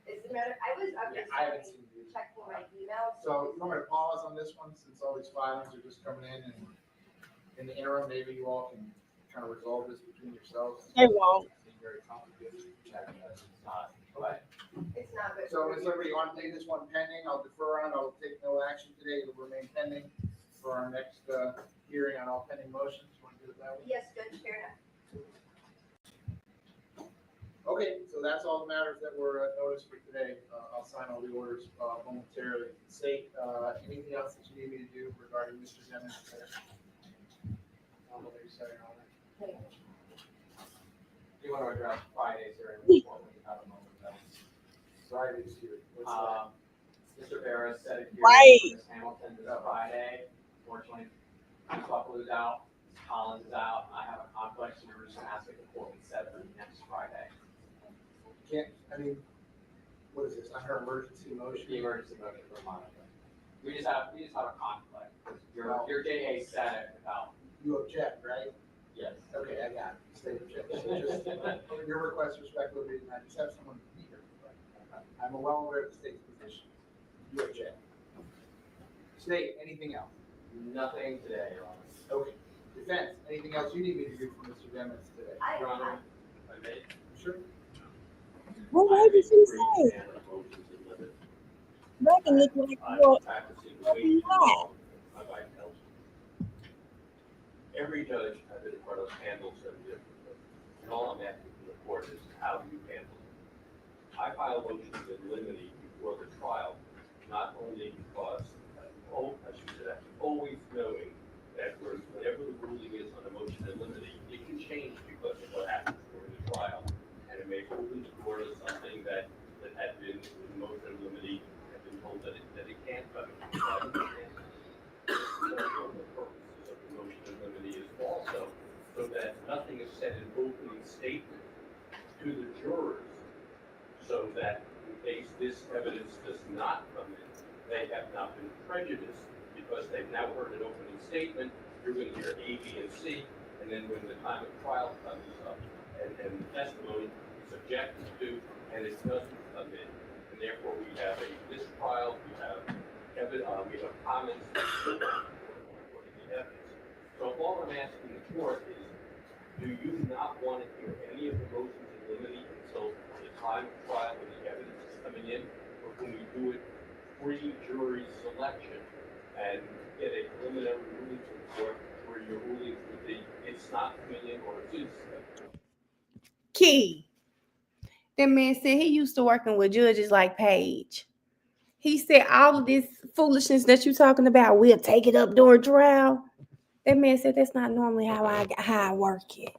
It's the matter, I was up Yeah, this I haven't morning seen these. checking my emails. So you want me to pause on this one since all these filings are just coming in, and in the interim, maybe you all can kind of resolve this between yourselves? They won't. It's very complicated. It's not, but It's not good. So is everybody on take this one pending? I'll defer on, I'll take no action today, it'll remain pending for our next hearing on all pending motions. You want to do it that way? Yes, Judge, fair enough. Okay, so that's all the matters that were noticed for today. I'll sign all the orders momentarily. State, anything else that you need me to do regarding Mr. Dennis? What are you saying on it? do you want to address Friday's hearing before we have a moment of Friday's here. What's that? Mr. Barris said it here Right. for Ms. Hamilton this Friday. Fortunately, Ms. Buckle is out, Ms. Collins is out, I have a conflict, so we're just gonna ask if the court can set for next Friday. Can't, I mean, what is this, under emergency motion? The emergency motion for monitoring. We just have a conflict. Your JA said it about, You object, right? yes. Okay, I got it. State objection. So just, your request respectfully, and I just have someone here. I'm well aware of the state's position. You object. State, anything else? Nothing today, Your Honor. Okay. Defense, anything else you need me to do for Mr. Dennis today? Your Honor, if I may. Sure. What was you finna say? Reagan looked like you Every judge I've been in front of handles them differently. And all I'm asking from the court is, how do you handle it? I file motions in limine before the trial, not only because, I should say that, always knowing that whatever the ruling is on a motion in limine, it can change because of what happens during the trial. And it may open the door to something that had been in motion in limine, had been told that it can't, but the purposes of the motion in limine is also so that nothing is said in opening statement to the jurors, so that in case this evidence does not come in, they have not been prejudiced, because they've now heard an opening statement, you're going to hear A, B, and C, and then when the time of trial comes up, and the testimony is objected to, and it doesn't come in, and therefore we have a mistrial, we have comments according to the evidence. So all I'm asking the court is, do you not want to hear any of the motions in limine until the time of trial when the evidence is coming in, or can we do it pre-jury selection and get a preliminary ruling from the court where you your rulings would be, it's not coming in or it is. Key. That man said he used to working with judges like Paige. He said all of this foolishness that you talking about, we'll take it up during trial. That man said that's not normally how I work it.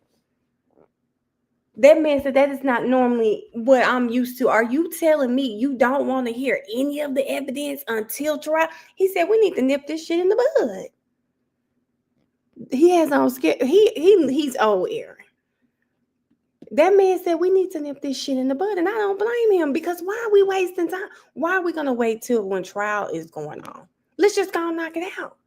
That man said that is not normally what I'm used to. Are you telling me you don't want to hear any of the evidence until trial? He said we need to nip this shit in the bud. He has on scare. He's old, Aaron. That man said we need to nip this shit in the bud, and I don't blame him because why are we wasting time? Why are we gonna wait till when trial is going on? Let's just go and knock it out.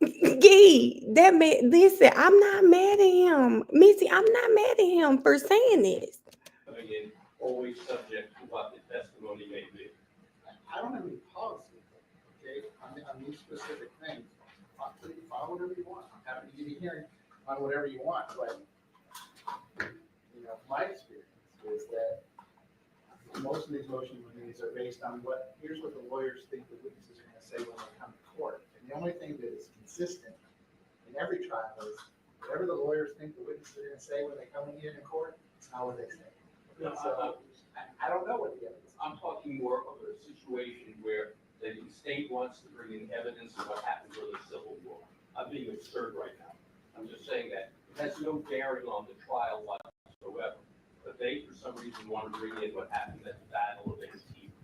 Gee, that man, listen, I'm not mad at him. Missy, I'm not mad at him for saying this. Coming in, always subject to what the testimony may be. I don't have any policy, okay, on these specific things. File whatever you want. I'm happy to give you a hearing on whatever you want, but, you know, my experience is that most of these motion reviews are based on here's what the lawyers think the witnesses are gonna say when they come to court. And the only thing that is consistent in every trial is whatever the lawyers think the witnesses are gonna say when they come in here in court, it's not what they say. No, So, I don't know what the evidence is. I'm talking more of a situation where the state wants to bring in evidence of what happened during the Civil War. I'm being absurd right now. I'm just saying that it has no bearing on the trial whatsoever. But they, for some reason, want to bring in what happened at the Battle of Antietam.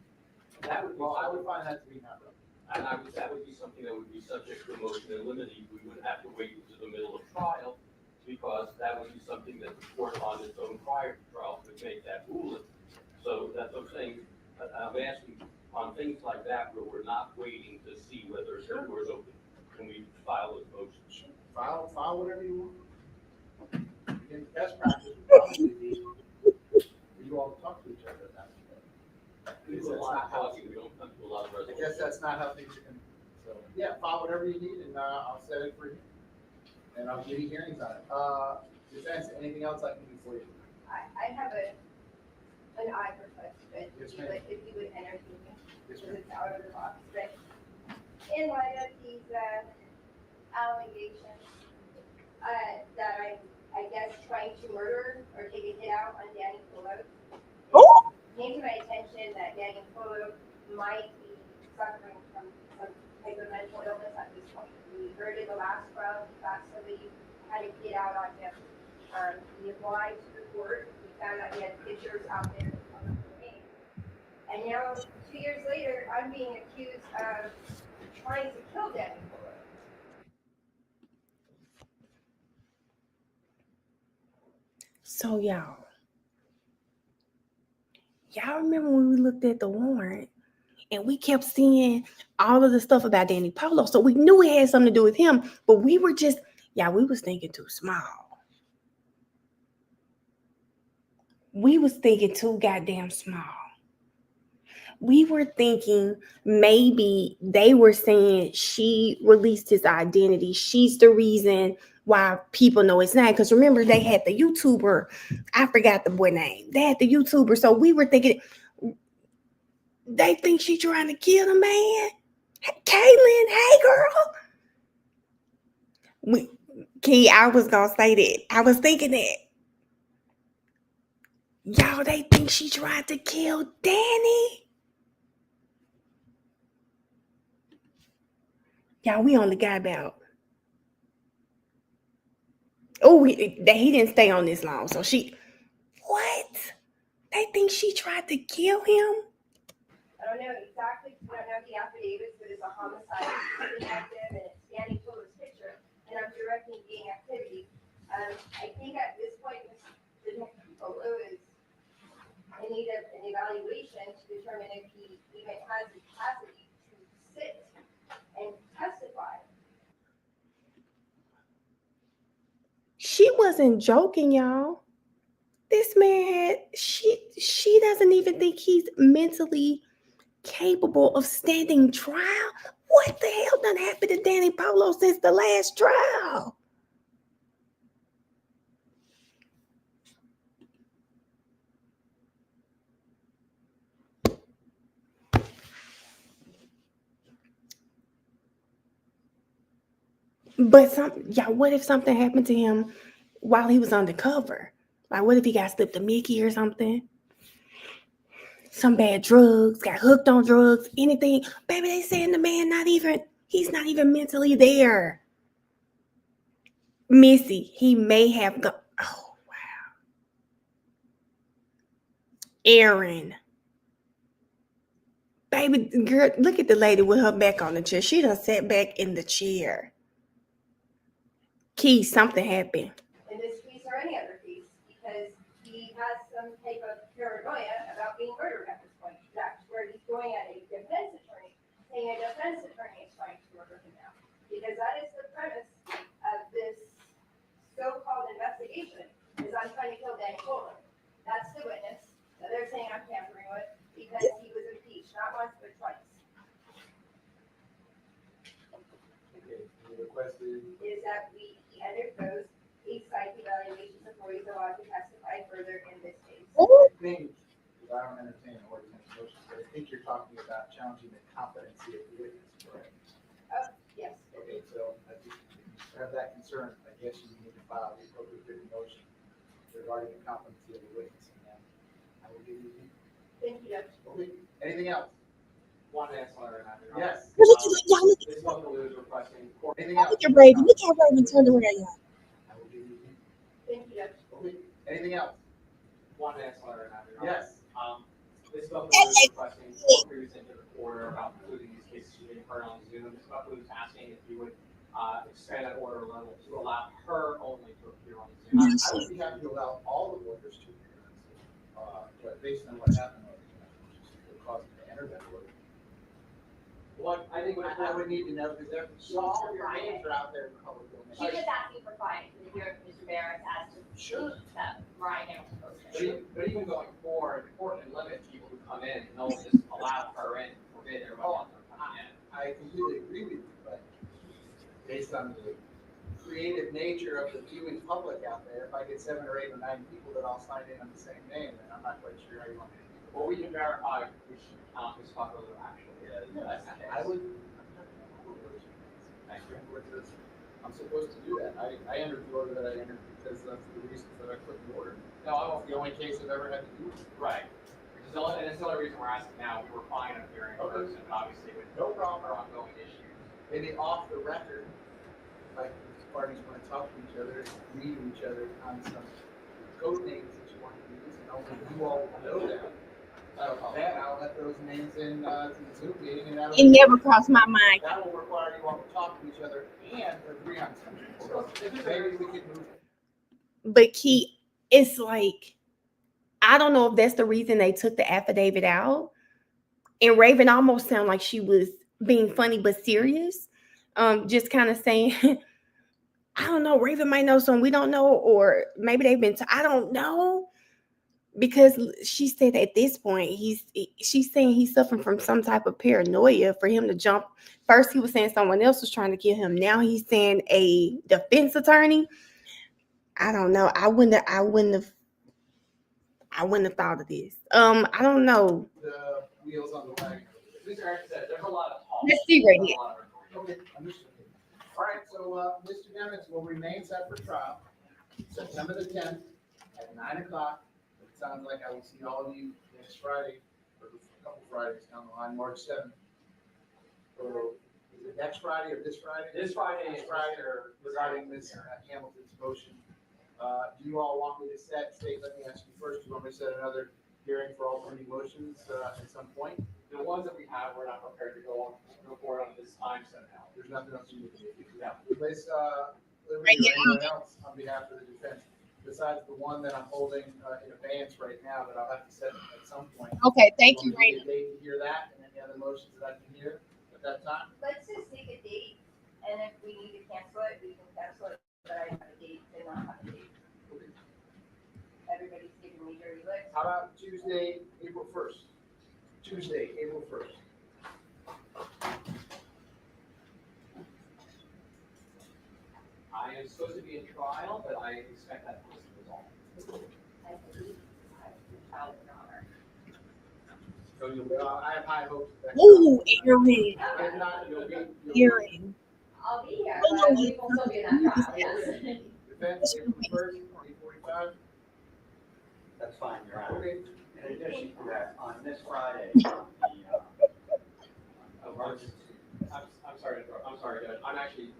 That would be, Well, I would find that to be not right. and that would be something that would be subject to a motion in limine. We wouldn't have to wait until the middle of trial because that would be something that the court on its own prior to trial could make that ruling. So that's what I'm saying. I'm asking on things like that where we're not waiting to see whether the door is open. Can we file those motions? File whatever you want. Again, the best practice would probably be for you all to talk to each other about it. We do a lot of talking, we don't come to a lot of I resolutions. guess that's not how things are going. So yeah, file whatever you need, and I'll set it for you, and I'll give you hearings on it. Defense, anything else I can do for you? I have an odd request, but Yes, if you ma'am. would entertain me, Yes, because ma'am. it's out of the box, but in light of these allegations that I'm, I guess, trying to murder or take a hit out on Danny Polo, Oh! it came to my attention that Danny Polo might be suffering from some type of mental illness at this point. We heard in the last trial, he thought somebody had a hit out on him. He applied to the court, we found out he had pictures out there of the domain. And now, 2 years later, I'm being accused of trying to kill Danny Polo. So y'all remember when we looked at the warrant and we kept seeing all of the stuff about Danny Polo. So we knew it had something to do with him, but we were just, we was thinking too small. We was thinking too goddamn small. We were thinking maybe they were saying she released his identity. She's the reason why people know it's not. Because remember, they had the YouTuber. I forgot the boy name. They had the YouTuber. So we were thinking, they think she trying to kill the man. Caitlin, hey girl. Key, I was gonna say that. I was thinking that. Y'all, they think she tried to kill Danny. Y'all, we only got about. Oh, he didn't stay on this long. So what? They think she tried to kill him? I don't know exactly, I don't know the affidavits, but it's a homicide, it's pretty active, and it's Danny Polo's picture, and I'm directing gang activity. I think at this point, Mr. Polo is in need of an evaluation to determine if he even has the capacity to sit and testify. She wasn't joking, y'all. This man she doesn't even think he's mentally capable of standing trial. What the hell done happened to Danny Polo since the last trial? But what if something happened to him while he was undercover? Like, what if he got slipped a Mickey or something? Some bad drugs, got hooked on drugs, anything. Baby, they saying the man he's not even mentally there. Missy, he may have gone. Oh, wow. Aaron. Baby, girl, look at the lady with her back on the chair. She done sat back in the chair. Key, something happened. In this case or any other case, because he has some type of paranoia about being murdered at this point. That's where he's going at a defense attorney, saying a defense attorney is trying to murder him now. Because that is the premise of this so-called investigation, is I'm trying to kill Danny Kohler. That's the witness that they're saying I'm tampering with, because he was impeached, not once, but twice. Okay, the request Is that he undergoes a psych evaluation before he's allowed to testify further in this case. I think, because I don't entertain or motions, but I think you're talking about challenging the competency of the witness, correct? Yes. Okay, so I think if you have that concern, I guess you need to file the appropriate written motion regarding the competency of the witness. And then I will give you. Thank you, Judge. Okay, anything else? One ancillary matter. Yes. Look at This local is requesting court. Anything else? Raven. Look how Raven turned around, y'all. I will give you. Thank you, Judge. Okay, anything else? One ancillary matter. Yes. This local is requesting court representative order about including these cases being heard on Zoom. This local is asking if you would expand that order level to allow her only to appear on Zoom. I would be happy to allow all the lawyers to appear on Zoom, but based on what happened, it caused me to enter that order. What I think I would need to know, because all of your names are out there in the public She domain. was asking for findings, and here Mr. Barrett has to. Sure. That Ryan never proposed. But even going forward, the court can limit people who come in, and they'll just allow her in, forbid everybody else from coming in. I completely agree with you, but based on the creative nature of the viewing public out there, if I get 7 or 8 or 9 people that all sign in on the same name, then I'm not quite sure how you want me to do it. Well, we can verify which Ms. Buckler actually is. That's the case. I would. Thank you. I'm supposed to do that. I entered the order that I entered because of the reasons that I put in the order. No, I won't. It's the only case I've ever had to do. Right. And it's the only reason we're asking now. We were fine on hearing in person, but obviously with No problem. our ongoing issues. Maybe off the record, like the parties want to talk to each other, meet each other on some code names that you want to use, and only you all know that. Then I'll let those names in to the Zoom meeting, and that'll. It never crossed my mind. That will require you all to talk to each other and agree on something. So maybe we could move. But Key, it's like, I don't know if that's the reason they took the affidavit out. And Raven almost sounded like she was being funny but serious. Just kind of saying, I don't know, Raven might know something we don't know, or maybe they've been, I don't know. Because she said at this point, she's saying he's suffering from some type of paranoia for him to jump. First, he was saying someone else was trying to kill him. Now he's saying a defense attorney. I don't know. I wouldn't have thought of this. I don't know. The wheels on the wagon. Mr. Erickson said, there's a lot of talk. Let's see right here. Okay, understood. All right, so Mr. Demings will remain set for trial September the 10th at 9 o'clock. It sounds like I will see all of you next Friday, or a couple Fridays down the line, March 7th. So is it next Friday or this Friday? This Friday is Regarding Ms. Hamilton's motion. Do you all want me to let me ask you first, do you want me to set another hearing for all pending motions at some point? The ones that we have, we're not prepared to go forward on this time somehow. There's nothing else you need to do. No. Ms. Liberty or anyone else on behalf of the defense, besides the one that I'm holding in abeyance right now that I'll have to set at some point. Okay, thank you, Want me to Raven. get a date to hear that, and any other motions that I can hear at that time? Let's just take a date, and if we need to cancel it, we can cancel it, but I have a date and not have a date. Everybody's giving me dirty looks. How about Tuesday, April 1st? Tuesday, April 1st. I am supposed to be in trial, but I expect that to be resolved. I believe I have the child in honor. So I have high hopes. That Ooh, Aaron. If not, you'll be. Aaron. I'll be here, but I believe we'll still be in that trial, yes. Defense, April 1st, 8:45. That's fine, Your Honor. Okay. In addition to that, on this Friday, on the emergency, I'm sorry to interrupt. I'm sorry, Judge. I'm actually,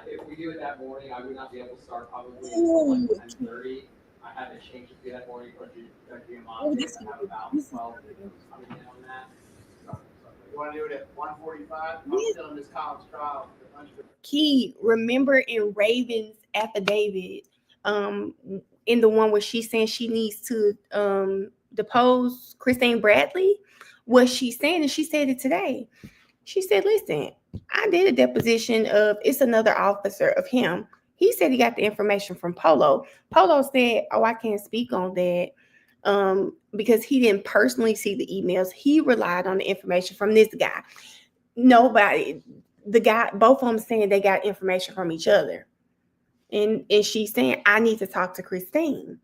if we do it that morning, I would not be able to start probably until like 10:30. I had to change it to that morning for Judge Diamante. I have about 12 victims coming in on that. You want to do it at 1:45? I'm still in this Collins trial. The lunch break. Key, remember in Raven's affidavit, in the one where she's saying she needs to depose Christine Bradley, what she's saying, and she said it today. She said, listen, I did a deposition of, it's another officer of him. He said he got the information from Polo. Polo said, oh, I can't speak on that because he didn't personally see the emails. He relied on the information from this guy. Nobody, the guy, both of them saying they got information from each other. And she's saying, I need to talk to Christine.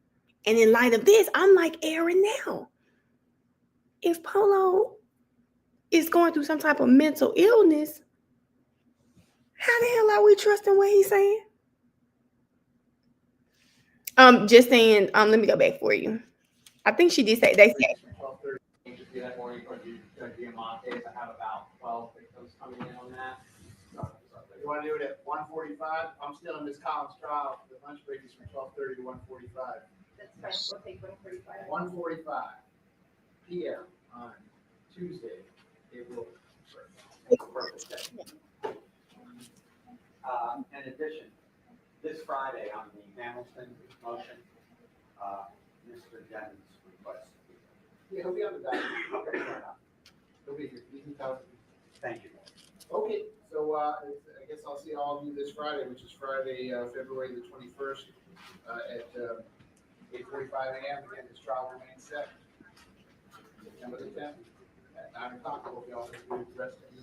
And in light of this, I'm like, Aaron, now, if Polo is going through some type of mental illness, how the hell are we trusting what he's saying? Just saying, let me go back for you. I think she did say, they said, 12:30. Change it to that morning for Judge Diamante. I have about 12 victims coming in on that. You want to do it at 1:45? I'm still in this Collins trial. The lunch break is from 12:30 to 1:45. That's fine, we'll take 1:45. 1:45 p.m. on Tuesday, April 1st. in addition, this Friday on the Hamilton motion, Mr. Jennings requested. Yeah, he'll be on the docket. Okay, fair enough. He'll be here. He can tell. Thank you. Okay, so I guess I'll see all of you this Friday, which is Friday, February the 21st, at 8:45 a.m. Again, this trial remains set. September the 10th at 9 o'clock. I hope you all have a good rest of the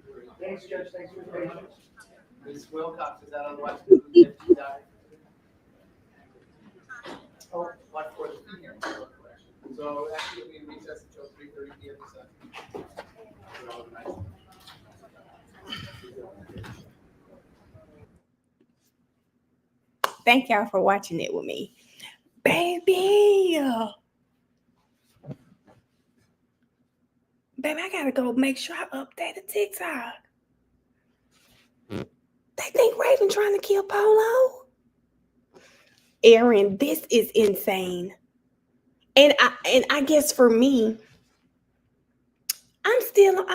evening. Thanks, Judge. Thanks for your patience. Ms. Wilcox, is that otherwise concluded? Oh, what for the hearing? So actually, we recess until 3:30 p.m. this afternoon. So, all nice. thank y'all for watching it with me. Baby, I gotta go make sure I update the TikTok. They think Raven trying to kill Polo. Aaron, this is insane. And I guess for me, I'm still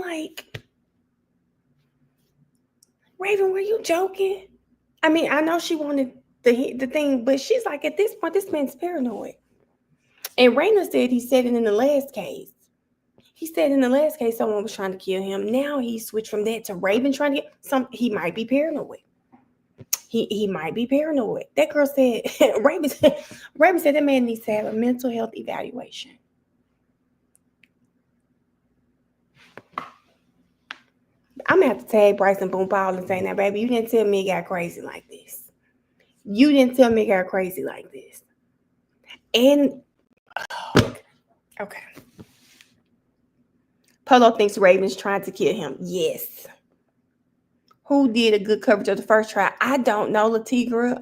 like, Raven, were you joking? I mean, I know she wanted the thing, but she's like, at this point, this man's paranoid. And Raina said he said it in the last case. He said in the last case someone was trying to kill him. Now he switched from that to Raven trying to get some. He might be paranoid. He might be paranoid. That girl said, Raven said that man needs to have a mental health evaluation. I'm gonna have to tag Bryson Boone Paul and say, now, baby, you didn't tell me it got crazy like this. You didn't tell me it got crazy like this. And okay. Polo thinks Raven's trying to kill him. Yes. Who did a good coverage of the first trial? I don't know, Latigra.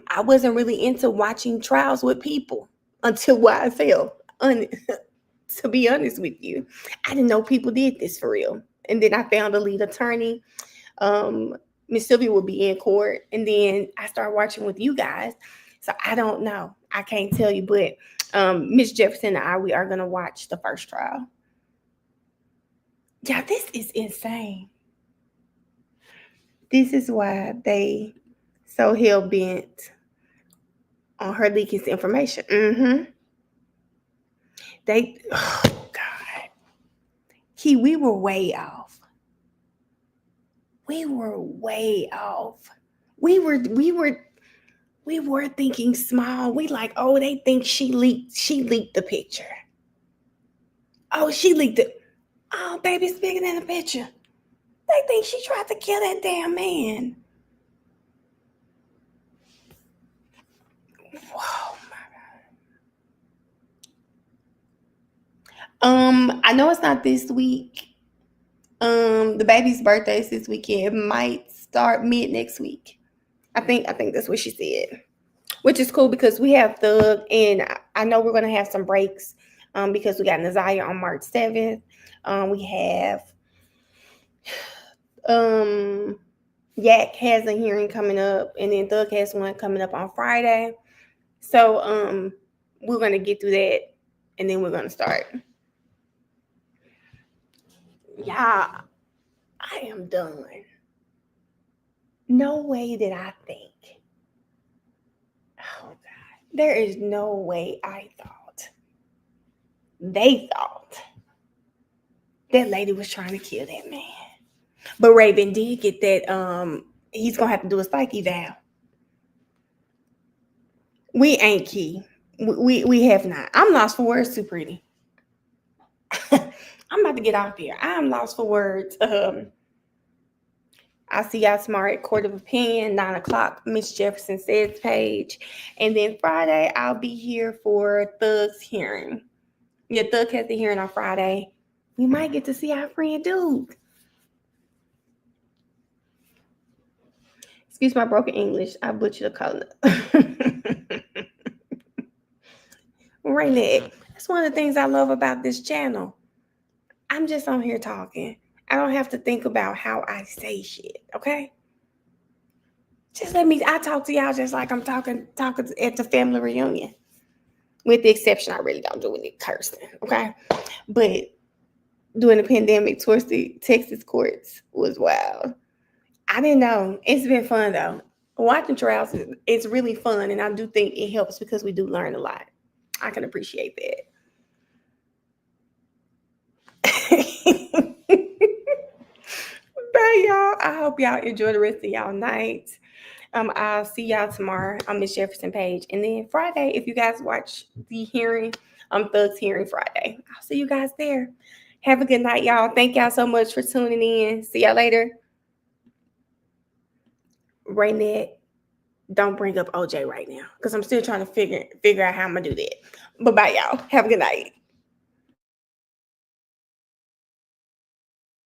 I wasn't really into watching trials with people until YSL. To be honest with you, I didn't know people did this for real. And then I found a lead attorney. Miss Sylvia would be in court, and then I started watching with you guys. So I don't know. I can't tell you, but Miss Jefferson and we are gonna watch the first trial. Yeah, this is insane. This is why they so hell-bent on her leaking information. Oh God. Key, we were way off. We were way off. We were thinking small. We like, oh, they think she leaked the picture. Oh, she leaked it. Oh, baby, it's bigger than the picture. They think she tried to kill that damn man. Whoa, my God. I know it's not this week. the baby's birthday is this weekend. It might start mid next week. I think that's what she said, which is cool because we have Thug, and I know we're gonna have some breaks because we got Nazaya on March 7th. We have Yak has a hearing coming up, and then Thug has one coming up on Friday. So we're gonna get through that, and then we're gonna start. Yeah, I am done. No way did I think. Oh God, there is no way I thought. They thought that lady was trying to kill that man. But Raven did get that. He's gonna have to do a psych eval. We ain't Key. We have not. I'm lost for words, too pretty. I'm about to get out there. I'm lost for words. I'll see y'all tomorrow at Court of Opinion, 9 o'clock, Miss Jefferson Says page. And then Friday, I'll be here for Thug's hearing. Yeah, Thug has the hearing on Friday. We might get to see our friend Duke. Excuse my broken English. I butchered the color. Right there. That's one of the things I love about this channel. I'm just on here talking. I don't have to think about how I say shit, okay? Just I talk to y'all just like I'm talking at the family reunion. With the exception, I really don't do any cursing, okay? But during the pandemic, towards the Texas courts was wild. I didn't know. It's been fun, though. Watching trials, it's really fun, and I do think it helps because we do learn a lot. I can appreciate that. Bye, y'all. I hope y'all enjoy the rest of y'all night. I'll see y'all tomorrow on Miss Jefferson page. And then Friday, if you guys watch the hearing, Thug's hearing Friday. I'll see you guys there. Have a good night, y'all. Thank y'all so much for tuning in. See y'all later. Raynette, don't bring up OJ right now because I'm still trying to figure out how I'm going to do that. But bye, y'all. Have a good night.